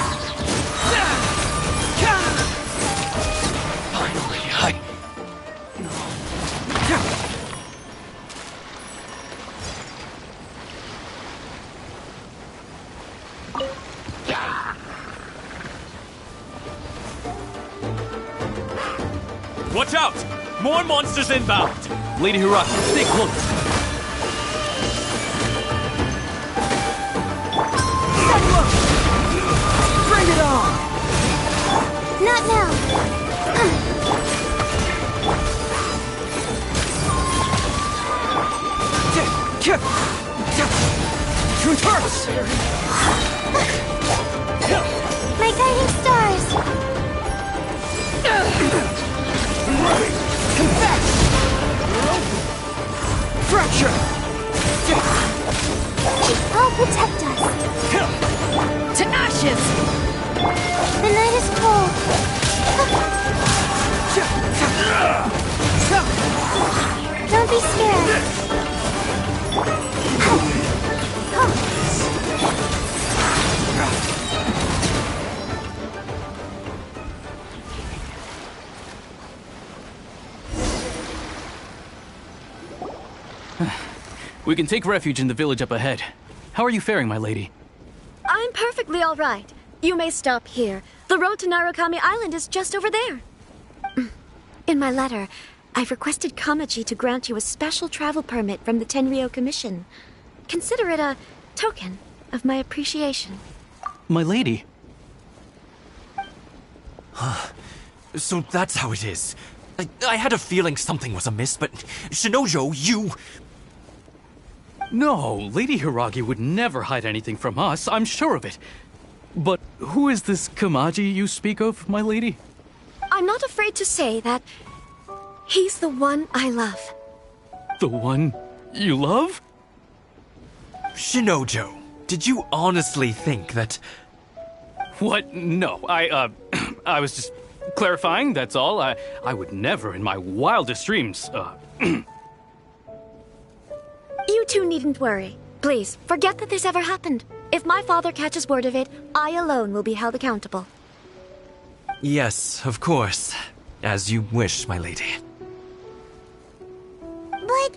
Finally, Watch out! More monsters inbound! Lady Hiragi, stay close. Bring it on! Not now. Reverse! My guiding stars. Confess! Fracture! I'll protect us. To ashes! The night is cold. Don't be scared. We can take refuge in the village up ahead. How are you faring, my lady? I'm perfectly all right. You may stop here. The road to Narukami Island is just over there. In my letter, I've requested Kamaji to grant you a special travel permit from the Tenryou Commission. Consider it a token of my appreciation. My lady? So that's how it is. I had a feeling something was amiss, but Shinojo, you... No, Lady Hiragi would never hide anything from us, I'm sure of it. But who is this Kamaji you speak of, my lady? I'm not afraid to say that he's the one I love. The one you love? Shinojo, did you honestly think that... What? No, I was just clarifying, that's all. I would never in my wildest dreams, You two needn't worry. Please, forget that this ever happened. If my father catches word of it, I alone will be held accountable. Yes, of course. As you wish, my lady. But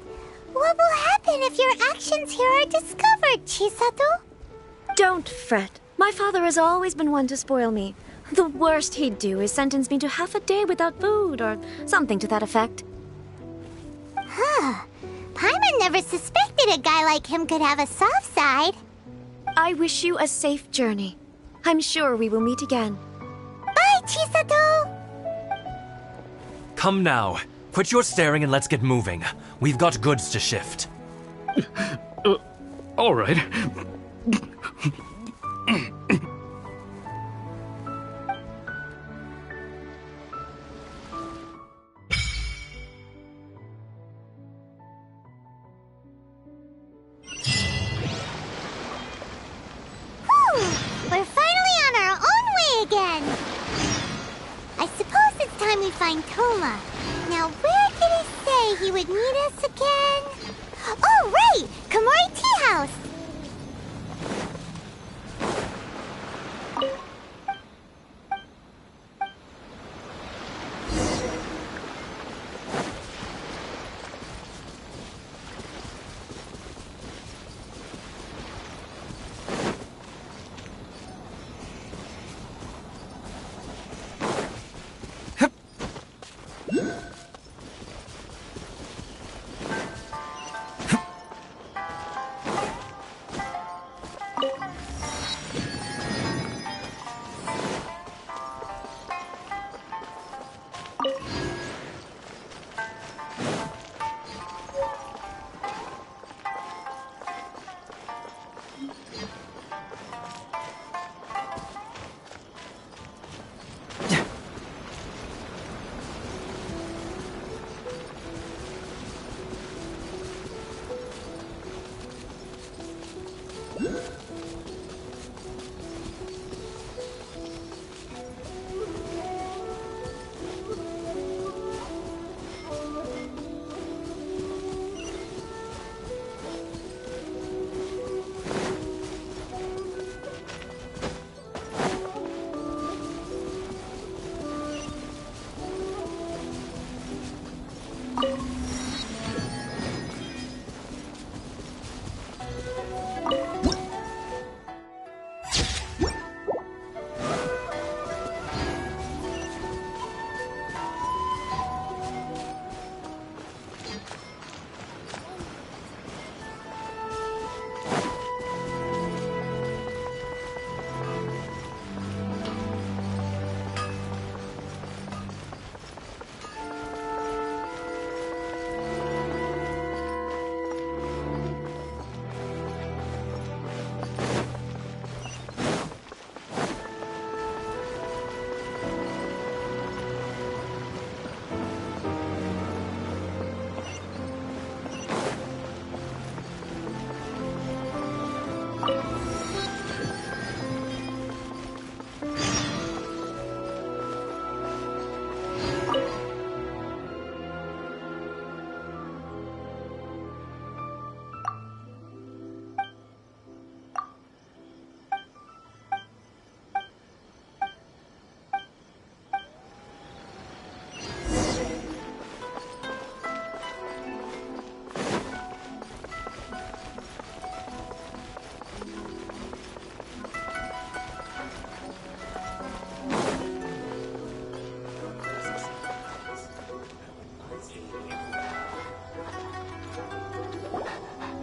what will happen if your actions here are discovered, Chisato? Don't fret. My father has always been one to spoil me. The worst he'd do is sentence me to half a day without food, or something to that effect. Huh. Paimon never suspected a guy like him could have a soft side. I wish you a safe journey. I'm sure we will meet again. Bye, Chisato! Come now. Quit your staring and let's get moving. We've got goods to shift. All right. We're finally on our own way again! we find Toma. Now, where did he say he would meet us again? Oh, right! Komori Tea House!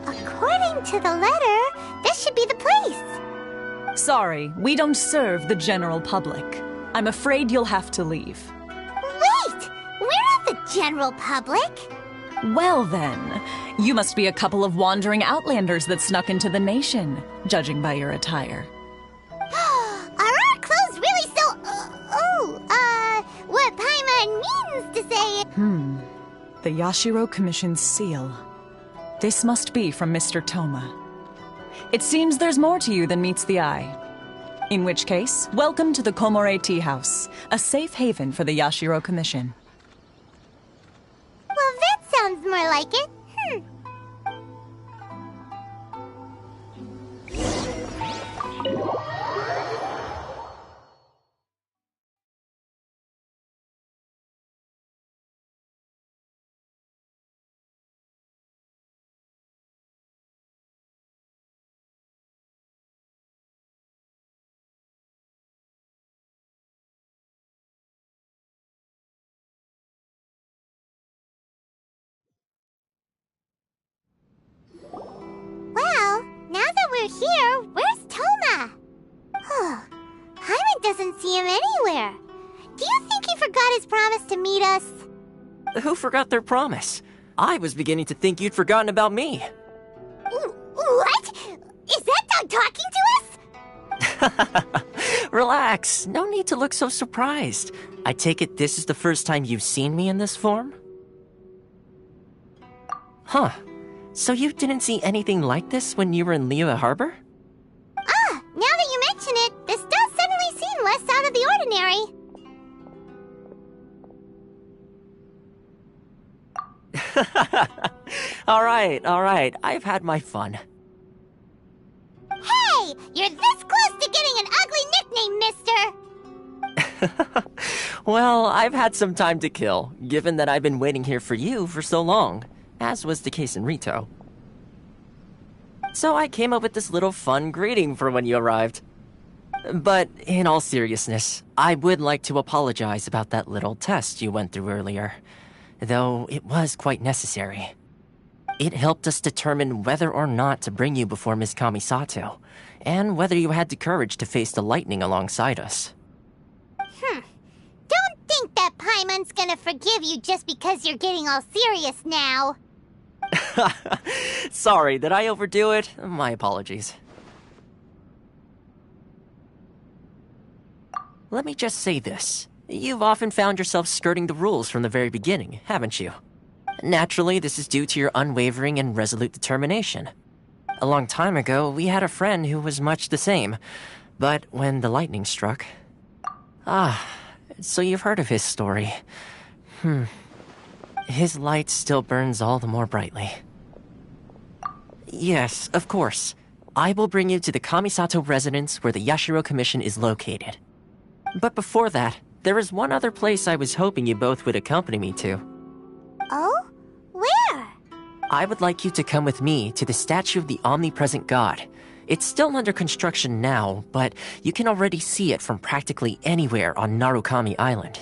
According to the letter, this should be the place. Sorry, we don't serve the general public. I'm afraid you'll have to leave. Wait! We're not the general public! Well then, you must be a couple of wandering outlanders that snuck into the nation, judging by your attire. Are our clothes really so... what Paimon means to say... The Yashiro Commission's seal. This must be from Mr. Toma. It seems there's more to you than meets the eye. In which case, welcome to the Komore Tea House, a safe haven for the Yashiro Commission. Well, that sounds more like it. Well, now that we're here, where's Toma? Paimon doesn't see him anywhere. Do you think he forgot his promise to meet us? Who forgot their promise? I was beginning to think you'd forgotten about me. What? Is that dog talking to us? Relax. No need to look so surprised. I take it this is the first time you've seen me in this form? Huh. So you didn't see anything like this when you were in Liyue Harbor? Now that you mention it, this does suddenly seem less out of the ordinary. All right. I've had my fun. Hey! You're this close to getting an ugly nickname, mister! Well, I've had some time to kill, given that I've been waiting here for you for so long, as was the case in Rito. So I came up with this little fun greeting for when you arrived. But in all seriousness, I would like to apologize about that little test you went through earlier, though it was quite necessary. It helped us determine whether or not to bring you before Miss Kamisato, and whether you had the courage to face the lightning alongside us. Don't think that Paimon's gonna forgive you just because you're getting all serious now. Sorry, did I overdo it? My apologies. Let me just say this. You've often found yourself skirting the rules from the very beginning, haven't you? Naturally, this is due to your unwavering and resolute determination. A long time ago, we had a friend who was much the same, but when the lightning struck... so you've heard of his story. His light still burns all the more brightly. Yes, of course. I will bring you to the Kamisato residence where the Yashiro Commission is located. But before that, there is one other place I was hoping you both would accompany me to. Oh? Where? I would like you to come with me to the statue of the omnipresent god. It's still under construction now, but you can already see it from practically anywhere on Narukami Island.